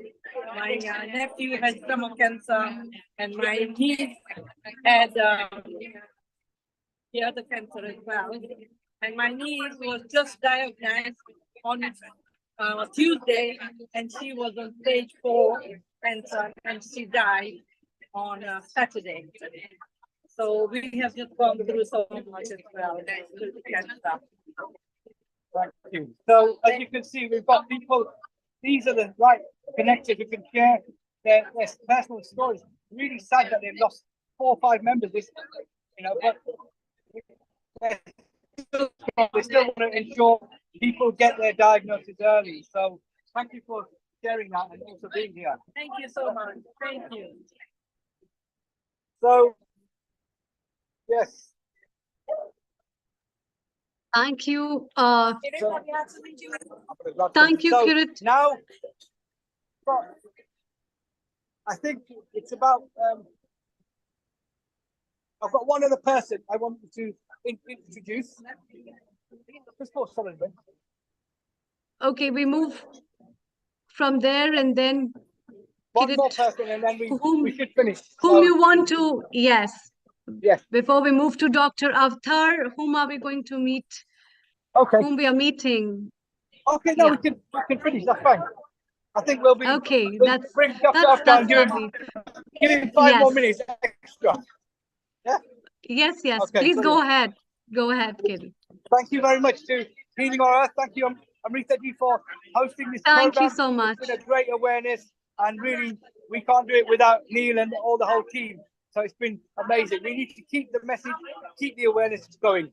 My nephew had stomach cancer, and my niece had the other cancer as well. And my niece was just diagnosed on Tuesday, and she was on stage 4 cancer, and she died on Saturday. So we have just gone through so much as well. Cancer. Thank you. So as you can see, we've got people, these are the right connected who can share their personal stories. Really sad that they've lost 4 or 5 members this, but they still want to ensure people get their diagnosis early. So thank you for sharing that and also being here. Thank you so much. Thank you. So, yes. Thank you. So, thank you, Kirit. Now, I think it's about, I've got one other person I want to introduce. Okay, we move from there and then one more person and then we should finish. Whom you want to, yes. Yes. Before we move to Dr. Avtar, whom are we going to meet? Okay. Whom we are meeting? Okay, no, we can finish, that's fine. I think we'll be okay. We'll bring Dr. Avtar and give him 5 more minutes extra. Yeah? Yes, yes. Okay, please brilliant. Go ahead. Go ahead, Kirit. Thank you very much to Healing Our Earth. Thank you, Amrita ji, for hosting this program. Thank you so much. It's been a great awareness, and really, we can't do it without Neil and all the whole team. So it's been amazing. We need to keep the message, keep the awareness going.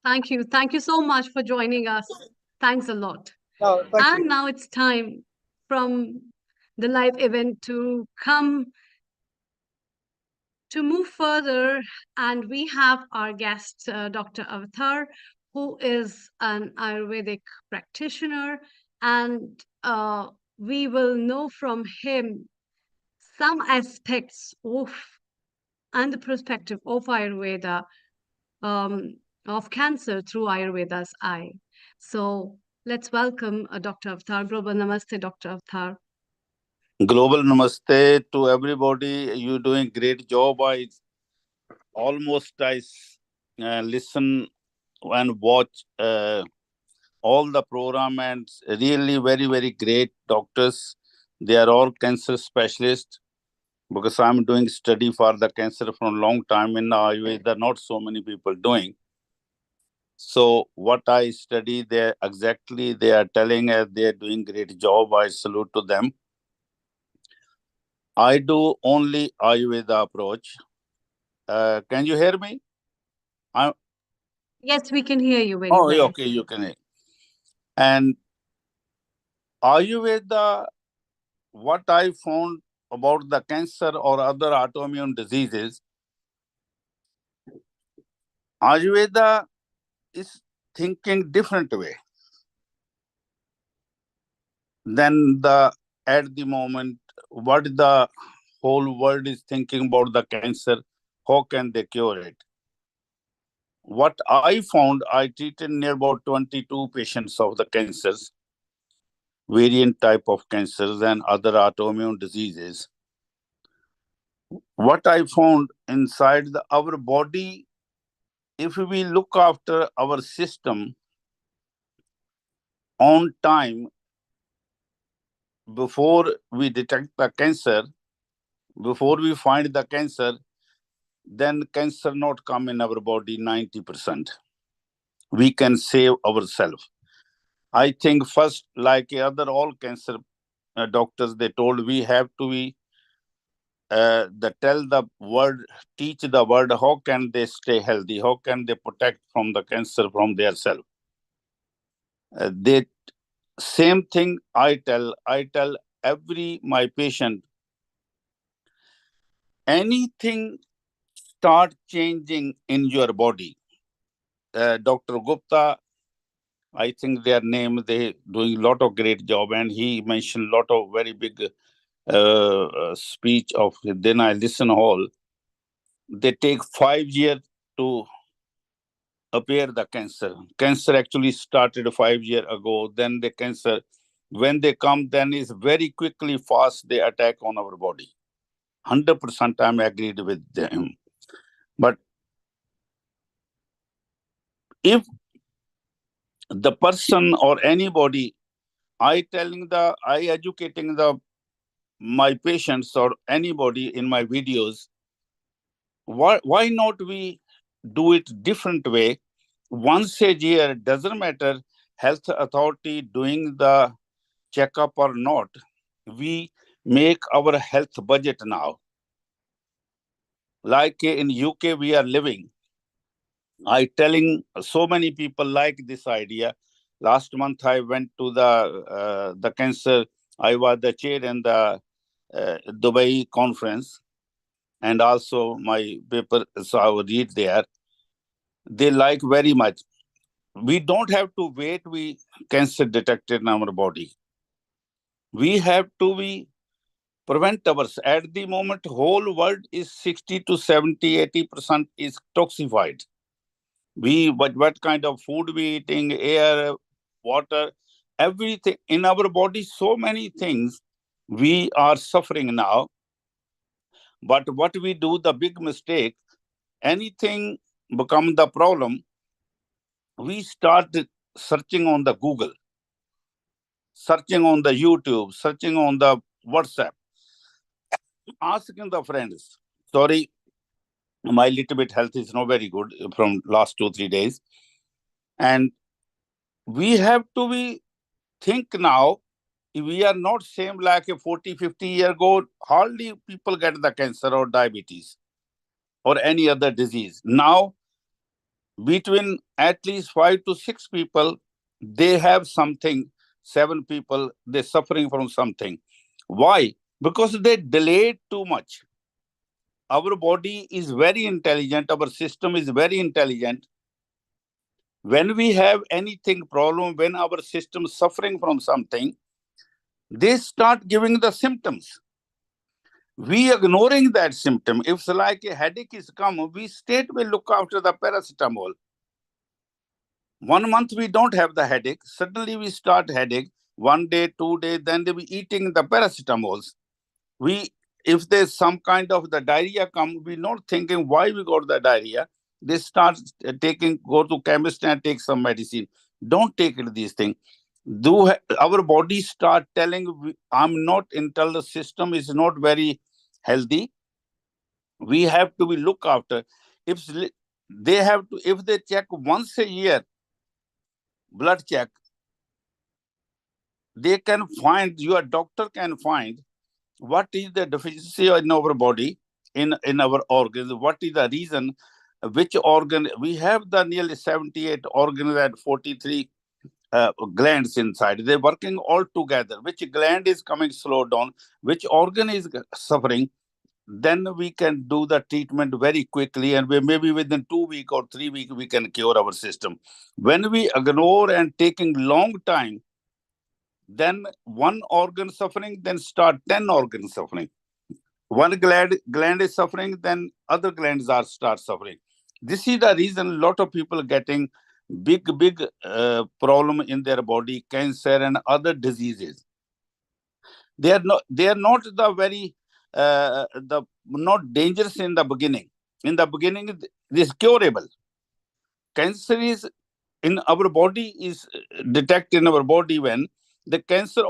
Thank you. Thank you so much for joining us. Thanks a lot. No, thank you. Now it's time from the live event to come to move further, and we have our guest, Dr. Avtar, who is an Ayurvedic practitioner, and we will know from him some aspects of and the perspective of Ayurveda, of cancer through Ayurveda's eye. So let's welcome Dr. Avtar. Global Namaste, Dr. Avtar. Global Namaste to everybody. You're doing great job. I listen and watch all the program, and really very, very great doctors. They are all cancer specialists, because I'm doing study for the cancer for a long time in Ayurveda, not so many people doing. So what I study there, exactly they are telling us they are doing great job. I salute to them. I do only Ayurveda approach. Can you hear me? Yes, we can hear you very well. Oh, okay, you can hear. And Ayurveda, what I found about the cancer or other autoimmune diseases, Ayurveda is thinking different way than at the moment what the whole world is thinking about the cancer. How can they cure it? What I found, I treated near about 22 patients of the cancers, variant type of cancers and other autoimmune diseases. What I found inside our body, if we look after our system on time, before we detect the cancer, before we find the cancer, then cancer not come in our body 90%. We can save ourselves. I think first, like other all cancer doctors, they told we have to be tell the word, teach the word, how can they stay healthy? How can they protect from the cancer from their self? They same thing I tell every my patient, anything start changing in your body. Dr. Gupta, I think their name, they doing a lot of great job, and he mentioned a lot of very big speech of, then I listen all. They take 5 years to appear the cancer. Cancer actually started 5 years ago. Then the cancer, when they come, then is very quickly fast they attack on our body. 100% I'm agreed with them. But if the person or anybody, I educating my patients or anybody in my videos, why not we do it different way? Once a year, doesn't matter health authority doing the checkup or not. We make our health budget now. Like in UK we are living. I telling so many people like this idea. Last month I went to the cancer. I was the chair in the Dubai conference, and also my paper, so I would read there. They like very much. We don't have to wait. We cancer detected in our body. We have to be prevent ours. At the moment, whole world is 60 to 70, 80% is toxified. What kind of food we eating, air, water, everything in our body, so many things we are suffering now. But what we do, the big mistake, anything become the problem, we start searching on the Google, searching on the YouTube, searching on the WhatsApp, asking the friends. Sorry, my little bit health is not very good from last 2-3 days. And we have to be think now, we are not same like a 40-50 year ago. Hardly people get the cancer or diabetes or any other disease. Now, between at least 5 to 6 people, they have something. 7 people, they're suffering from something. Why? Because they delayed too much. Our body is very intelligent. Our system is very intelligent. When we have anything problem, when our system is suffering from something, they start giving the symptoms. We ignoring that symptom. If it's like a headache is come, we straightway look after the paracetamol. 1 month we don't have the headache. Suddenly we start headache. 1 day, 2 days, then they be eating the paracetamols. If there's some kind of the diarrhea come, we're not thinking why we got the diarrhea. They start go to chemist and take some medicine. Don't take these things. Our body start telling, I'm not, internal system is not very healthy. We have to be look after. If they check once a year, blood check, they can find, your doctor can find what is the deficiency in our body, in our organs, what is the reason, which organ. We have the nearly 78 organs and 43 glands inside. They're working all together. Which gland is coming slow down, which organ is suffering, then we can do the treatment very quickly, and maybe within 2 weeks or 3 weeks, we can cure our system. When we ignore and taking long time, then one organ suffering, then start 10 organs suffering. One gland is suffering, then other glands start suffering. This is the reason a lot of people getting big problem in their body, cancer and other diseases. They are not the very not dangerous in the beginning. In the beginning, it is curable. Cancer is in our body, is detected in our body when the cancer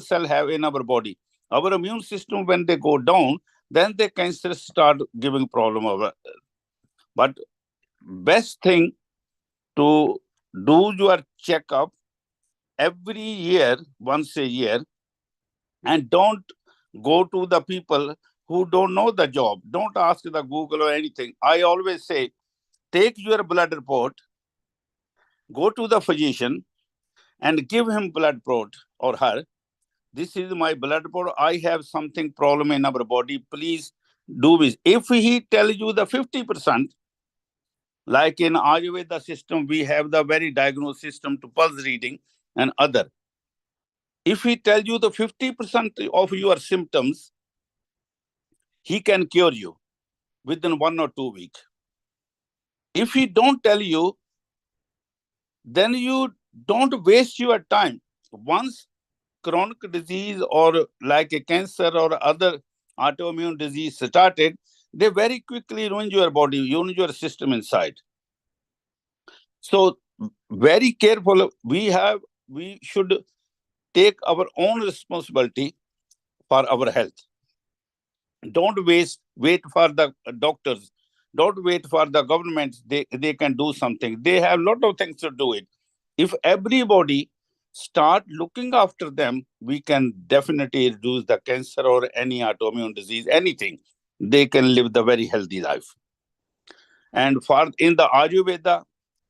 cell have in our body. Our immune system, when they go down, then the cancer start giving problem over. But best thing to do your checkup every year, once a year, and don't go to the people who don't know the job. Don't ask the Google or anything. I always say, take your blood report, go to the physician and give him blood report or her. This is my blood report. I have something problem in our body. Please do this. If he tells you the 50%, like in Ayurveda system, we have the very diagnosed system to pulse reading and other. If he tells you the 50% of your symptoms, he can cure you within 1 or 2 weeks. If he don't tell you, then you don't waste your time. Once chronic disease or like a cancer or other autoimmune disease started, they very quickly ruin your body, ruin your system inside. So very careful. We should take our own responsibility for our health. Don't wait for the doctors. Don't wait for the government. They can do something. They have a lot of things to do it. If everybody start looking after them, we can definitely reduce the cancer or any autoimmune disease, anything. They can live the very healthy life. And in the Ayurveda,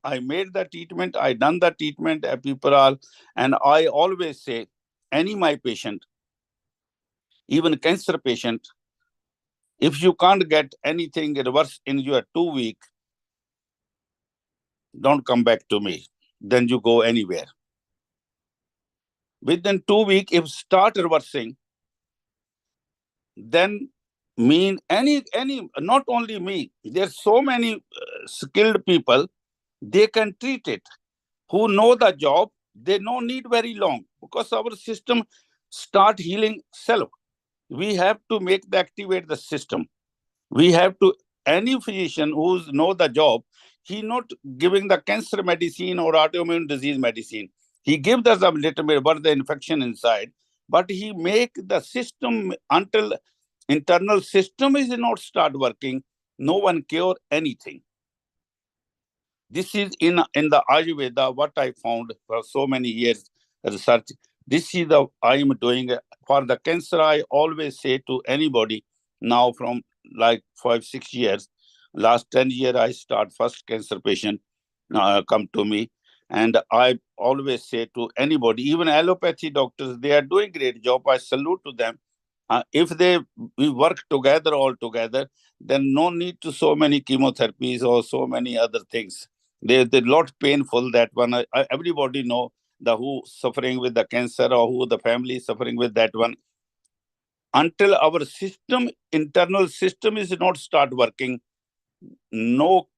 I made the treatment, I done the treatment, people are, and I always say, any my patient, even cancer patient, if you can't get anything reverse in your 2 weeks, don't come back to me. Then you go anywhere. Within 2 weeks, if start reversing, then not only me, there's so many skilled people, they can treat it, who know the job. They don't need very long, because our system start healing self. We have to activate the system. We have to, any physician who know the job, he not giving the cancer medicine or autoimmune disease medicine. He gives us a little bit about the infection inside, but he make the system until internal system is not start working, no one cure anything. This is in the Ayurveda, what I found for so many years research. This is I am doing for the cancer. I always say to anybody now from like 5-6 years, last 10 years, I start first cancer patient come to me. And I always say to anybody, even allopathy doctors, they are doing great job. I salute to them. If we work together all together, then no need to so many chemotherapies or so many other things. They're lot painful, that one. Everybody know the who suffering with the cancer or who the family is suffering with that one. Until our system, internal system is not start working, no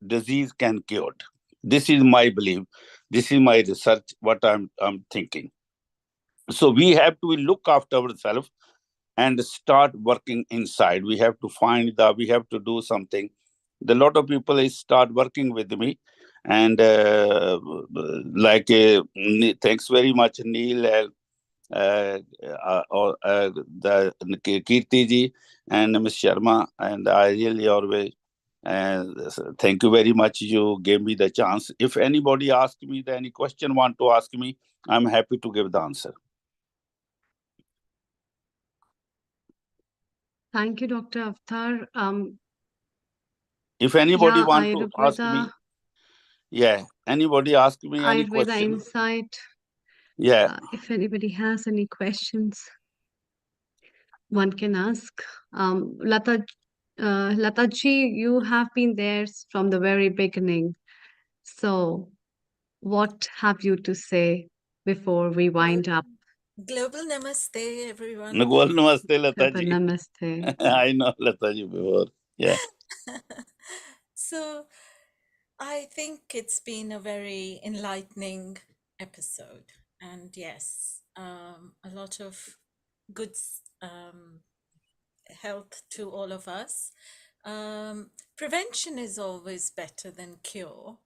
disease can cured. This is my belief. This is my research, what I'm thinking. So we have to look after ourselves and start working inside. We have to we have to do something. A lot of people start working with me, and thanks very much, Neil, the Kirti ji and Ms. Sharma, and I really always thank you very much. You gave me the chance. If anybody asks me any question, want to ask me, I'm happy to give the answer. Thank you, Dr. Avtar. If anybody want to ask me, anybody ask me any question. Insight. If anybody has any questions, one can ask. Lata ji, you have been there from the very beginning. So what have you to say before we wind up? Global namaste, everyone. Global namaste, Lata ji. Namaste. I know Lata ji before. Yeah. So I think it's been a very enlightening episode. And yes, a lot of good health to all of us. Prevention is always better than cure.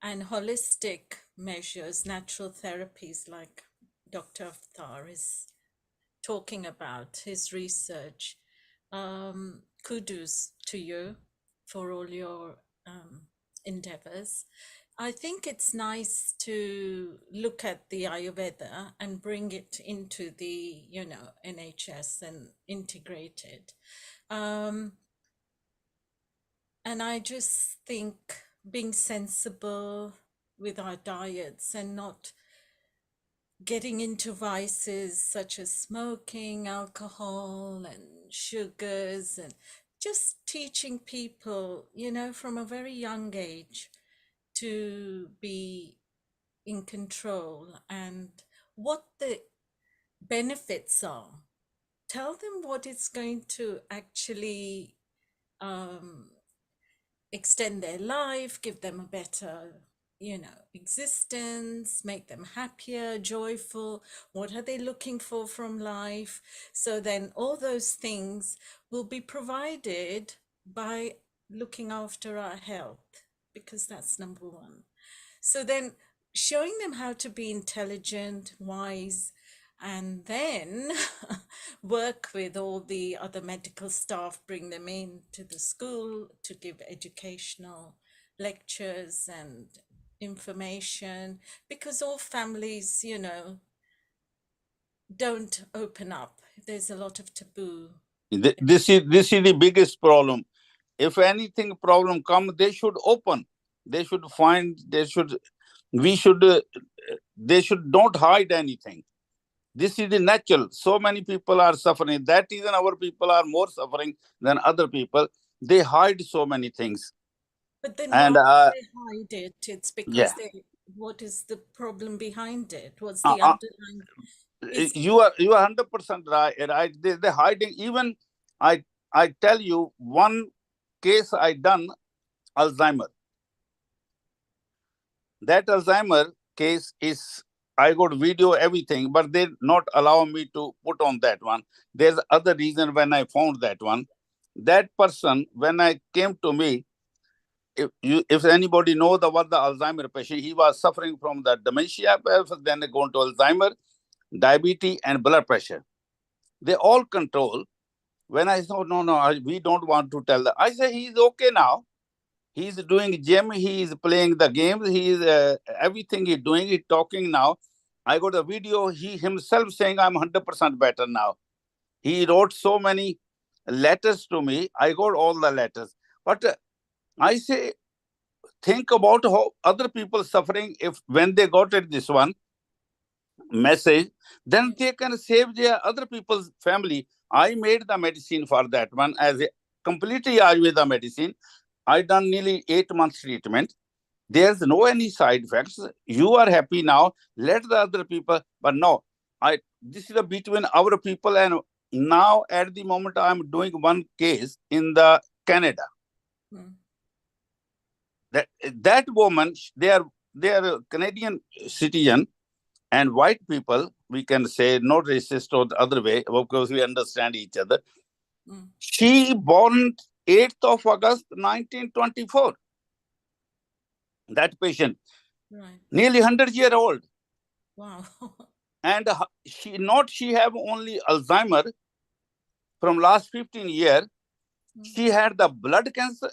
And holistic measures, natural therapies like Dr. Avtar is talking about, his research. Kudos to you for all your endeavors. I think it's nice to look at the Ayurveda and bring it into the, NHS and integrate it. And I just think being sensible with our diets and not getting into vices such as smoking, alcohol, and sugars, and just teaching people, from a very young age to be in control, and what the benefits are. Tell them what it's going to actually extend their life, give them a better, existence, make them happier, joyful. What are they looking for from life? So then all those things will be provided by looking after our health, because that's number one. So then showing them how to be intelligent, wise, and then work with all the other medical staff, bring them in to the school to give educational lectures and information, because all families, don't open up. There's a lot of taboo. This is the biggest problem. If anything problem come, they should open. They should find. They should not hide anything. This is the natural. So many people are suffering. That is, our people are more suffering than other people. They hide so many things. But then why do they hide it? It's because what is the problem behind it? What's the underlying? You are 100% right. They're hiding. Even I tell you one case I done, Alzheimer. That Alzheimer case is, I got video, everything, but they not allow me to put on that one. There's other reason when I found that one. That person, when I came to me, if anybody know what the Alzheimer patient, he was suffering from the dementia, then they go to Alzheimer, diabetes, and blood pressure. They all control. When I thought, no, we don't want to tell them. I say, he's okay now. He's doing gym. He is playing the games. He is everything he's doing. He's talking now. I got a video. He himself saying, I'm 100% better now. He wrote so many letters to me. I got all the letters. But I say, think about how other people suffering. If when they got it, this one message, then they can save their other people's family. I made the medicine for that one as a completely Ayurveda medicine. I done nearly 8 months treatment. There's no any side effects. You are happy now. Let the other people. But no, this is between our people. And now at the moment, I'm doing one case in the Canada. That woman, they are Canadian citizen and white people. We can say not racist or the other way, because we understand each other. She born 8th of August 1924. That patient, nearly 100-year old. Wow. And she have only Alzheimer from last 15 years. She had the blood cancer,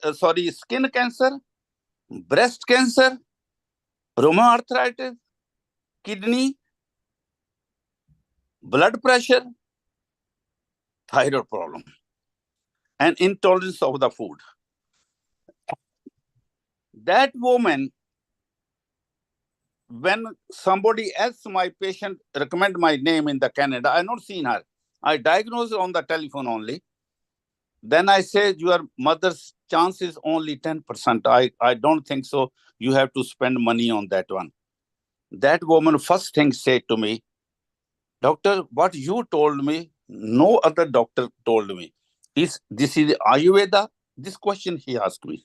skin cancer, breast cancer, rheumatoid arthritis, kidney, blood pressure, thyroid problem, and intolerance of the food. That woman, when somebody else, my patient, recommend my name in the Canada, I not seen her. I diagnosed on the telephone only. Then I said, your mother's chance is only 10%. I don't think so. You have to spend money on that one. That woman first thing said to me, doctor, what you told me, no other doctor told me. This is the Ayurveda? This question he asked me.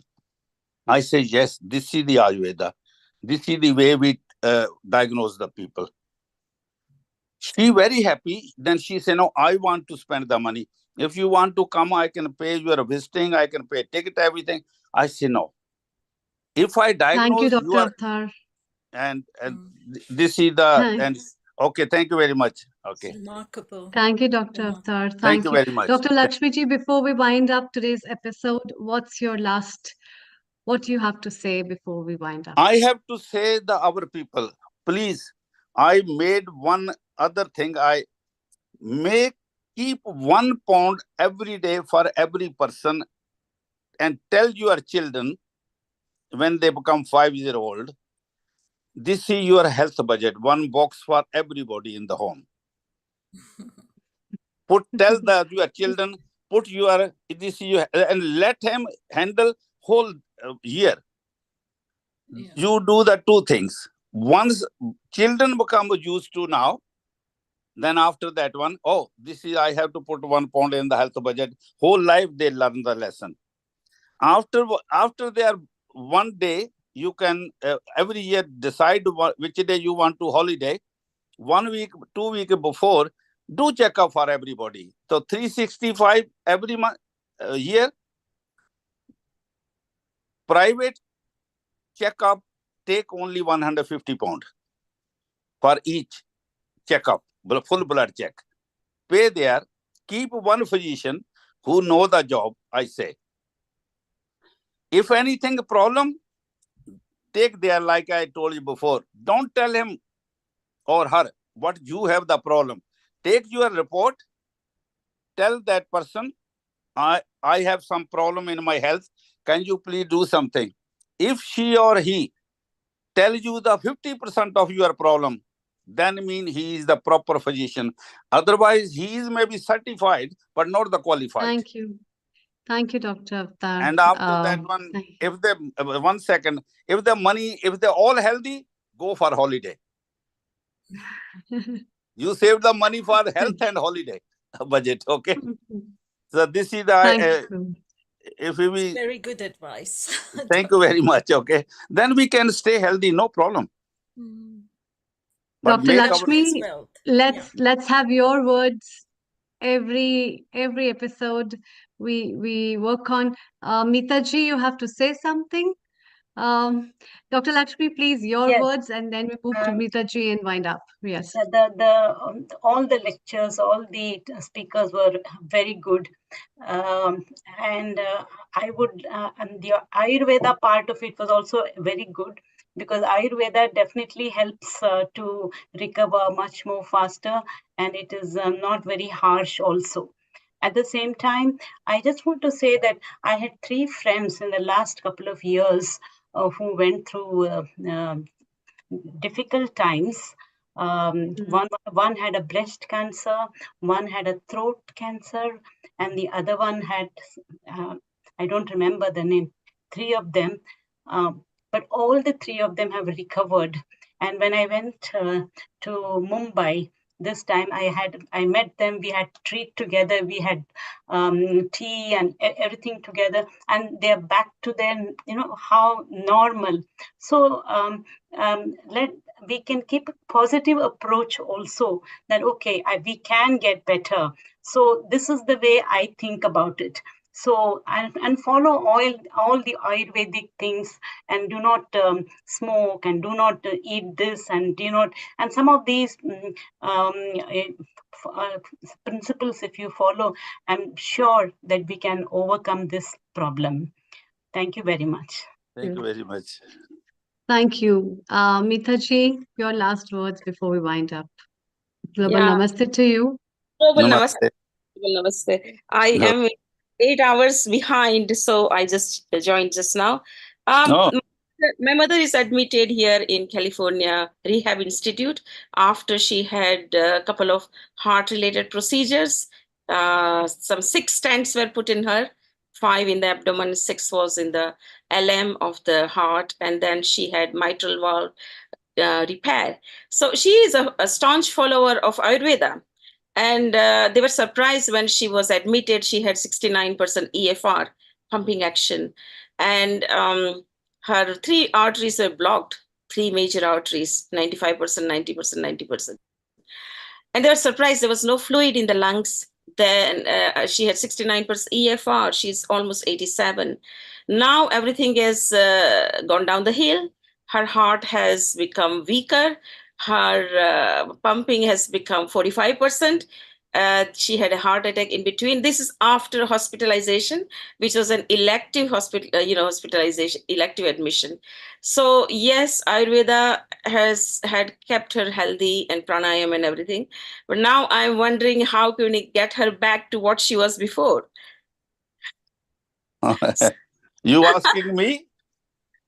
I say, yes, this is the Ayurveda. This is the way we diagnose the people. She very happy. Then she said, no, I want to spend the money. If you want to come, I can pay your visiting. I can pay ticket, everything. I say, no. If I diagnose, thank you, Dr. Avtar. And this is the, okay, thank you very much. Okay. It's remarkable. Thank you, Dr. Avtar. Thank you very much. Dr. Lakshmiji, before we wind up today's episode, what do you have to say before we wind up? I have to say our people, please, I made one other thing. I keep 1 pound every day for every person and tell your children when they become 5-year-old, this is your health budget, 1 box for everybody in the home. Tell your children, this is your, and let him handle whole year. You do the 2 things. Once children become used to now, Then after that one, oh, this is, I have to put 1 pound in the health budget. Whole life they learn the lesson. After they are 1 day, you can every year decide which day you want to holiday. 1 week, 2 weeks before, do check up for everybody. So 365 every month, year. Private checkup take only 150 pound for each checkup, full blood check. Pay there, keep one physician who know the job, I say. If anything problem, take there like I told you before. Don't tell him or her what you have the problem. Take your report, tell that person, I have some problem in my health. Can you please do something? If she or he tell you the 50% of your problem, then mean he is the proper physician. Otherwise, he is maybe certified, but not the qualified. Thank you. Thank you, Dr. Avatar. And after that one, if they, 1 second, if they're all healthy, go for holiday. You save the money for health and holiday budget, okay? So this is the, if we... Very good advice. Thank you very much, okay? Then we can stay healthy, no problem. But Dr. Lakshmi, let's have your words every episode we work on. Mitaji, you have to say something. Dr. Lakshmi, please, your words, and then we move to Mitaji and wind up. Yes. All the lectures, all the speakers were very good. And the Ayurveda part of it was also very good, because Ayurveda definitely helps to recover much more faster, and it is not very harsh also. At the same time, I just want to say that I had 3 friends in the last couple of years who went through difficult times. One had a breast cancer, one had a throat cancer, and the other one had, I don't remember the name, 3 of them. But all the 3 of them have recovered. And when I went to Mumbai, this time I met them, we had treat together, we had tea and everything together, and they're back to their, how normal. So we can keep a positive approach also, that, okay, we can get better. So this is the way I think about it. So, and follow all the Ayurvedic things, and do not smoke, and do not eat this, and do not, and some of these principles, if you follow, I'm sure that we can overcome this problem. Thank you very much. Thank you very much. Thank you. Mitaji, your last words before we wind up. Global Namaste to you. Global Namaste. Global Namaste. I am 8 hours behind, so I just joined just now. My mother is admitted here in California Rehab Institute after she had a couple of heart-related procedures. Some 6 stents were put in her, 5 in the abdomen, 6 was in the LM of the heart, and then she had mitral valve repair. So she is a staunch follower of Ayurveda. And they were surprised when she was admitted. She had 69% EFR, pumping action. And her 3 arteries were blocked, 3 major arteries, 95%, 90%, 90%. And they were surprised there was no fluid in the lungs. Then she had 69% EFR. She's almost 87. Now everything has gone down the hill. Her heart has become weaker. Her pumping has become 45%. She had a heart attack in between. This is after hospitalization, which was an elective hospitalization, elective admission. So yes, Ayurveda had kept her healthy, and pranayam and everything. But now I'm wondering, how can we get her back to what she was before? You asking me?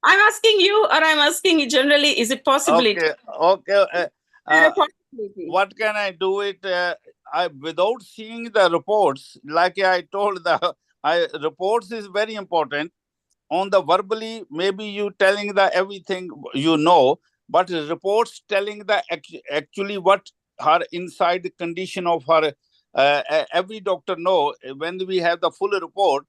I'm asking you, or I'm asking you generally, is it possible? Okay. What can I do it? Without seeing the reports, like I told, reports is very important. On the verbally, maybe you telling the everything you know, but reports telling the actually what her inside condition of her. Every doctor know when we have the full report,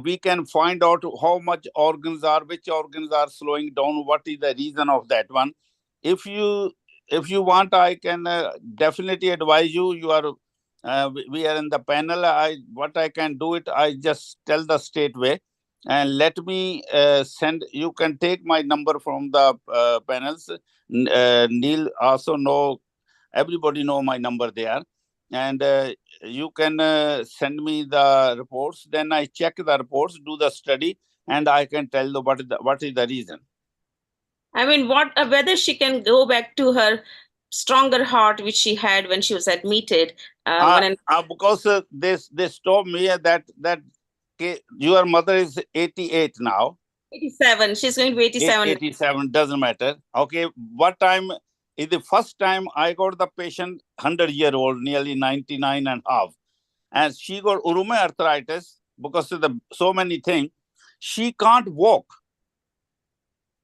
we can find out how much organs are, which organs are slowing down, what is the reason of that one. If you want, I can definitely advise you. You are we are in the panel. What I can do it, I just tell the straight way, and let me send. You can take my number from the panels. Neil also know. Everybody know my number there, and you can send me the reports. Then I check the reports, do the study, and I can tell you what is the reason. I mean, whether she can go back to her stronger heart which she had when she was admitted. Because they told me that your mother is 88 now. 87. She's going to be 87. 87 doesn't matter. Okay, what time is the first time I got the patient 100-year-old, nearly 99 and a half, and she got rheumatoid arthritis because of so many things. She can't walk.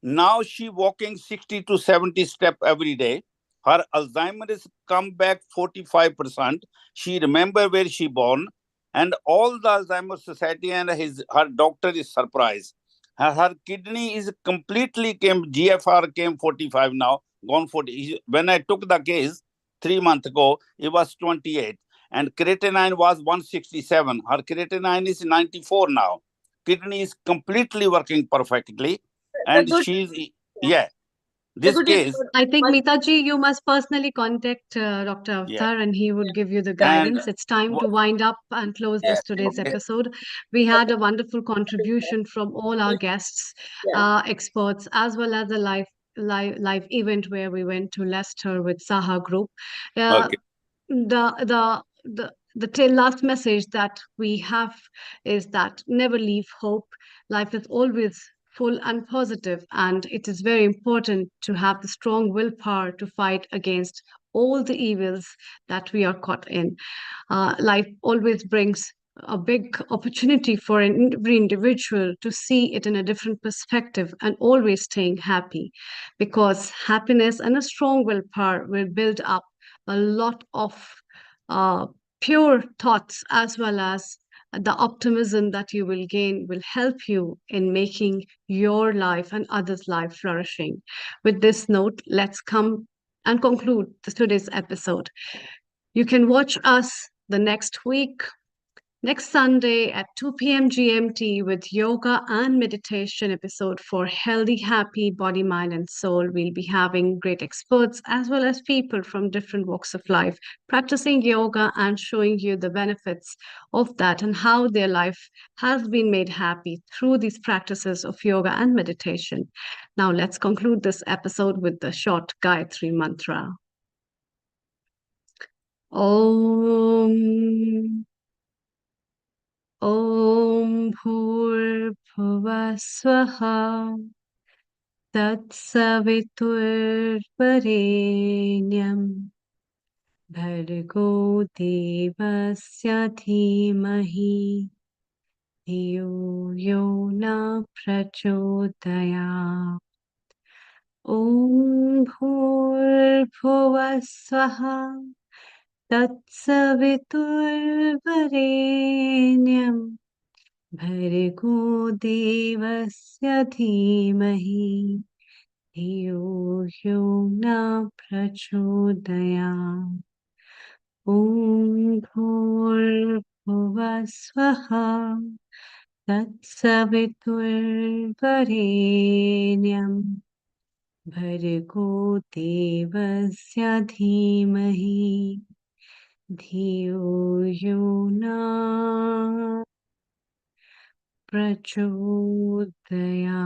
Now she walking 60 to 70 steps every day. Her Alzheimer's is come back 45%. She remember where she born, and all the Alzheimer's Society and her doctor is surprised. Her kidney is completely came, GFR came 45 now, gone 40. When I took the case 3 months ago, it was 28. And creatinine was 167. Her creatinine is 94 now. Kidney is completely working perfectly. And she's, yeah. This case, I think Mitaji, you must personally contact Dr. Avtar, and he would give you the guidance. It's time to wind up and close this today's episode. We had a wonderful contribution from all our guests, experts, as well as a live event where we went to Leicester with Saha Group. The last message that we have is that never leave hope. Life is always full and positive, and it is very important to have the strong willpower to fight against all the evils that we are caught in. Life always brings a big opportunity for every individual to see it in a different perspective and always staying happy, because happiness and a strong willpower will build up a lot of pure thoughts, as well as the optimism that you will gain will help you in making your life and others' life flourishing. With this note, let's come and conclude today's episode. You can watch us the next week, next Sunday at 2 p.m. GMT with yoga and meditation episode for healthy, happy body, mind, and soul. We'll be having great experts as well as people from different walks of life practicing yoga and showing you the benefits of that and how their life has been made happy through these practices of yoga and meditation. Now let's conclude this episode with the short Gayatri mantra. Om Om Bhurbhuva Swaha Tatsaviturvarenyam Bhargo Devasya Dhimahi Dhiyo Yo Na Prachodaya. Om Bhurbhuva Swaha Tatsaviturvarenyam Bhargo Devasya Dhimahi Dhiyo Yo Na Prachodaya. Om Bhurbhuva Swaha Tatsaviturvarenyam Bhargo Devasya Dhimahi Dhiyo Yo Na Prachodaya.